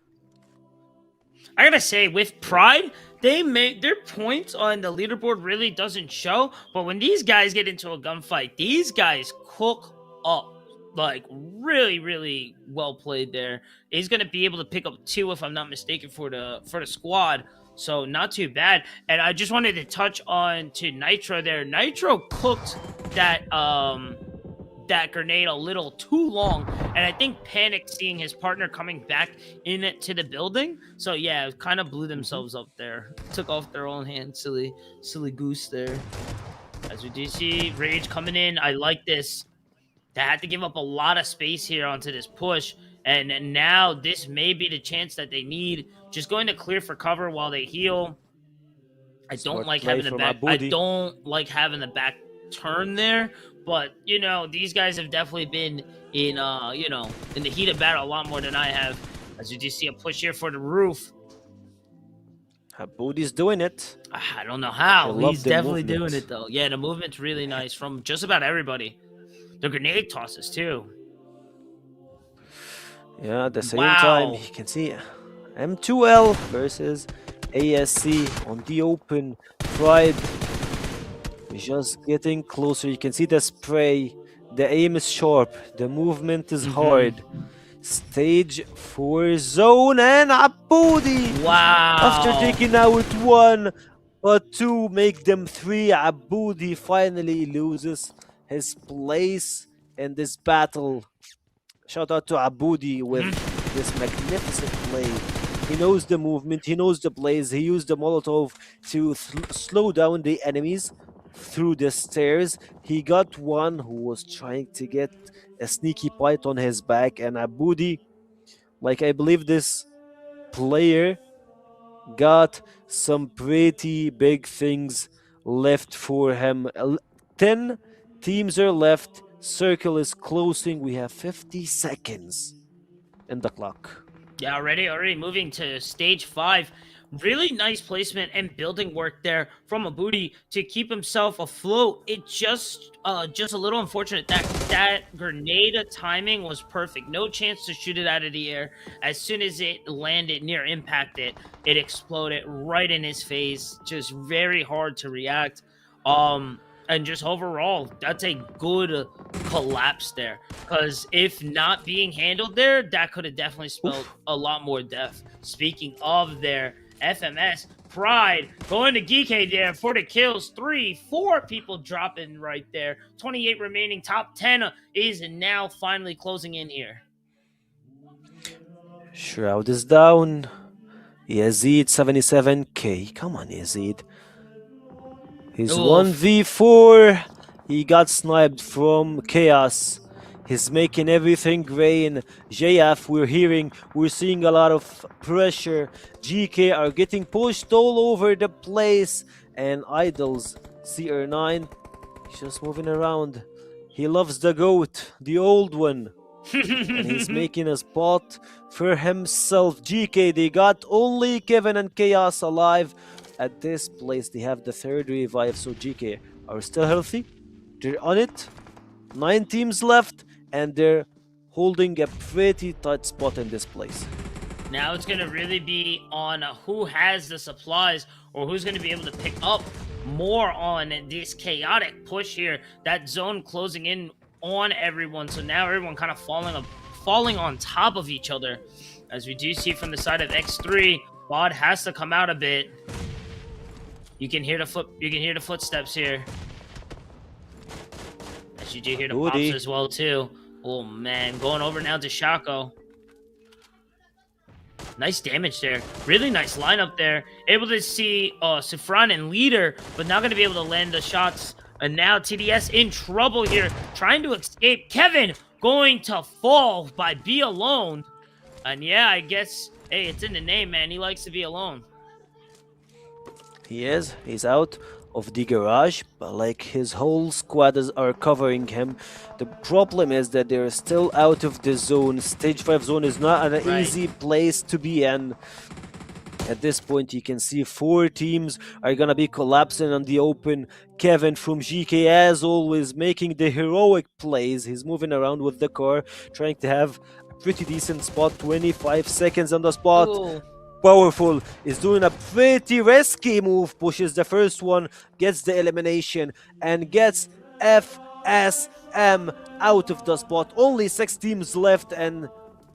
Speaker 4: I gotta say, with Pride, they make their points on the leaderboard really doesn't show. But when these guys get into a gunfight, these guys cook up. Like really, really well played there. He's gonna be able to pick up 2, if I'm not mistaken, for the squad. So not too bad. And I just wanted to touch on to Nitro there. Nitro cooked that that grenade a little too long, and I think panicked seeing his partner coming back into the building. So yeah, kind of blew themselves up there. Took off their own hand. Silly goose there. As we do see Rage coming in, I like this. They had to give up a lot of space here onto this push, and now this may be the chance that they need. Just going to clear for cover while they heal. I don't like having the back. I don't like having the back turn there, but you know these guys have definitely been in in the heat of battle a lot more than I have. As you do see a push here for the roof.
Speaker 5: Booty's doing it.
Speaker 4: I don't know how.
Speaker 5: I love
Speaker 4: He's
Speaker 5: the
Speaker 4: definitely
Speaker 5: movement.
Speaker 4: doing it though. Yeah, the movement's really nice from just about everybody. The grenade tosses too.
Speaker 5: Yeah, at the same
Speaker 4: Wow.
Speaker 5: time, you can see M2L versus ASC on the open. Pride is just getting closer. You can see the spray. The aim is sharp. The movement is hard. Stage 4 zone, and Aboudi,
Speaker 4: Wow.
Speaker 5: after taking out 1, but 2 make them 3. Aboudi finally loses his place in this battle. Shout out to Aboudi with this magnificent play. He knows the movement, he knows the plays. He used the Molotov to slow down the enemies through the stairs. He got one who was trying to get a sneaky bite on his back, and Aboudi, like I believe this player got some pretty big things left for him. 10 teams are left. Circle is closing. We have 50 seconds in the clock.
Speaker 4: Yeah, already moving to stage 5. Really nice placement and building work there from Aboudi to keep himself afloat. It just a little unfortunate that grenade timing was perfect. No chance to shoot it out of the air. As soon as it landed near impact, it exploded right in his face. Just very hard to react. And just overall, that's a good collapse there. Because if not being handled there, that could have definitely spelled a lot more death. Speaking of their FMS Pride going to Geekay there for the kills. 4 people dropping right there. 28 remaining. Top 10 is now finally closing in here.
Speaker 5: Shroud is down. Yazid 77k. Come on, Yazid. He's
Speaker 4: Oof.
Speaker 5: 1v4. He got sniped from Chaos. He's making everything rain. JF, we're seeing a lot of pressure. GK are getting pushed all over the place. And Idols, CR9, he's just moving around. He loves the goat, the old one. And he's making a spot for himself. GK, they got only Kevin and Chaos alive. At this place, they have the 3rd revive, so GK are still healthy. They're on it. 9 teams left, and they're holding a pretty tight spot in this place.
Speaker 4: Now it's going to really be on who has the supplies or who's going to be able to pick up more on this chaotic push here. That zone closing in on everyone, so now everyone kind of falling on top of each other. As we do see from the side of X3, Bod has to come out a bit. You can hear the footsteps here. As you do hear the pops as well too. Oh man, going over now to Shaco. Nice damage there. Really nice lineup there. Able to see Sifran and Leader, but not going to be able to land the shots. And now TDS in trouble here, trying to escape. Kevin going to fall by Be Alone. And yeah, I guess, hey, it's in the name, man. He likes to be alone.
Speaker 5: He is. He's out of the garage, but like his whole squad are covering him. The problem is that they're still out of the zone. Stage 5 zone is not an easy place to be in. At this point, you can see 4 teams are gonna be collapsing on the open. Kevin from GK, as always, making the heroic plays. He's moving around with the car, trying to have a pretty decent spot. 25 seconds on the spot.
Speaker 4: Ooh.
Speaker 5: Powerful is doing a pretty risky move, pushes the first one, gets the elimination, and gets FSM out of the spot. Only 6 teams left, and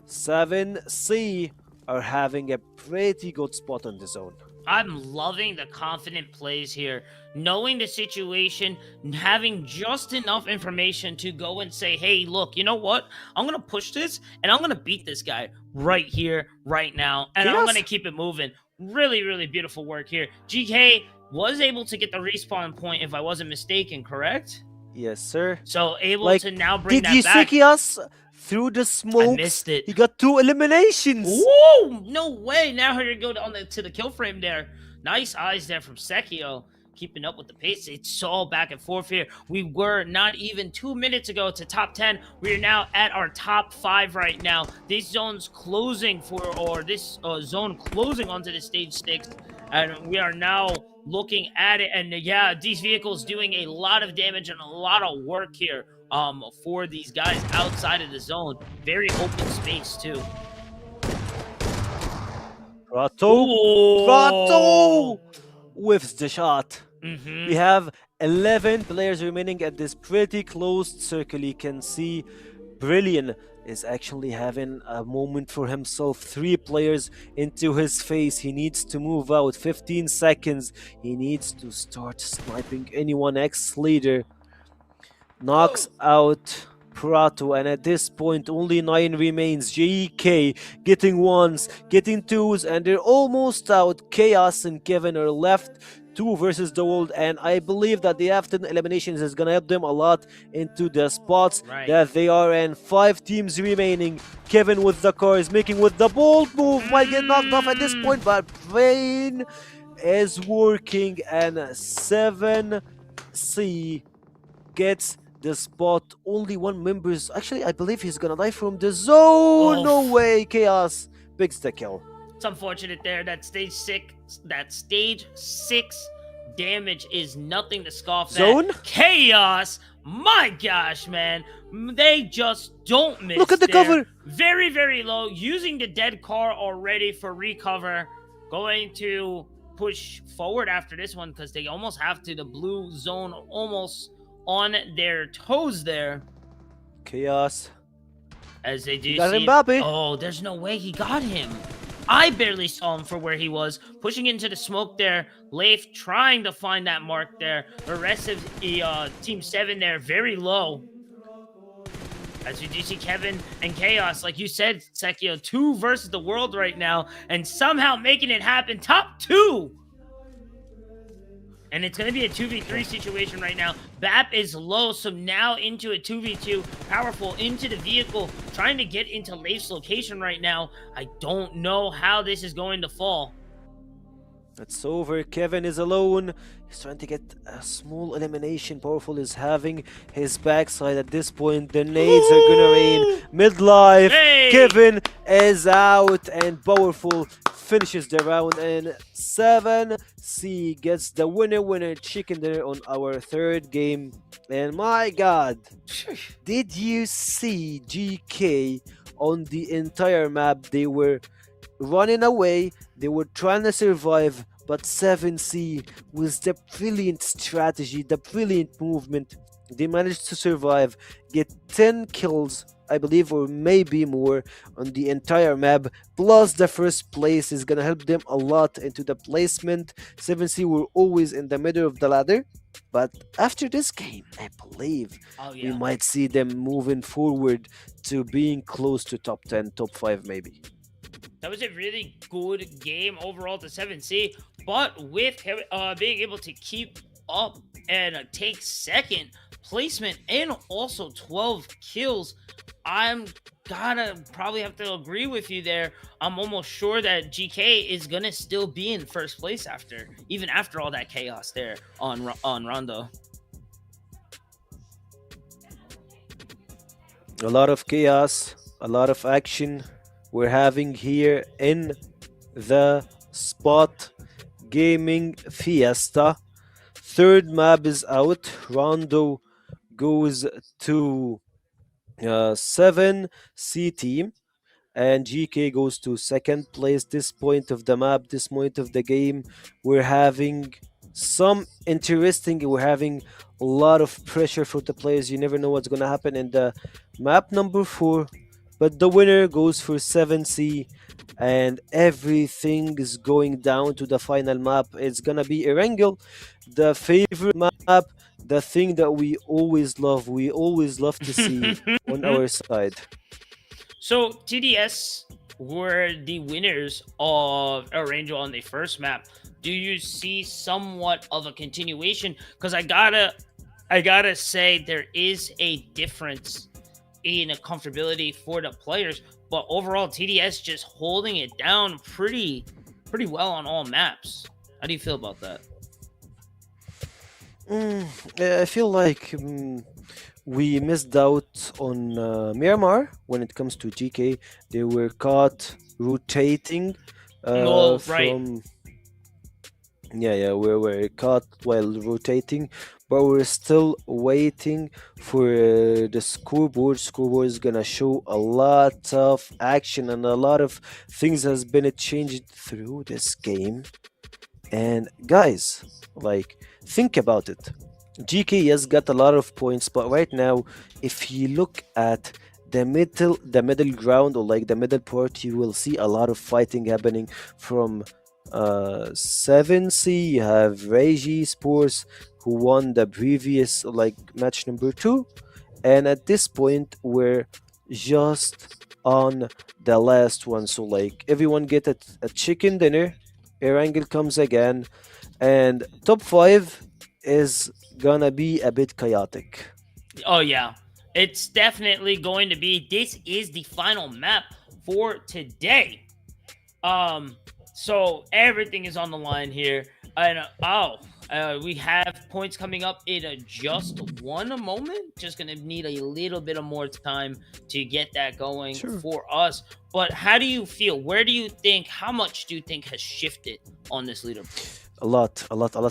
Speaker 5: 7C are having a pretty good spot on the zone.
Speaker 4: I'm loving the confident plays here. Knowing the situation, having just enough information to go and say, hey, look, you know what? I'm going to push this, and I'm going to beat this guy right here, right now. And I'm going to keep it moving. Really, really beautiful work here. GK was able to get the respawn point, if I wasn't mistaken, correct?
Speaker 5: Yes, sir.
Speaker 4: So able to now bring that
Speaker 5: did
Speaker 4: back.
Speaker 5: you see us through the smoke?
Speaker 4: I missed it.
Speaker 5: He got 2 eliminations.
Speaker 4: Whoa! No way! Now here you go to the kill frame there. Nice eyes there from Sekio. Keeping up with the pace. It's all back and forth here. We were not even 2 minutes ago to top 10. We are now at our top 5 right now. This zone's closing this zone closing onto the stage 6. And we are now looking at it. And yeah, these vehicles doing a lot of damage and a lot of work here for these guys outside of the zone. Very open space too.
Speaker 5: Prato whiffs the shot.
Speaker 4: Mm-hmm.
Speaker 5: We have 11 players remaining at this pretty closed circle. You can see Brilliant is actually having a moment for himself. 3 players into his face. He needs to move out. 15 seconds. He needs to start sniping anyone. Ex-leader knocks out Prato, and at this point only 9 remains. JK getting 1s, getting 2s, and they're almost out. Chaos and Kevin are left 2 versus the world, and I believe that the after eliminations is gonna help them a lot into the spots that they are in. 5 teams remaining. Kevin with the car is making with the bold move, might get knocked off at this point, but brain is working, and 7C gets the spot. Only 1 member's actually, I believe he's gonna die from the zone.
Speaker 4: Oh.
Speaker 5: No way. Chaos picks the kill.
Speaker 4: It's unfortunate there that stage 6 damage is nothing to scoff at.
Speaker 5: Zone?
Speaker 4: Chaos, my gosh, man, they just don't miss.
Speaker 5: Look at the
Speaker 4: there.
Speaker 5: cover.
Speaker 4: Very, very low, using the dead car already for recover. Going to push forward after this one because they almost have to. The blue zone almost on their toes there.
Speaker 5: Chaos.
Speaker 4: As they do
Speaker 5: He got
Speaker 4: see
Speaker 5: Mbappe.
Speaker 4: Oh, there's no way he got him. I barely saw him for where he was, pushing into the smoke there. Leif trying to find that mark there. The rest of the Team 7 there, very low. As we do see Kevin and Chaos, like you said, Sekio, 2 versus the world right now, and somehow making it happen. Top 2! And it's going to be a 2v3 situation right now. BAP is low, so now into a 2v2. Powerful into the vehicle, trying to get into Leif's location right now. I don't know how this is going to fall.
Speaker 5: It's over. Kevin is alone. He's trying to get a small elimination. Powerful is having his backside at this point. The nades are gonna rain. Midlife.
Speaker 4: Hey!
Speaker 5: Kevin is out, and Powerful finishes the round. And 7C gets the winner chicken dinner on our third game. And my God, did you see GK on the entire map? They were running away, they were trying to survive, but 7C, with the brilliant strategy, the brilliant movement, they managed to survive, get 10 kills, I believe, or maybe more on the entire map. Plus, the first place is gonna help them a lot into the placement. 7C were always in the middle of the ladder, but after this game, I believe we might see them moving forward to being close to top 10, top 5 maybe.
Speaker 4: That was a really good game overall to 7C, but with being able to keep up and take second placement and also 12 kills, I'm gonna probably have to agree with you there. I'm almost sure that GK is gonna still be in first place even after all that chaos there on Rondo.
Speaker 5: A lot of chaos, a lot of action we're having here in the spot. Gaming Fiesta. Third map is out. Rondo goes to 7C team, and GK goes to second place. This point of the map, this point of the game, we're having we're having a lot of pressure for the players. You never know what's gonna happen in the map number 4, but the winner goes for 7C, and everything is going down to the final map. It's gonna be Erangel, the favorite map, the thing that we always love to see on our side.
Speaker 4: So TDS were the winners of Erangel on the first map. Do you see somewhat of a continuation? Because I gotta say there is a difference in a comfortability for the players, but overall TDS just holding it down pretty well on all maps. How do you feel about that?
Speaker 5: I feel like we missed out on Miramar when it comes to GK. They were caught rotating
Speaker 4: Right.
Speaker 5: from. Yeah, we were caught while rotating, but we're still waiting for the scoreboard. Scoreboard is gonna show a lot of action, and a lot of things has been changed through this game. And guys, like, think about it. GK has got a lot of points, but right now, if you look at the middle ground, or like the middle part, you will see a lot of fighting happening from 7C. You have Regi Sports, who won the previous like match number 2, and at this point we're just on the last one. So like everyone get a chicken dinner. Erangel comes again, and top 5 is gonna be a bit chaotic.
Speaker 4: Oh yeah, it's definitely going to be. This is the final map for today. So everything is on the line here, and we have points coming up in just one moment. Just gonna need a little bit of more time to get that going for us. But how do you feel? Where do you think? How much do you think has shifted on this leaderboard?
Speaker 5: A lot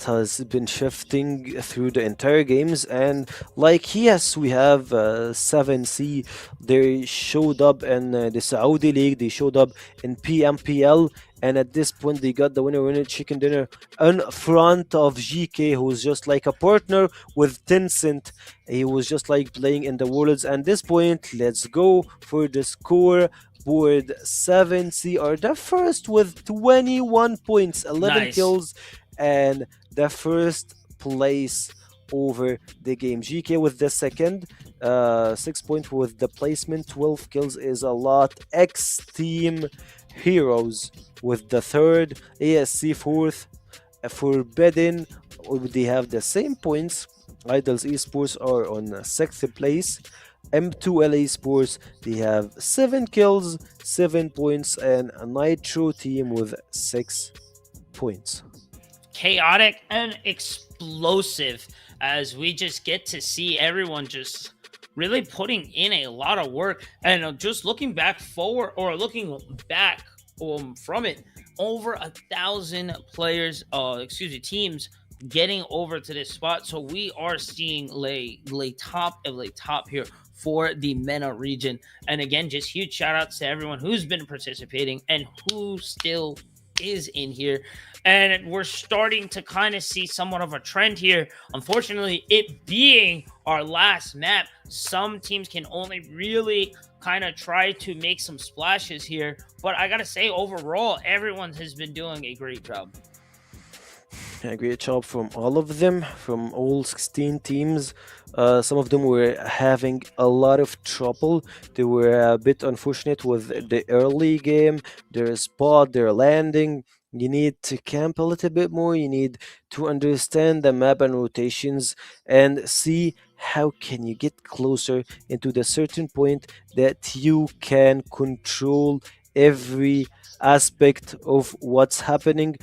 Speaker 5: has been shifting through the entire games. And like, yes, we have 7C. They showed up in the Saudi League, they showed up in PMPL, and at this point they got the winner chicken dinner in front of GK, who's just like a partner with Tencent. He was just like playing in the Worlds. And this point, let's go for the score board 7C are the first with 21 points, 11
Speaker 4: Nice.
Speaker 5: kills, and the first place over the game. GK with the second, 6 points with the placement, 12 kills is a lot. X Team Heroes with the third, ASC fourth, Forbidden, they have the same points. Idols Esports are on sixth place. M2LA Sports, they have 7 kills, 7 points, and a Nitro team with 6 points.
Speaker 4: Chaotic and explosive, as we just get to see everyone just really putting in a lot of work. And just looking back forward, or looking back from it, over 1,000 players, teams getting over to this spot. So we are seeing lay top here for the MENA region. And again, just huge shout outs to everyone who's been participating and who still is in here. And we're starting to kind of see somewhat of a trend here. Unfortunately, it being our last map, some teams can only really kind of try to make some splashes here. But I gotta say, overall, everyone has been doing a great job.
Speaker 5: A great job from all of them, from all 16 teams. Some of them were having a lot of trouble. They were a bit unfortunate with the early game, their spot, their landing. You need to camp a little bit more. You need to understand the map and rotations and see how can you get closer into the certain point that you can control every aspect of what's happening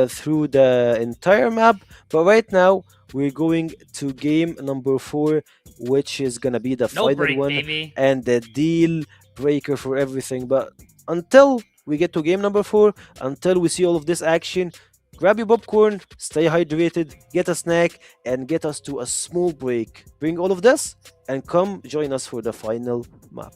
Speaker 5: through the entire map. But right now we're going to game number 4, which is gonna be the
Speaker 4: No
Speaker 5: final
Speaker 4: break,
Speaker 5: one
Speaker 4: baby.
Speaker 5: and the deal breaker for everything. But until we get to game number 4, until we see all of this action, grab your popcorn, stay hydrated, get a snack, and get us to a small break. Bring all of this and come join us for the final map.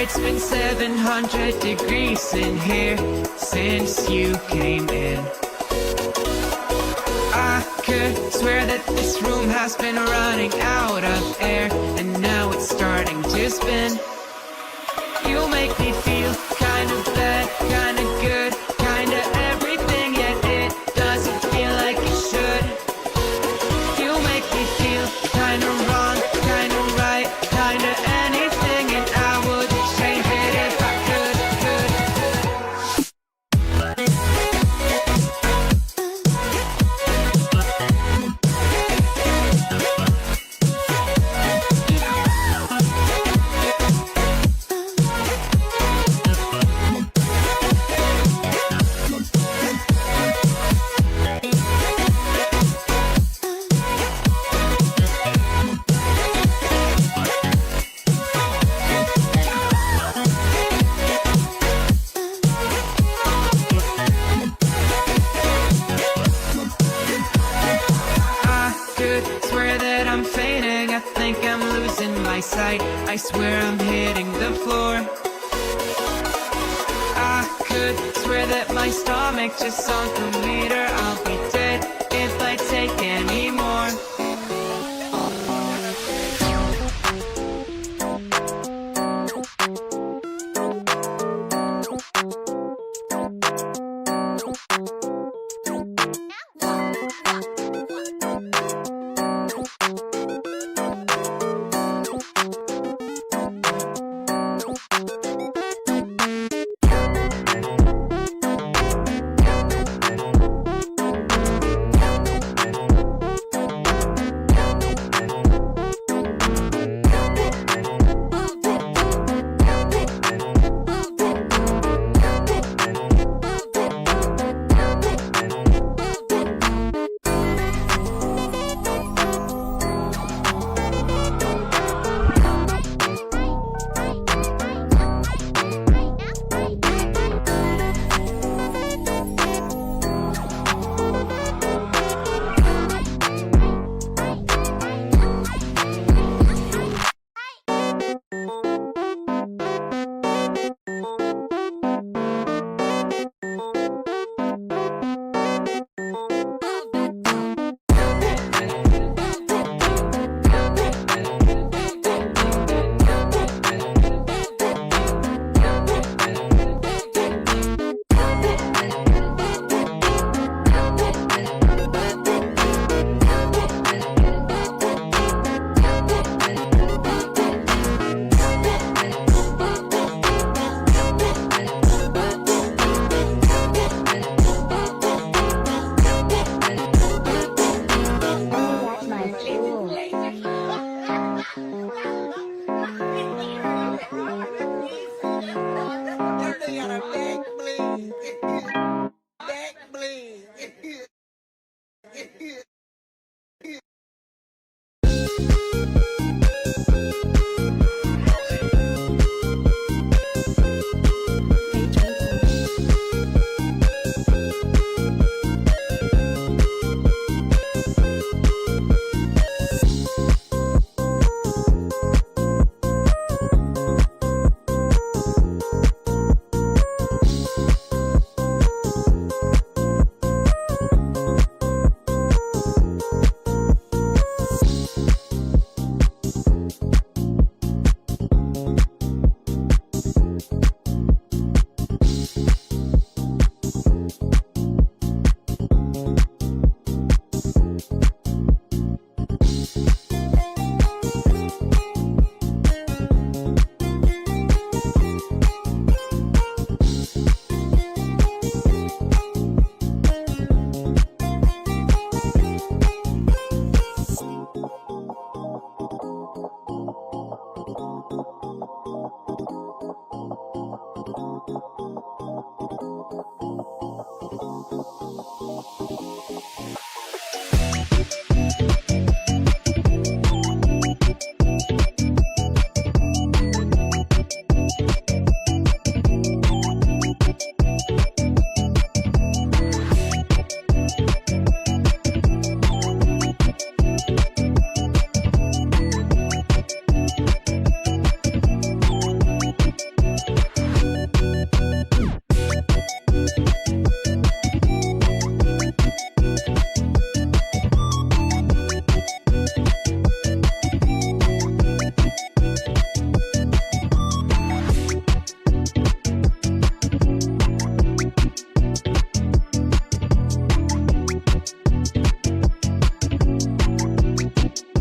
Speaker 6: it's been 700 degrees in here since you came in. I could swear that this room has been running out of air, and now it's starting to spin. You make me feel kind of bad, kind of good, kind of everything, yet it doesn't feel like it should. You make me feel kind of wrong, kind of right, kind of anything, and I would change it if I could. Sight. I swear I'm hitting the floor. I could swear that my stomach just sunk a meter. I'll be dead if I take any more.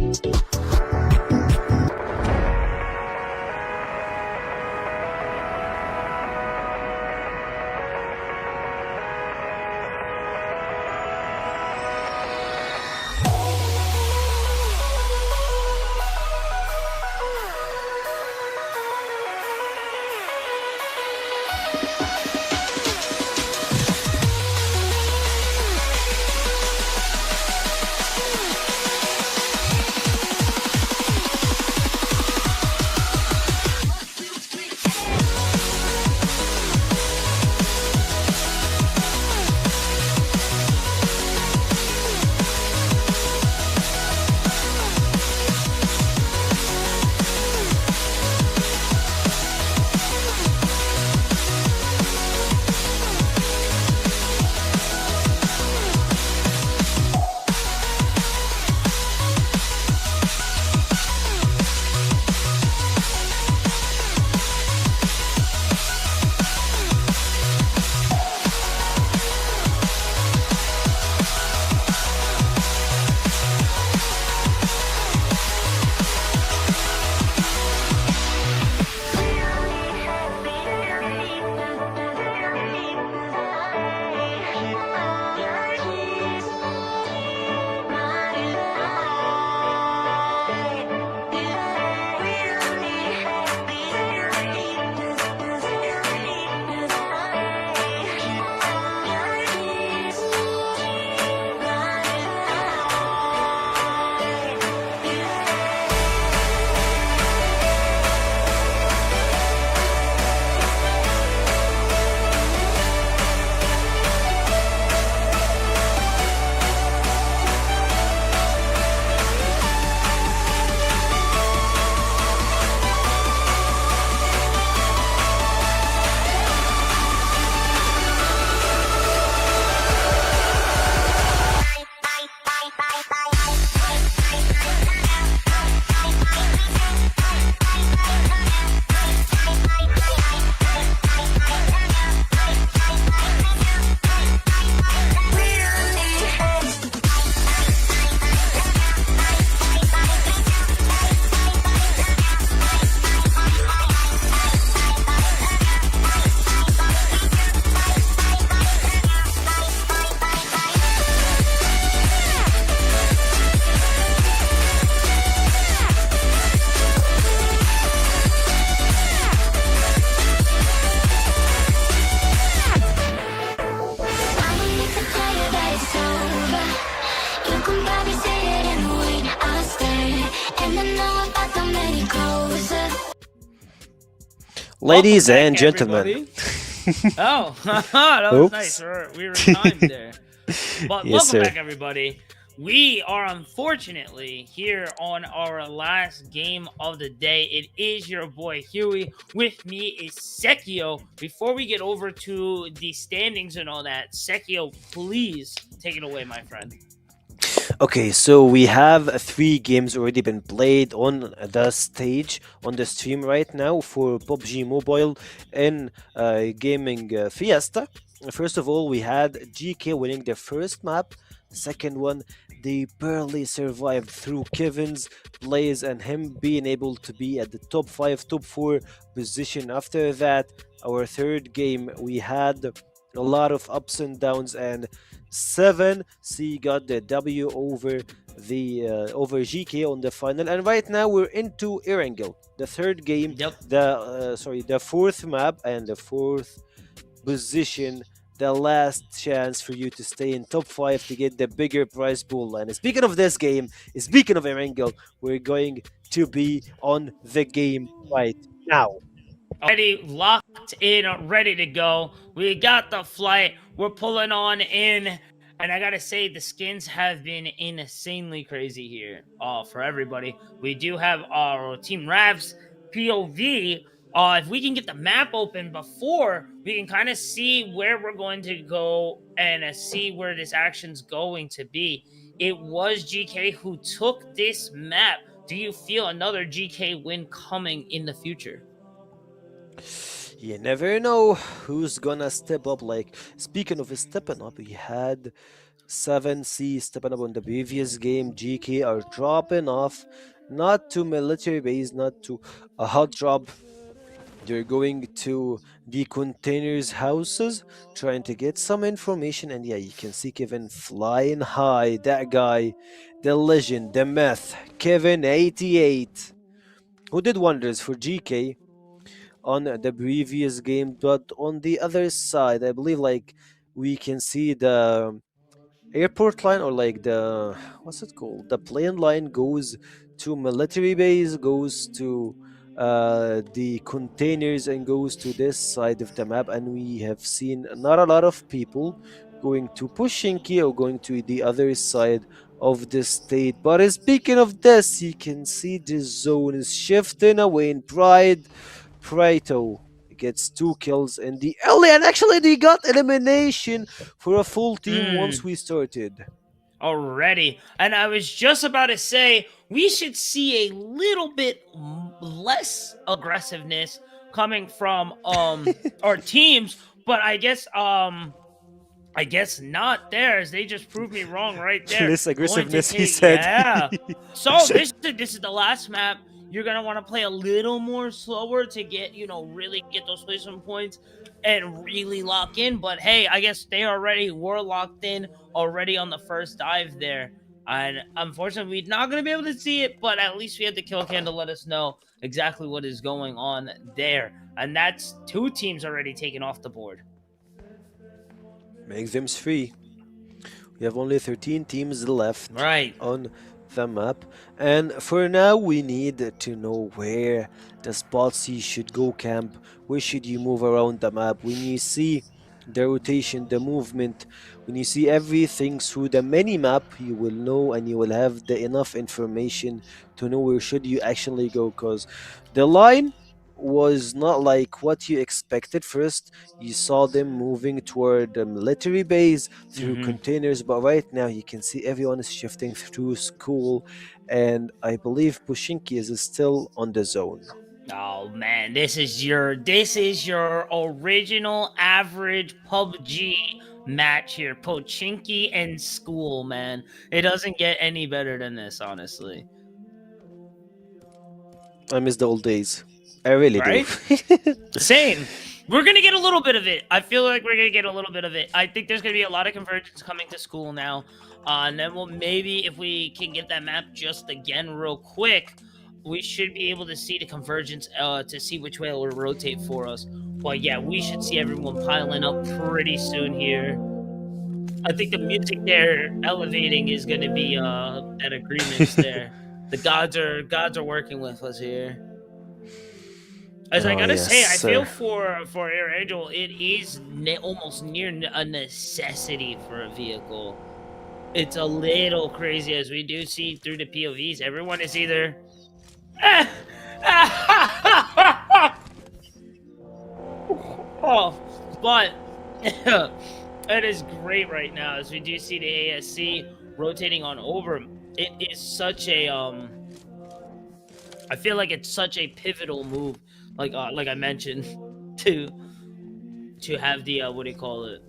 Speaker 4: Welcome
Speaker 5: Ladies
Speaker 4: back,
Speaker 5: and gentlemen.
Speaker 4: everybody. Oh, that was nice.
Speaker 5: Oops.
Speaker 4: We were timed there. But
Speaker 5: Yes,
Speaker 4: welcome
Speaker 5: sir.
Speaker 4: back, everybody. We are unfortunately here on our last game of the day. It is your boy Huey. With me is Sekio. Before we get over to the standings and all that, Sekio, please take it away, my friend.
Speaker 5: Okay, so we have three games already been played on the stage on the stream right now for PUBG Mobile in Gaming Fiesta. First of all, we had GK winning the first map. The second one, they barely survived through Kevin's plays and him being able to be at the top 5, top 4 position. After that, our third game, we had a lot of ups and downs, and 7C got the W over the over GK on the final, and right now we're into Erangel, the third game,
Speaker 4: Yep.
Speaker 5: the fourth map and the fourth position, the last chance for you to stay in top 5 to get the bigger prize pool. And speaking of this game, speaking of Erangel, we're going to be on the game right now.
Speaker 4: Already locked in, ready to go. We got the flight. We're pulling on in. And I gotta say, the skins have been insanely crazy here for everybody. We do have our Team Ravs POV. If we can get the map open before, we can kind of see where we're going to go and see where this action's going to be. It was GK who took this map. Do you feel another GK win coming in the future?
Speaker 5: You never know who's gonna step up. Like, speaking of stepping up, we had 7C stepping up on the previous game. GK are dropping off, not to military base, not to a hot drop. They're going to the containers houses, trying to get some information. And yeah, you can see Kevin flying high. That guy, the legend, the myth, Kevin 88, who did wonders for GK on the previous game. But on the other side, I believe like we can see the airport line, or like the, what's it called, the plane line goes to military base, goes to the containers, and goes to this side of the map. And we have seen not a lot of people going to Pushinki or going to the other side of the state. But speaking of this, you can see the zone is shifting away in Pride. Prato gets 2 kills in the early, and actually they got elimination for a full team once we started.
Speaker 4: Already. And I was just about to say, we should see a little bit less aggressiveness coming from our teams, but I guess not theirs. They just proved me wrong right there.
Speaker 5: Less
Speaker 4: Going to
Speaker 5: aggressiveness, he
Speaker 4: take-
Speaker 5: said.
Speaker 4: Yeah. So this is the last map. You're gonna want to play a little more slower to get, really get those placement points and really lock in. But hey, I guess they already were locked in already on the first dive there. And unfortunately, we're not gonna be able to see it, but at least we had the kill cam to let us know exactly what is going on there. And that's 2 teams already taken off the board.
Speaker 5: Make them 3. We have only 13 teams left
Speaker 4: Right.
Speaker 5: on the map, and for now we need to know where the spots you should go camp, where should you move around the map. When you see the rotation, the movement, when you see everything through the mini map, you will know, and you will have the enough information to know where should you actually go, because the line was not like what you expected. First you saw them moving toward the military base through containers, but right now you can see everyone is shifting through school, and I believe Pushinki is still on the zone.
Speaker 4: Oh man, this is your original average PUBG match here. Pochinki and school, man. It doesn't get any better than this, honestly.
Speaker 5: I miss the old days, I really
Speaker 4: Right?
Speaker 5: do.
Speaker 4: Same. We're gonna get a little bit of it. I feel like we're gonna get a little bit of it. I think there's gonna be a lot of convergence coming to school now. And then we'll maybe, if we can get that map just again real quick, we should be able to see the convergence to see which way it will rotate for us. But yeah, we should see everyone piling up pretty soon here. I think the music there elevating is gonna be an agreement there. The gods are working with us here. As I gotta say, I feel for Air Angel, it is almost near a necessity for a vehicle. It's a little crazy, as we do see through the POVs. Everyone is either. Oh, but it is great right now, as we do see the ASC rotating on over. It is such a I feel like it's such a pivotal move, like I mentioned, to have the what do you call it?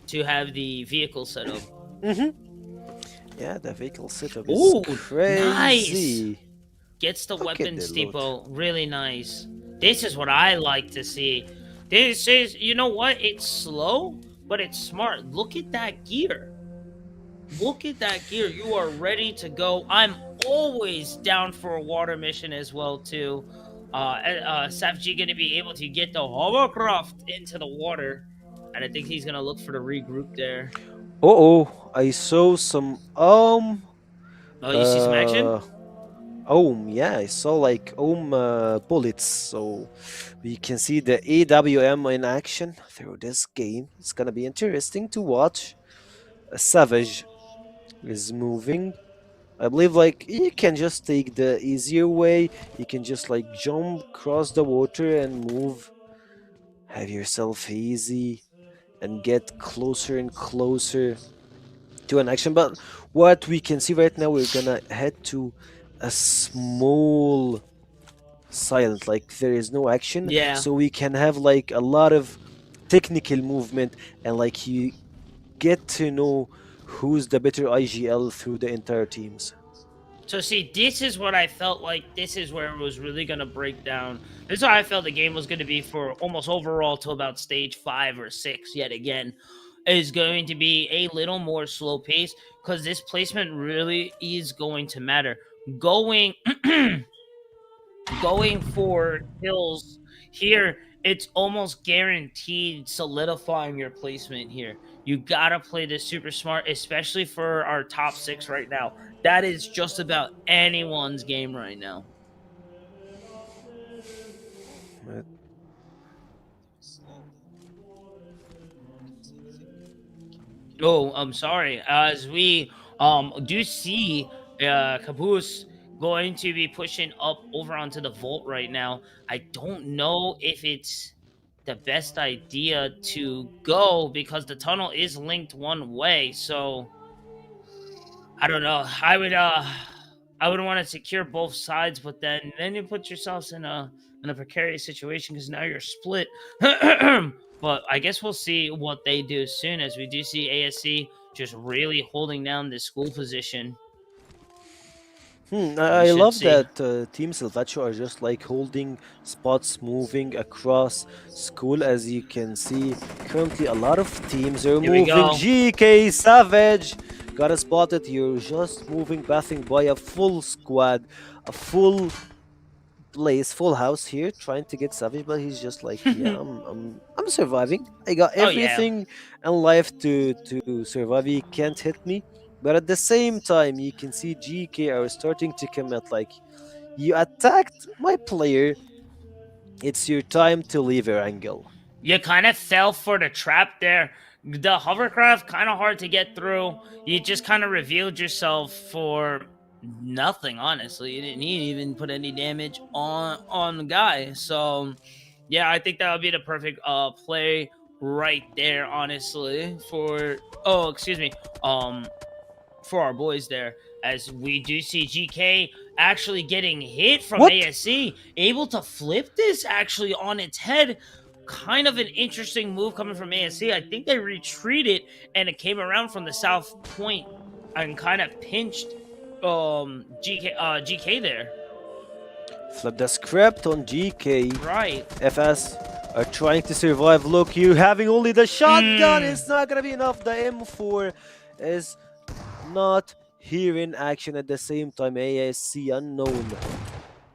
Speaker 4: To have the vehicle set up.
Speaker 5: Yeah, the vehicle setup
Speaker 4: Ooh,
Speaker 5: is crazy.
Speaker 4: nice. Gets the
Speaker 5: Look at
Speaker 4: weapons
Speaker 5: the loot.
Speaker 4: depot. Really nice. This is what I like to see. This is, you know what? It's slow, but it's smart. Look at that gear. Look at that gear. You are ready to go. I'm always down for a water mission as well, too. Safji going to be able to get the hovercraft into the water. And I think he's going to look for the regroup there.
Speaker 5: Oh, I saw some
Speaker 4: Oh, you see some action?
Speaker 5: Yeah, I saw like bullets, so we can see the AWM in action through this game. It's gonna be interesting to watch. A Savage is moving. I believe like you can just take the easier way. You can just like jump across the water and move. Have yourself easy and get closer and closer to an action. But what we can see right now, we're gonna head to a small silent, like there is no action.
Speaker 4: Yeah.
Speaker 5: So we can have like a lot of technical movement, and like you get to know where to go, where to move, where to position yourself. And like you can see right now, we're gonna head to a small silent, like there is no action. So we can have like a lot of technical movement, and like you get to know where to position yourself. And like you can see right now, we're gonna head to a small silent, like there is no action. So we can have like a lot of technical movement, and like you who's the better IGL through the entire teams.
Speaker 4: So see, this is what I felt like. This is where it was really gonna break down. This is how I felt the game was gonna be for almost overall till about stage 5 or 6. Yet again, is going to be a little more slow pace because this placement really is going to matter. Going going for kills here, it's almost guaranteed solidifying your placement here. You gotta play this super smart, especially for our top 6 right now. That is just about anyone's game right now.
Speaker 5: Right.
Speaker 4: Oh, I'm sorry. As we do see Caboose going to be pushing up over onto the vault right now. I don't know if it's the best idea to go because the tunnel is linked one way. So I don't know. I would want to secure both sides, but then you put yourselves in a precarious situation because now you're split. But I guess we'll see what they do soon, as we do see ASC just really holding down this school position. We
Speaker 5: I
Speaker 4: should
Speaker 5: love
Speaker 4: see.
Speaker 5: that Team Silvacho are just like holding spots moving across school. As you can see, currently a lot of teams are
Speaker 4: Here we
Speaker 5: moving.
Speaker 4: go.
Speaker 5: GK Savage got a spotted. You're just moving, passing by a full squad, a full place, full house here, trying to get Savage, but he's just like, yeah, I'm surviving. I got
Speaker 4: Oh yeah.
Speaker 5: everything in life to survive. He can't hit me. But at the same time, you can see GK are starting to commit. Like, you attacked my player. It's your time to leave your angle.
Speaker 4: You kind of fell for the trap there. The hovercraft kind of hard to get through. You just kind of revealed yourself for nothing. Honestly, you didn't even put any damage on the guy. So yeah, I think that would be the perfect play right there. Honestly, for excuse me, for our boys there, as we do see GK actually getting hit from
Speaker 5: What?
Speaker 4: ASC, able to flip this actually on its head. Kind of an interesting move coming from ASC. I think they retreated and it came around from the south point and kind of pinched GK there.
Speaker 5: Flip the script on GK.
Speaker 4: Right.
Speaker 5: FS are trying to survive. Look, you having only the shotgun.
Speaker 4: Mm.
Speaker 5: It's not gonna be enough. The M4 is not here in action at the same time. ASC unknown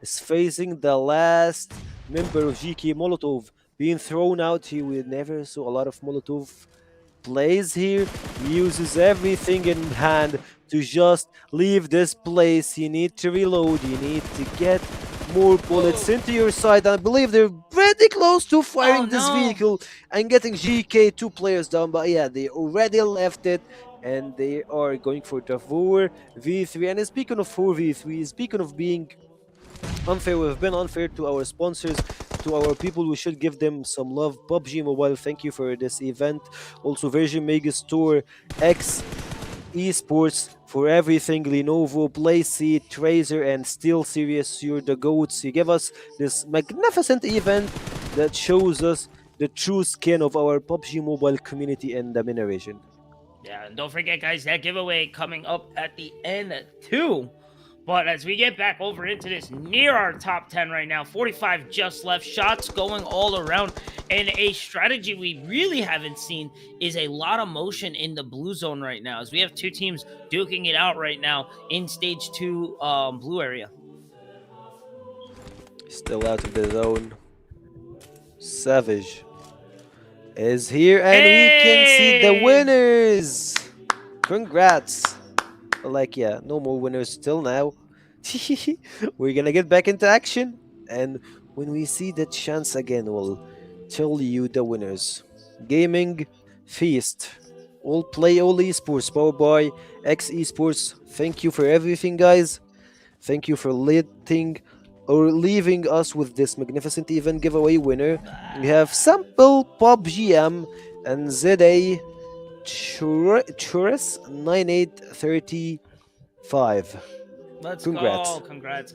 Speaker 5: is facing the last member of GK Molotov being thrown out here. We never saw a lot of Molotov plays here. He uses everything in hand to just leave this place. You need to reload. You need to get more bullets into your side. I believe they're pretty close to firing this
Speaker 4: no.
Speaker 5: vehicle and getting GK 2 players down. But yeah, they already left it. And they are going for the 4v3. And speaking of 4v3, speaking of being unfair, we've been unfair to our sponsors, to our people. We should give them some love. PUBG Mobile, thank you for this event. Also Virgin Mega Store, X Esports for everything. Lenovo, Playseat, Tracer, and Steel Series. You're the goats. You give us this magnificent event that shows us the true skin of our PUBG Mobile community in the MENA region.
Speaker 4: Yeah, and don't forget, guys, that giveaway coming up at the end too. But as we get back over into this, near our top 10 right now, 45 just left, shots going all around, and a strategy we really haven't seen is a lot of motion in the blue zone right now, as we have two teams duking it out right now in stage 2 blue area.
Speaker 5: Still out of the zone. Savage is here, and we can see the
Speaker 4: Hey!
Speaker 5: winners. Congrats. Like, yeah, no more winners till now. We're gonna get back into action, and when we see the chance again, we'll tell you the winners. Gaming Feast. All play all esports, powered by X Esports. Thank you for everything, guys. Thank you for letting or leaving us with this magnificent event giveaway winner. We have Sample PUBG M and ZA Churus 9835.
Speaker 4: Let's
Speaker 5: Congrats.
Speaker 4: go. Congrats.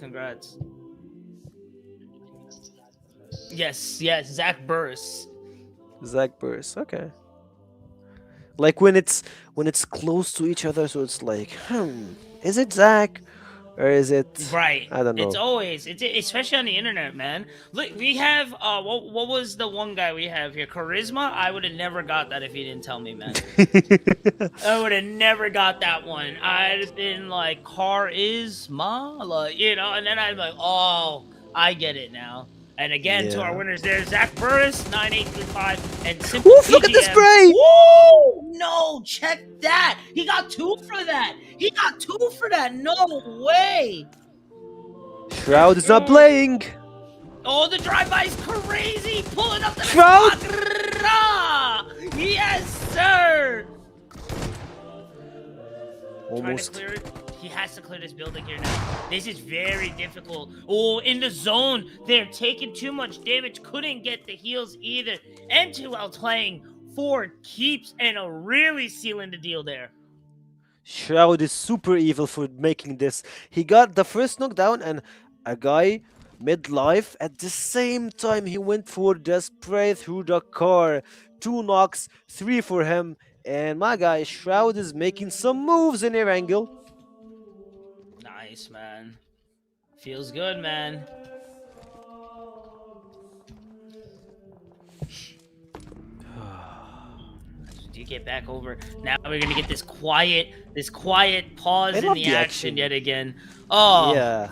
Speaker 4: Yes, Zach Burris.
Speaker 5: Zach Burris. Okay. Like when it's close to each other, so it's like, is it Zach or is it?
Speaker 4: Right.
Speaker 5: I don't
Speaker 4: It's
Speaker 5: know.
Speaker 4: always especially on the internet, man. Look, we have what was the one guy we have here? Charisma? I would have never got that if he didn't tell me, man. I would have never got that one. I'd have been like, car is ma, like, and then I'd be like, oh, I get it now. And again, to our
Speaker 5: Yeah.
Speaker 4: winners there, Zach Burris, 9835, and Simple
Speaker 5: Oof! Look at the
Speaker 4: PGM.
Speaker 5: spray.
Speaker 4: Woo! No, check that. He got 2 for that. He got 2 for that. No way.
Speaker 5: Shroud is not playing.
Speaker 4: Oh, the drive-by is crazy. Pulling up the
Speaker 5: Shroud.
Speaker 4: spot. Yes, sir.
Speaker 5: Almost.
Speaker 4: Trying to clear it. He has to clear this building here now. This is very difficult. Oh, in the zone. They're taking too much damage. Couldn't get the heals either. M2L playing for keeps and really sealing the deal there.
Speaker 5: Shroud is super evil for making this. He got the first knockdown and a guy midlife at the same time he went for the spray through the car. 2 knocks, 3 for him. And my guy Shroud is making some moves in air angle.
Speaker 4: Nice, man. Feels good, man. Do you get back over? Now we're gonna get this quiet pause
Speaker 5: I
Speaker 4: in
Speaker 5: love
Speaker 4: the
Speaker 5: the
Speaker 4: action
Speaker 5: action.
Speaker 4: yet again. Oh,
Speaker 5: Yeah.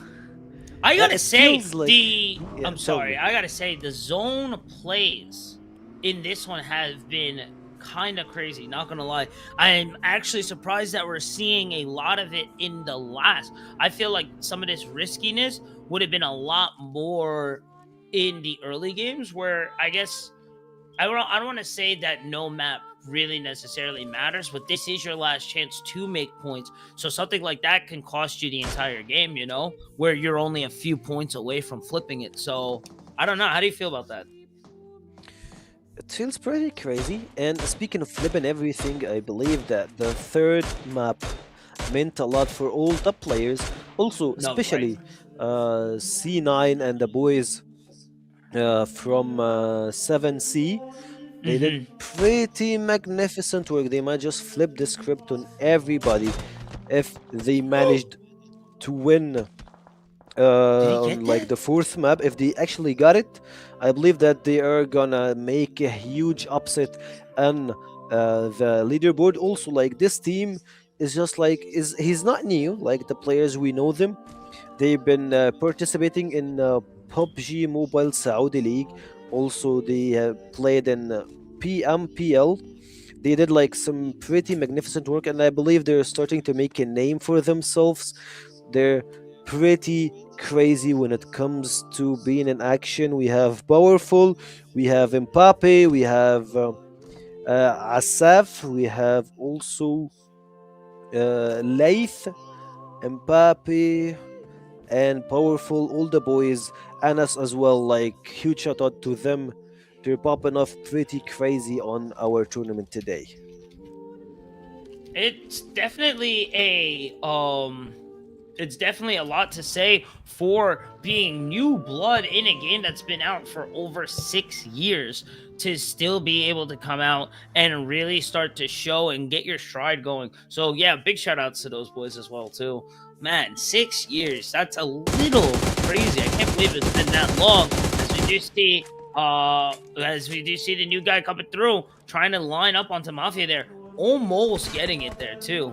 Speaker 4: I gotta
Speaker 5: it
Speaker 4: say
Speaker 5: feels like-
Speaker 4: the.
Speaker 5: Yeah,
Speaker 4: I'm
Speaker 5: tell
Speaker 4: sorry.
Speaker 5: me.
Speaker 4: I gotta say the zone plays in this one have been kind of crazy. Not gonna lie. I'm actually surprised that we're seeing a lot of it in the last. I feel like some of this riskiness would have been a lot more in the early games, where I guess I don't want to say that no map really necessarily matters, but this is your last chance to make points. So something like that can cost you the entire game, where you're only a few points away from flipping it. So I don't know. How do you feel about that?
Speaker 5: It feels pretty crazy. And speaking of flipping everything, I believe that the third map meant a lot for all the players. Also,
Speaker 4: No,
Speaker 5: especially C9 and the boys from 7C. They did pretty magnificent work. They might just flip the script on everybody if they managed to win on like
Speaker 4: that?
Speaker 5: the fourth map. If they actually got it, I believe that they are gonna make a huge upset on the leaderboard. Also, like this team is just like he's not new. Like the players, we know them. They've been participating in PUBG Mobile Saudi League. Also, they have played in PMPL. They did like some pretty magnificent work, and I believe they're starting to make a name for themselves. They're pretty crazy when it comes to being in action. We have Powerful, we have Mbappe, we have Asaf, we have also Laith, Mbappe, and Powerful, all the boys, Anas as well. Like, huge shout out to them. They're popping off pretty crazy on our tournament today.
Speaker 4: It's definitely it's definitely a lot to say for being new blood in a game that's been out for over 6 years, to still be able to come out and really start to show and get your stride going. So yeah, big shout outs to those boys as well too. Man, 6 years, that's a little crazy. I can't believe it's been that long. As we do see the new guy coming through, trying to line up onto Mafia there, almost getting it there too.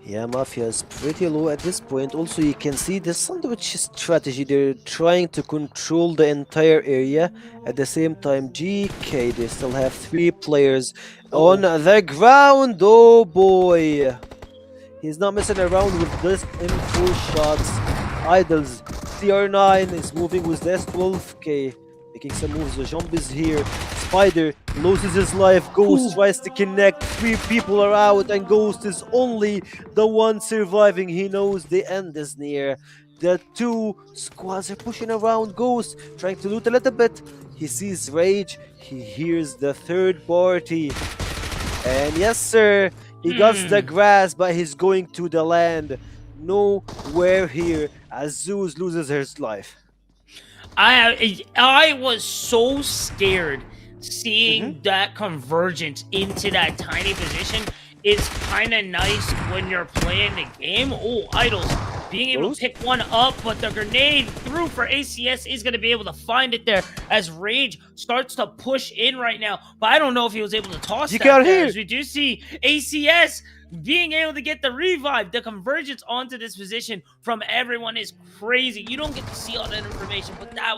Speaker 5: Yeah, Mafia is pretty low at this point. Also, you can see the sandwich strategy. They're trying to control the entire area. At the same time, GK, they still have 3 players on the ground. Oh boy. He's not messing around with this info shots. Idols. CR9 is moving with the S12K. Making some moves. The jump is here. Spider loses his life. Ghost tries to connect. 3 people are out, and Ghost is only the one surviving. He knows the end is near. The 2 squads are pushing around Ghost, trying to loot a little bit. He sees Rage. He hears the third party. And yes, sir, he got the grass, but he's going to the land. Nowhere here as Zeus loses his life.
Speaker 4: I was so scared seeing that convergence into that tiny position is kind of nice when you're playing the game. Oh, Idols being able to pick one up, but the grenade through for ACS is going to be able to find it there as Rage starts to push in right now. But I don't know if he was able to toss that there, as we do see ACS being able to get the revive. The convergence onto this position from everyone is crazy. You don't get to see all that information, but that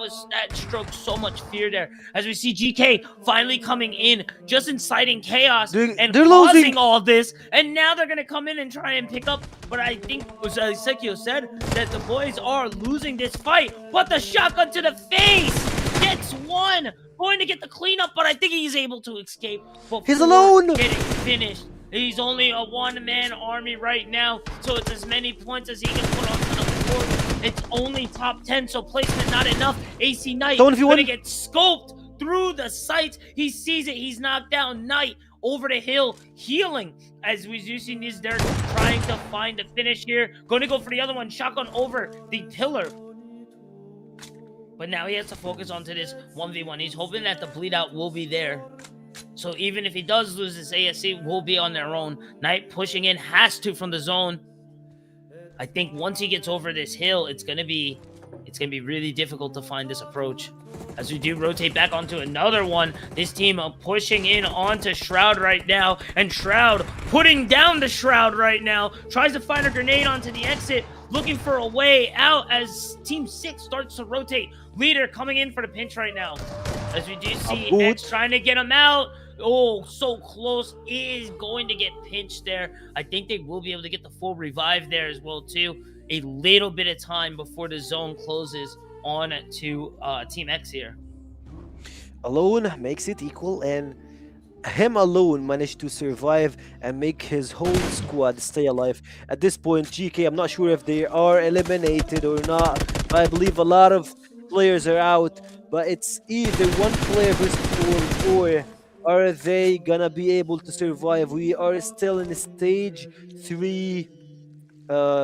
Speaker 4: stroked so much fear there. As we see GK finally coming in, just inciting chaos and causing all this. And now they're going to come in and try and pick up. But I think, as Sekio said, that the boys are losing this fight. But the shotgun to the face gets one. Going to get the cleanup, but I think he's able to escape.
Speaker 5: He's alone.
Speaker 4: Getting finished. He's only a one-man army right now, so it's as many points as he can put onto the board. It's only top 10, so placement not enough. AC Knight gonna get scoped through the sights. He sees it. He's knocked down. Knight over the hill, healing. As we do see this, they're trying to find the finish here. Going to go for the other one. Shotgun over the pillar. But now he has to focus onto this 1v1. He's hoping that the bleed out will be there. So even if he does lose this, ASC will be on their own. Knight pushing in, has to from the zone. I think once he gets over this hill, it's gonna be really difficult to find this approach. As we do rotate back onto another one, this team pushing in onto Shroud right now, and Shroud putting down the Shroud right now. Tries to find a grenade onto the exit, looking for a way out as Team 6 starts to rotate. Leader coming in for the pinch right now. As we do see X trying to get him out. Oh, so close. Is going to get pinched there. I think they will be able to get the full revive there as well, too. A little bit of time before the zone closes on to Team X here.
Speaker 5: Alone makes it equal, and him alone managed to survive and make his whole squad stay alive. At this point, GK, I'm not sure if they are eliminated or not. I believe a lot of players are out, but it's either one player versus 4, or are they gonna be able to survive? We are still in stage 3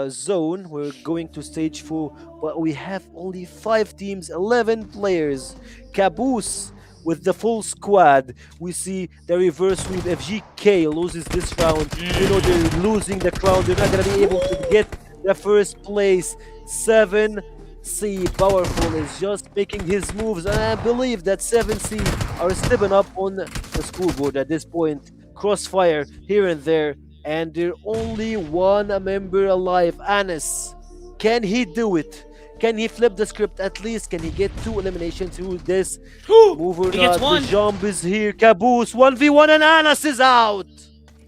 Speaker 5: zone. We're going to stage 4, but we have only 5 teams, 11 players. Caboose with the full squad. We see the reverse sweep. If GK loses this round, you know they're losing the crown. They're not gonna be able to get the first place. 7C Powerful is just making his moves, and I believe that 7C are stepping up on the scoreboard at this point. Crossfire here and there, and they're only one member alive. Anis, can he do it? Can he flip the script at least? Can he get 2 eliminations through this move or not? The jump is here. Caboose 1v1 and Anis is out.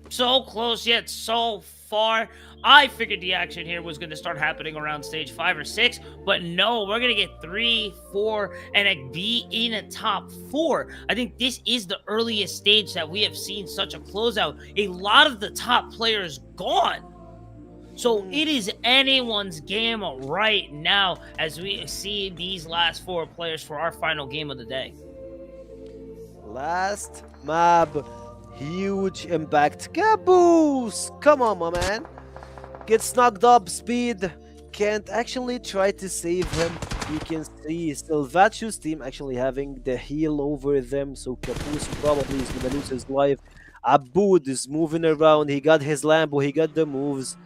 Speaker 4: So close yet so far. I figured the action here was going to start happening around stage 5 or 6, but no, we're going to get 3, 4, and be in a top 4. I think this is the earliest stage that we have seen such a closeout. A lot of the top players gone. So it is anyone's game right now as we see these last 4 players for our final game of the day.
Speaker 5: Last map, huge impact. Caboose! Come on, my man. Gets knocked up, speed. Can't actually try to save him. You can see Silvacho's team actually having the heal over them, so Caboose probably is gonna lose his life. Aboud is moving around. He got his Lambo, he got the moves.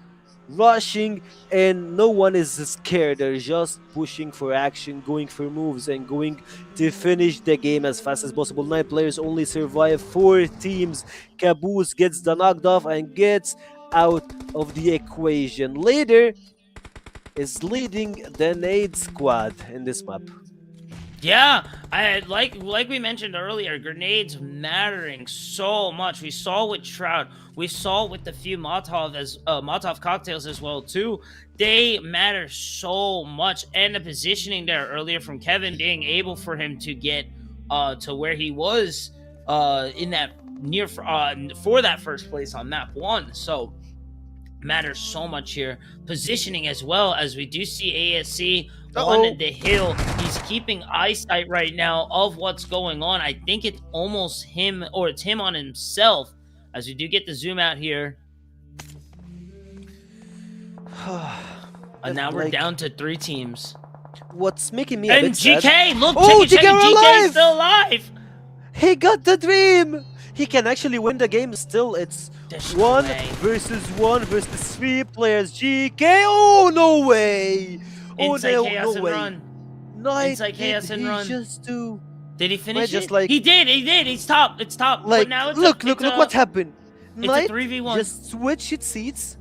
Speaker 5: Rushing, and no one is scared. They're just pushing for action, going for moves, and going to finish the game as fast as possible. 9 players only survive 4 teams. Caboose gets the knocked off and gets out of the equation. Later is leading the Nade squad in this map.
Speaker 4: Yeah, I like we mentioned earlier, grenades mattering so much. We saw with Shroud, we saw with the few Molotov cocktails as well too. They matter so much, and the positioning there earlier from Kevin, being able for him to get to where he was in that near for that first place on map 1. So matters so much here. Positioning as well, as we do see ASC on the hill. He's keeping eyesight right now of what's going on. I think it's almost him, or it's him on himself, as we do get the zoom out here. And now we're down to 3 teams.
Speaker 5: What's making me a bit
Speaker 4: GK,
Speaker 5: sad,
Speaker 4: look,
Speaker 5: GK
Speaker 4: GK is still alive.
Speaker 5: He got the dream. He can actually win the game still. It's
Speaker 4: There's no
Speaker 5: one
Speaker 4: way.
Speaker 5: versus one versus three players. GK. Oh, no way. Oh,
Speaker 4: Inside
Speaker 5: no,
Speaker 4: chaos
Speaker 5: no
Speaker 4: and
Speaker 5: way.
Speaker 4: run.
Speaker 5: Night,
Speaker 4: Inside
Speaker 5: did
Speaker 4: chaos and
Speaker 5: he
Speaker 4: run.
Speaker 5: just do?
Speaker 4: Did he finish
Speaker 5: just
Speaker 4: it?
Speaker 5: like-
Speaker 4: He did. He did. He's top. It's top.
Speaker 5: Like,
Speaker 4: but now it's
Speaker 5: look
Speaker 4: a,
Speaker 5: what happened.
Speaker 4: It's a
Speaker 5: Knight
Speaker 4: 3v1.
Speaker 5: just switched seats,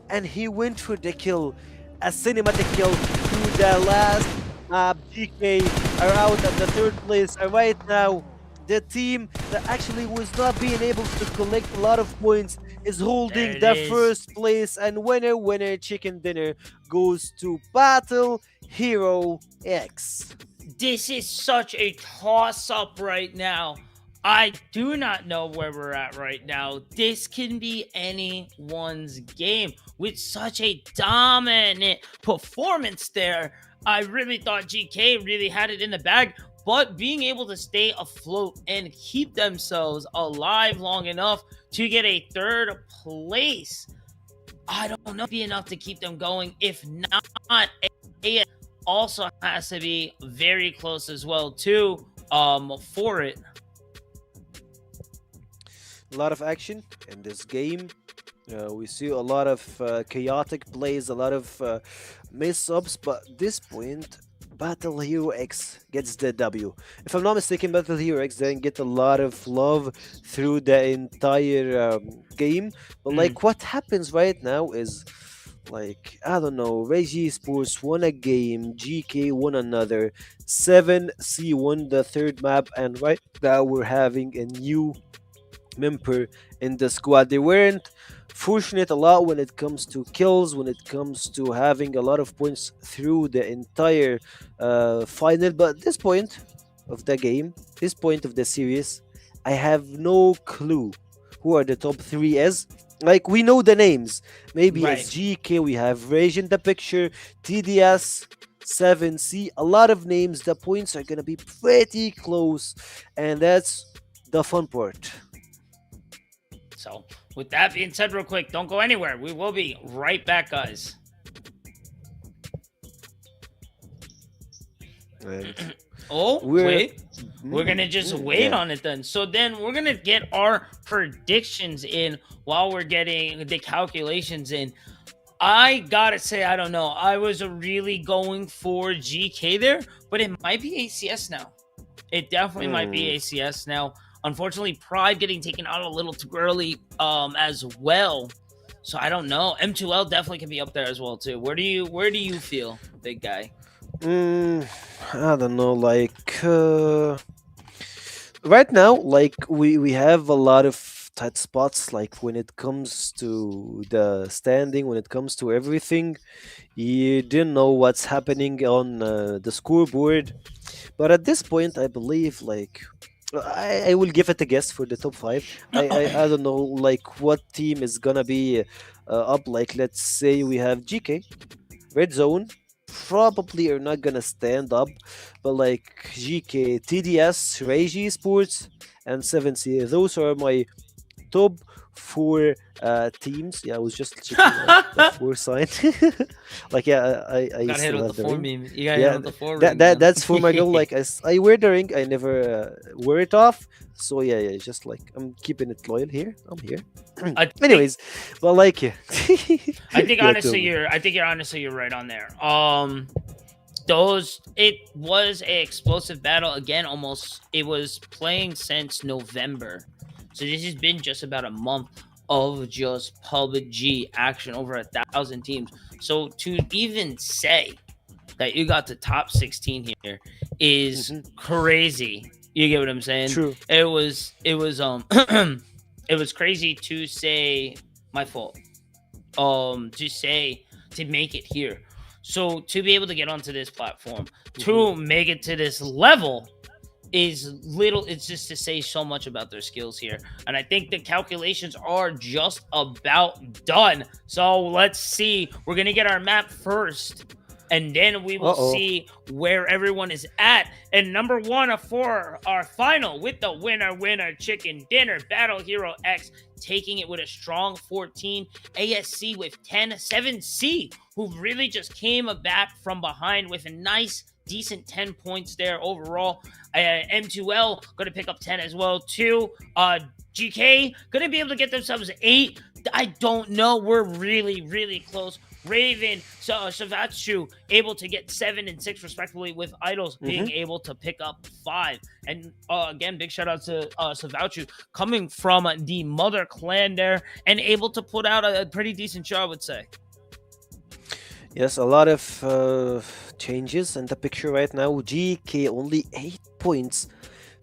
Speaker 5: and he went for the kill, a cinematic kill to the last map. GK are out at the third place, and right now, the team that actually was not being able to collect a lot of points is holding
Speaker 4: There
Speaker 5: the
Speaker 4: it is.
Speaker 5: first place, and winner chicken dinner goes to Battle Hero X.
Speaker 4: This is such a toss-up right now. I do not know where we're at right now. This can be anyone's game with such a dominant performance there. I really thought GK really had it in the bag, but being able to stay afloat and keep themselves alive long enough to get a third place, I don't know, be enough to keep them going. If not, AED also has to be very close as well too for it.
Speaker 5: A lot of action in this game. We see a lot of chaotic plays, a lot of mess-ups, but at this point, Battle Hero X gets the W. If I'm not mistaken, Battle Hero X didn't get a lot of love through the entire game, but like what happens right now is, like, I don't know, Xesports won a game, GK won another, 7C won the third map, and right now we're having a new member in the squad. They weren't fortunate a lot when it comes to kills, when it comes to having a lot of points through the entire final, but at this point of the game, this point of the series, I have no clue who are the top three is. Like, we know the names. Maybe
Speaker 4: Right.
Speaker 5: it's GK, we have Rage in the picture, TDS, 7C, a lot of names. The points are gonna be pretty close, and that's the fun part.
Speaker 4: So, with that being said, real quick, don't go anywhere. We will be right back, guys.
Speaker 5: And
Speaker 4: Oh, wait. We're
Speaker 5: Mm,
Speaker 4: going to just
Speaker 5: mm,
Speaker 4: wait
Speaker 5: yeah.
Speaker 4: on it then. So then we're going to get our predictions in while we're getting the calculations in. I got to say, I don't know. I was really going for GK there, but it might be ACS now. It definitely might be ACS now. Unfortunately, Pride getting taken out a little too early as well. So I don't know. M2L definitely can be up there as well too. Where do you feel, big guy?
Speaker 5: I don't know, like right now, like we have a lot of tight spots, like when it comes to the standing, when it comes to everything, you didn't know what's happening on the scoreboard. But at this point, I believe, like, I will give it a guess for the top five. I don't know, like, what team is gonna be up. Like, let's say we have GK, Red Zone, probably are not gonna stand up, but like GK, TDS, Rage Sports, and 7C. Those are my top four teams. Yeah, I was just checking out the four sign. Like, yeah, I
Speaker 4: Got hit
Speaker 5: still
Speaker 4: with
Speaker 5: have
Speaker 4: the
Speaker 5: the
Speaker 4: four
Speaker 5: ring.
Speaker 4: meme. You got hit
Speaker 5: Yeah,
Speaker 4: with the four
Speaker 5: that,
Speaker 4: ring,
Speaker 5: that
Speaker 4: man.
Speaker 5: that's for my goal. Like, I wear the ring, I never wear it off. So yeah, it's just like I'm keeping it loyal here. I'm here.
Speaker 4: I think-
Speaker 5: Anyways, but like, yeah.
Speaker 4: I think
Speaker 5: Yeah,
Speaker 4: honestly
Speaker 5: totally.
Speaker 4: you're right on there. It was a explosive battle again. Almost, it was playing since November, so this has been just about a month of just PUBG action, over 1,000 teams. So to even say that you got to top 16 here is crazy. You get what I'm saying?
Speaker 5: True.
Speaker 4: It was it was crazy to say, my fault. To say, to make it here. So to be able to get onto this platform, to make it to this level is little, it's just to say so much about their skills here. And I think the calculations are just about done. So let's see. We're gonna get our map first. and then we will
Speaker 5: Uh-oh.
Speaker 4: see where everyone is at. And number one for our final with the winner chicken dinner, Battle Hero X taking it with a strong 14, ASC with 10, 7C, who really just came back from behind with a nice decent 10 points there overall. M2L going to pick up 10 as well too. GK going to be able to get themselves 8. I don't know. We're really close. Raven, Savatsu able to get 7 and 6 respectively, with Idols being able to pick up 5. And again, big shout out to Savatsu coming from the Mother Clan there and able to put out a pretty decent show, I would say.
Speaker 5: Yes, a lot of changes in the picture right now. GK only 8 points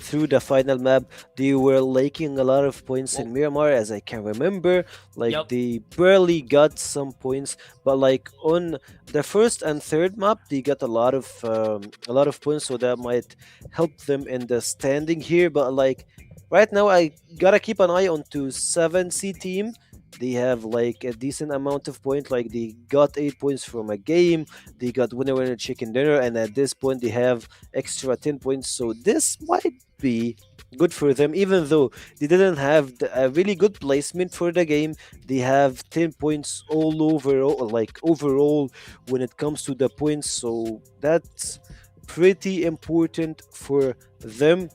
Speaker 5: through the final map. They were lacking a lot of points in Miramar, as I can remember. Like they barely got some points, but like on the first and third map, they got a lot of points, so that might help them in the standing here. But like right now, I gotta keep an eye on to 7C team. They have like a decent amount of points. Like they got 8 points from a game. They got winner chicken dinner, and at this point they have extra 10 points. So this might be good for them, even though they didn't have a really good placement for the game. They have 10 points all overall, like overall when it comes to the points. So that's pretty important for them.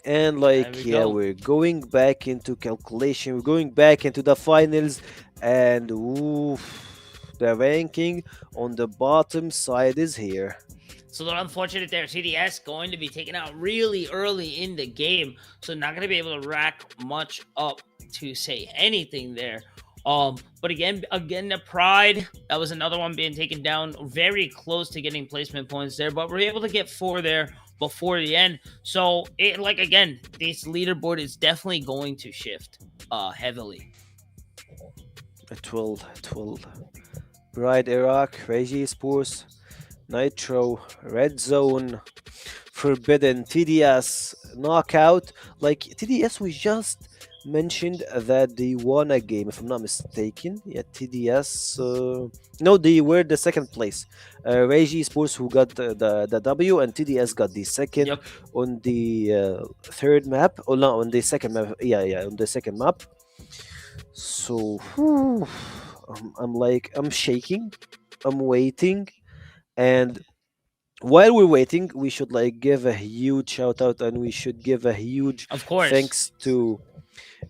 Speaker 5: And like we're going back into calculation, we're going back into the finals, and the ranking on the bottom side is here.
Speaker 4: So the unfortunate there, CDS going to be taken out really early in the game, so not going to be able to rack much up to say anything there. But again, the Pride, that was another one being taken down, very close to getting placement points there, but we're able to get 4 there before the end. So again, this leaderboard is definitely going to shift heavily.
Speaker 5: It will. Pride Iraq, Regi Sports, Nitro, Red Zone, Forbidden, TDS, Knockout. Like TDS, we just mentioned that they won a game, if I'm not mistaken. Yeah, TDS. No, they were the second place. Regi Sports who got the W, and TDS got the second on the third map. Oh no, on the second map. Yeah, on the second map. So I'm shaking. I'm waiting, and while we're waiting, we should like give a huge shout out, and we should give a huge thanks to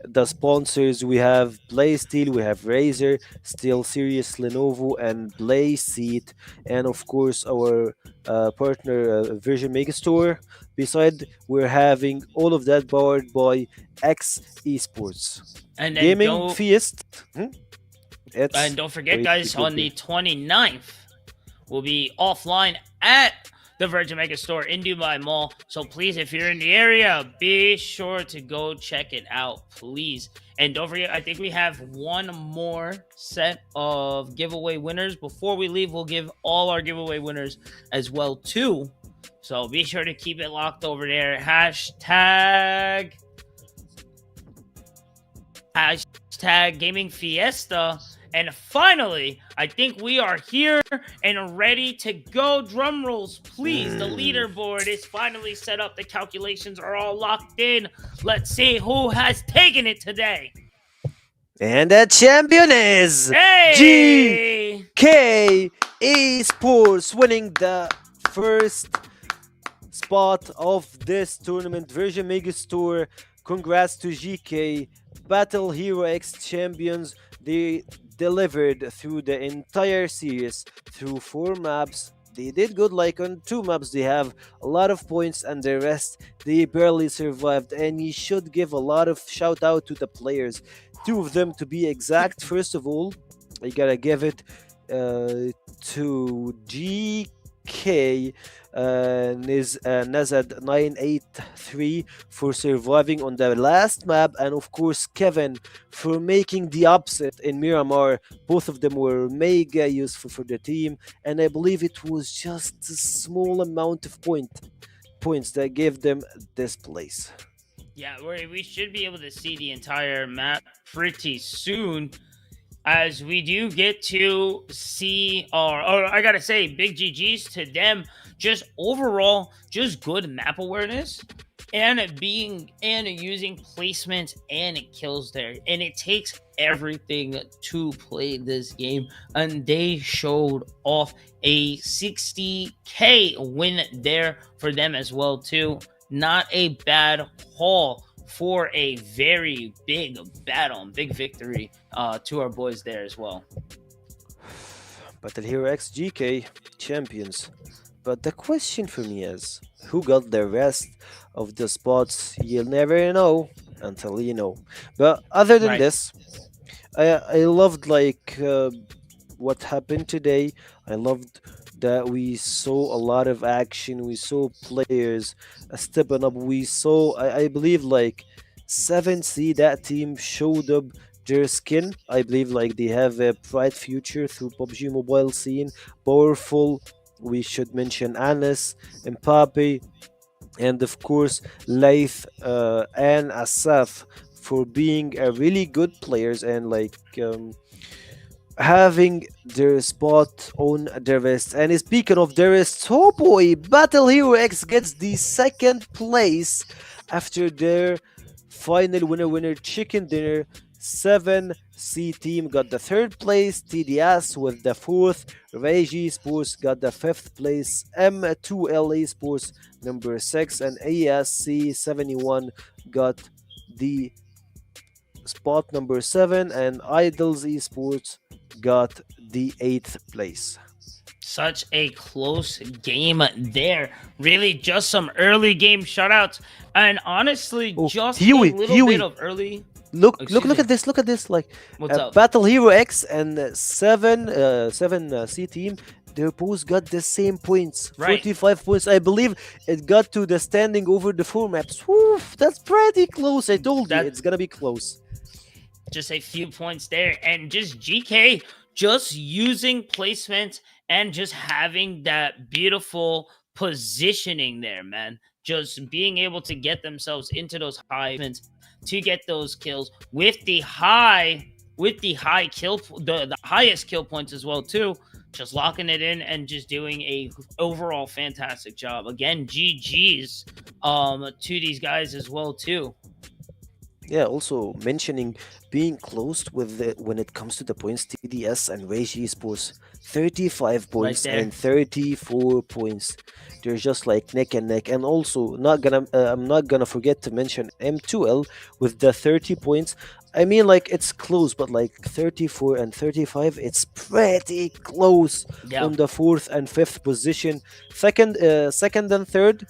Speaker 5: the sponsors. We have PlaySteel, we have Razer, Steel Series, Lenovo, and Playseat, and of course our partner Virgin Megastore. Beside, we're having all of that powered by Xesports.
Speaker 4: And
Speaker 5: Gaming Fiesta.
Speaker 4: And don't forget, guys, on the 29th, we'll be offline at the Virgin Megastore in Dubai Mall. So please, if you're in the area, be sure to go check it out, please. And don't forget, I think we have one more set of giveaway winners. Before we leave, we'll give all our giveaway winners as well, too. So be sure to keep it locked over there. Hashtag Gaming Fiesta. And finally, I think we are here and ready to go. Drum rolls, please. The leaderboard is finally set up. The calculations are all locked in. Let's see who has taken it today.
Speaker 5: And the champion is GK Esports, winning the first spot of this tournament. Virgin Megastore, congrats to GK. Battle Hero X champions. They delivered through the entire series, through 4 maps. They did good. Like on 2 maps they have a lot of points, and the rest they barely survived. And you should give a lot of shout out to the players, 2 of them to be exact. First of all, I gotta give it to GK Nazad 983 for surviving on the last map, and of course Kevin for making the upset in Miramar. Both of them were mega useful for the team, and I believe it was just a small amount of points that gave them this place.
Speaker 4: Yeah, we should be able to see the entire map pretty soon. as we do get to see, or I gotta say, big GGs to them. Just overall, just good map awareness and being and using placement and kills there. And it takes everything to play this game. And they showed off a 60K win there for them as well too. Not a bad haul for a very big battle and big victory to our boys there as well.
Speaker 5: Battle Hero X GK champions. But the question for me is, who got the rest of the spots? You'll never know until you know. But other than
Speaker 4: Right.
Speaker 5: this, I loved what happened today. I loved that we saw a lot of action. We saw players stepping up. We saw, I believe, like 7C, that team showed up their skin. I believe like they have a bright future through PUBG Mobile scene. Powerful. We should mention Anis, Mbappe, and of course Laith and Asaf for being a really good players and having their spot on the wrist. And speaking of the wrist, oh boy, Battle Hero X gets the second place after their final winner chicken dinner. 7C team got the third place, TDS with the fourth, Regi Sports got the fifth place, M2LA Sports number 6, and ASC 71 got the spot number 7, and Idols Esports got the 8th place.
Speaker 4: Such a close game there. Really, just some early game shutouts, and honestly,
Speaker 5: Oh,
Speaker 4: just
Speaker 5: Huey,
Speaker 4: a little
Speaker 5: Huey.
Speaker 4: bit of early.
Speaker 5: Look,
Speaker 4: Excuse
Speaker 5: look
Speaker 4: me.
Speaker 5: at this! Look at this! Like
Speaker 4: What's up?
Speaker 5: Battle Hero X and seven C team, they both got the same points,
Speaker 4: Right.
Speaker 5: 45 points. I believe it got to the standing over the 4 maps. Woof, that's pretty close. I told you
Speaker 4: That-
Speaker 5: it's gonna be close.
Speaker 4: Just a few points there, and just GK just using placement and just having that beautiful positioning there, man. Just being able to get themselves into those high points to get those kills with the high kill the highest kill points as well too. Just locking it in and just doing a overall fantastic job. Again, GG's to these guys as well too.
Speaker 5: Yeah, also mentioning being close with when it comes to the points, TDS and Rage Esports, 35 points
Speaker 4: there.
Speaker 5: and 34 points. They're just like neck and neck. And also, I'm not gonna forget to mention M2L with the 30 points. I mean, like it's close, but like 34 and 35, it's pretty close
Speaker 4: Yeah.
Speaker 5: on the fourth and fifth position. Second and third,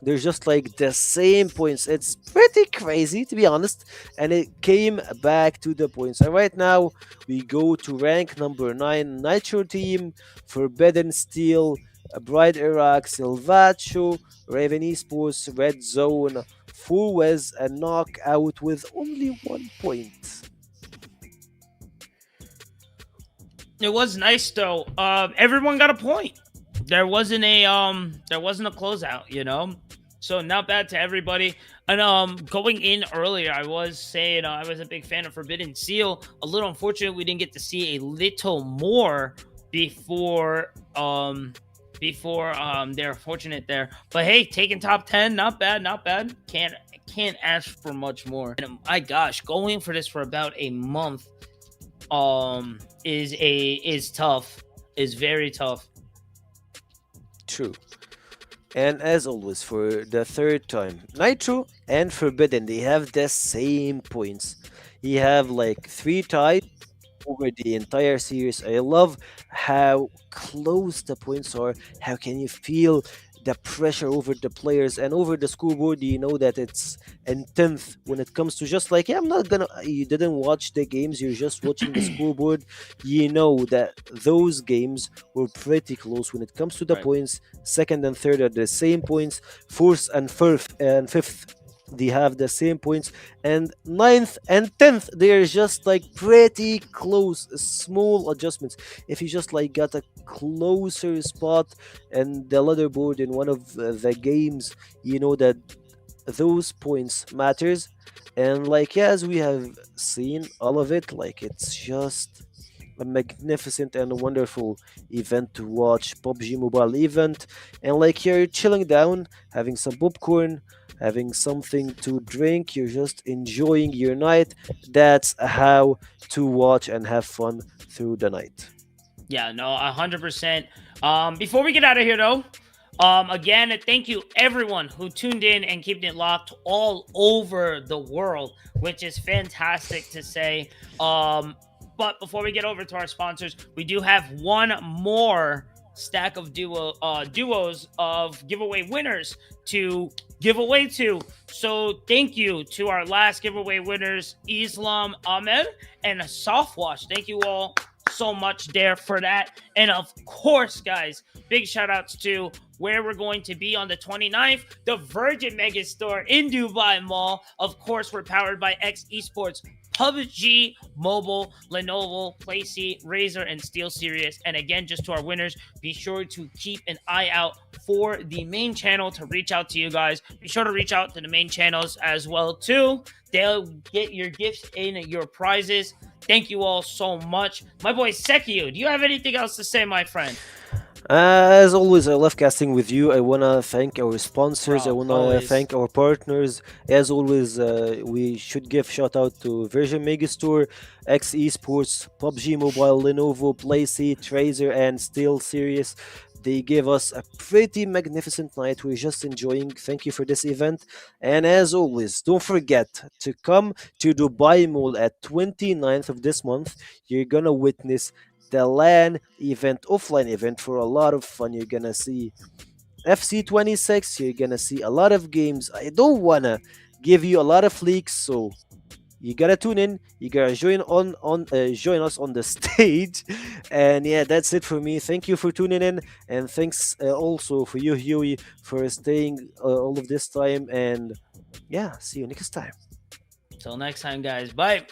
Speaker 5: they're just like the same points. It's pretty crazy to be honest. And it came back to the points. And right now we go to rank number 9, Nitro team, Forbidden Steel, Bright Iraq, Silvacho, Raven Esports, Red Zone, Fuwez, and Knockout with only 1 point.
Speaker 4: It was nice though. Everyone got a point. There wasn't a closeout, you know. So not bad to everybody. And going in earlier, I was saying I was a big fan of Forbidden Seal. A little unfortunate we didn't get to see a little more before they're fortunate there. But hey, taking top 10, not bad, not bad. Can't ask for much more. And my gosh, going for this for about a month is tough. Is very tough.
Speaker 5: True. And as always, for the third time, Nitro and Forbidden, they have the same points. You have like 3 ties over the entire series. I love how close the points are. How can you feel the pressure over the players and over the scoreboard? You know that it's in 10th when it comes to just like, yeah, I'm not gonna, you didn't watch the games, you're just watching the scoreboard. You know that those games were pretty close when it comes to the
Speaker 4: Right.
Speaker 5: points. Second and third are the same points. Fourth and fifth, they have the same points, and ninth and 10th they're just like pretty close, small adjustments. If you just like got a closer spot and the leaderboard in one of the games, you know that those points matters. And like, yeah, as we have seen all of it, like it's just a magnificent and wonderful event to watch, PUBG Mobile event, and like you're chilling down, having some popcorn, having something to drink, you're just enjoying your night. That's how to watch and have fun through the night.
Speaker 4: Yeah, no, 100%. Before we get out of here, though, again, thank you everyone who tuned in and keeping it locked all over the world, which is fantastic to say. But before we get over to our sponsors, we do have one more stack of duos of giveaway winners to give away to. So thank you to our last giveaway winners, Islam Ahmed and Softwash. Thank you all so much there for that. And of course, guys, big shout outs to where we're going to be on the 29th, the Virgin Megastore in Dubai Mall. Of course, we're powered by Xesports, PUBG Mobile, Lenovo, PlayStation, Razer, and SteelSeries. And again, just to our winners, be sure to keep an eye out for the main channel to reach out to you guys. Be sure to reach out to the main channels as well too. They'll get your gifts in your prizes. Thank you all so much. My boy Sekio, do you have anything else to say, my friend?
Speaker 5: As always, I love casting with you. I want to thank our sponsors. I
Speaker 4: Bro,
Speaker 5: want to
Speaker 4: always.
Speaker 5: thank our partners. As always, we should give shout out to Virgin Megastore, X Esports, PUBG Mobile, Lenovo, PlayStation, Razer, and SteelSeries. They gave us a pretty magnificent night. We're just enjoying. Thank you for this event. And as always, don't forget to come to Dubai Mall at 29th of this month. You're gonna witness the LAN event, offline event, for a lot of fun. You're gonna see FC26. You're gonna see a lot of games. I don't wanna give you a lot of leaks, so you gotta tune in. You gotta join us on the stage. And yeah, that's it for me. Thank you for tuning in, and thanks also for you, Huey, for staying all of this time. And yeah, see you next time.
Speaker 4: Till next time, guys. Bye.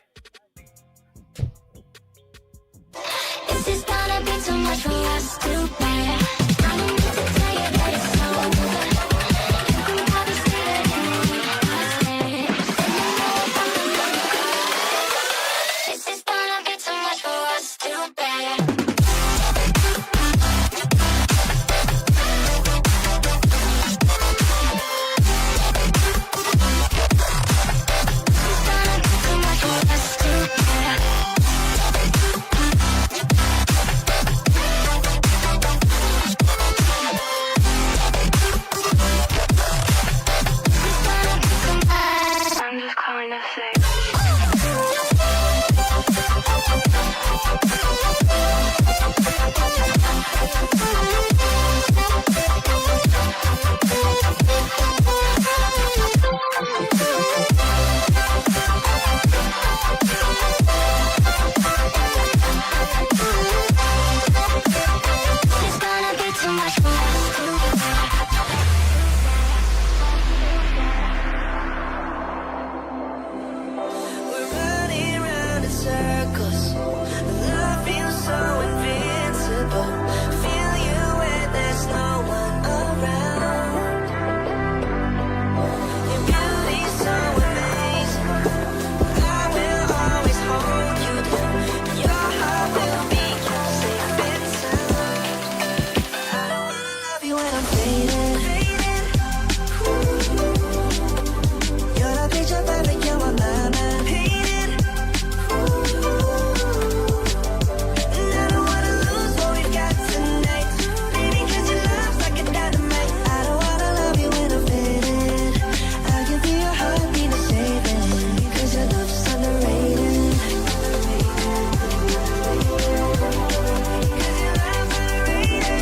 Speaker 1: This is gonna be too much for us to bear. I don't need to tell you that it's so over. You can probably see that in me. This is gonna be too much for us to bear. It's gonna be too much for us to bear. I'm just calling to say. It's gonna be too much for us to bear.
Speaker 6: We're running round in circles. Love feels so invincible. Feel you when there's no one around. Your beauty's so amazing. I will always hold you down. Your heart will be kept safe and sound. I don't wanna love you when I'm fading. You're the picture perfect, you're my mind. Painted. And I don't wanna lose what we've got tonight. Baby, 'cause your love's like a dynamite. I don't wanna love you when I'm faded. I can feel your heartbeat is saving. 'Cause your love's underrated. 'Cause your love's underrated.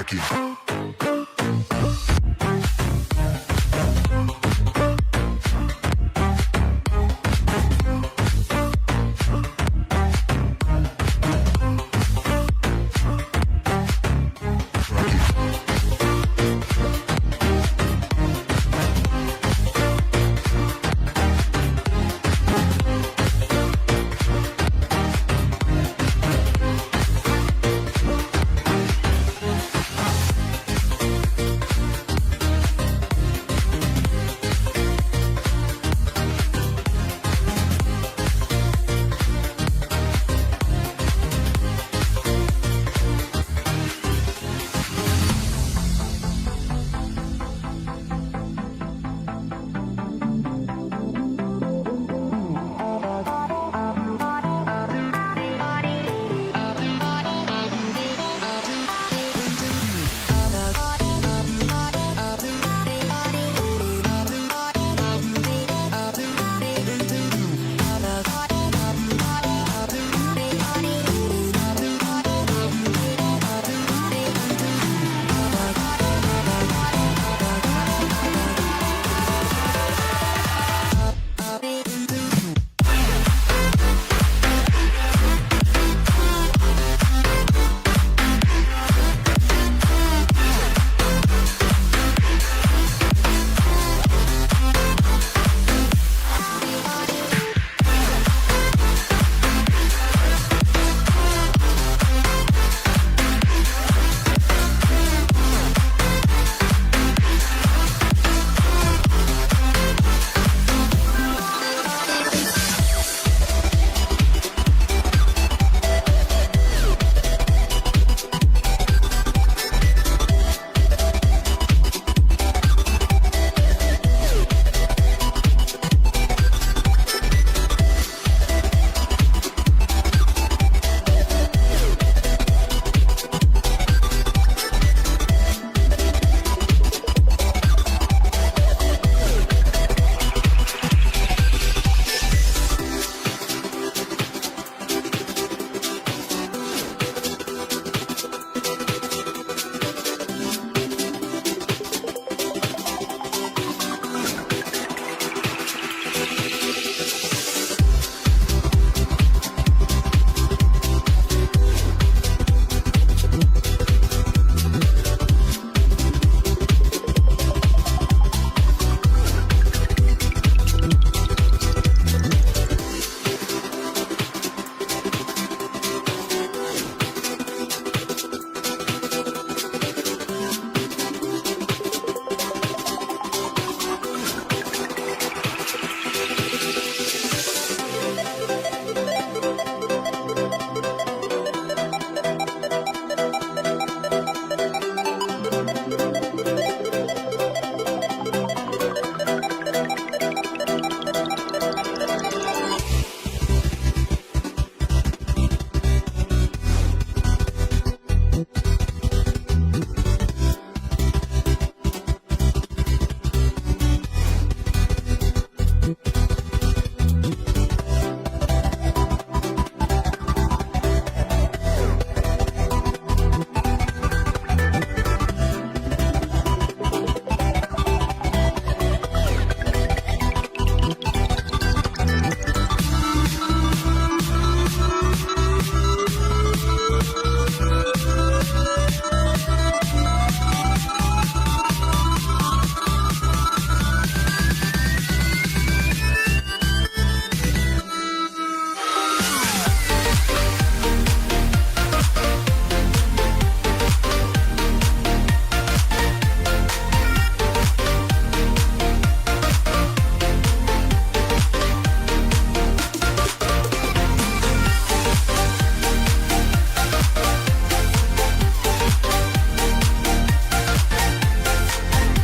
Speaker 2: like it.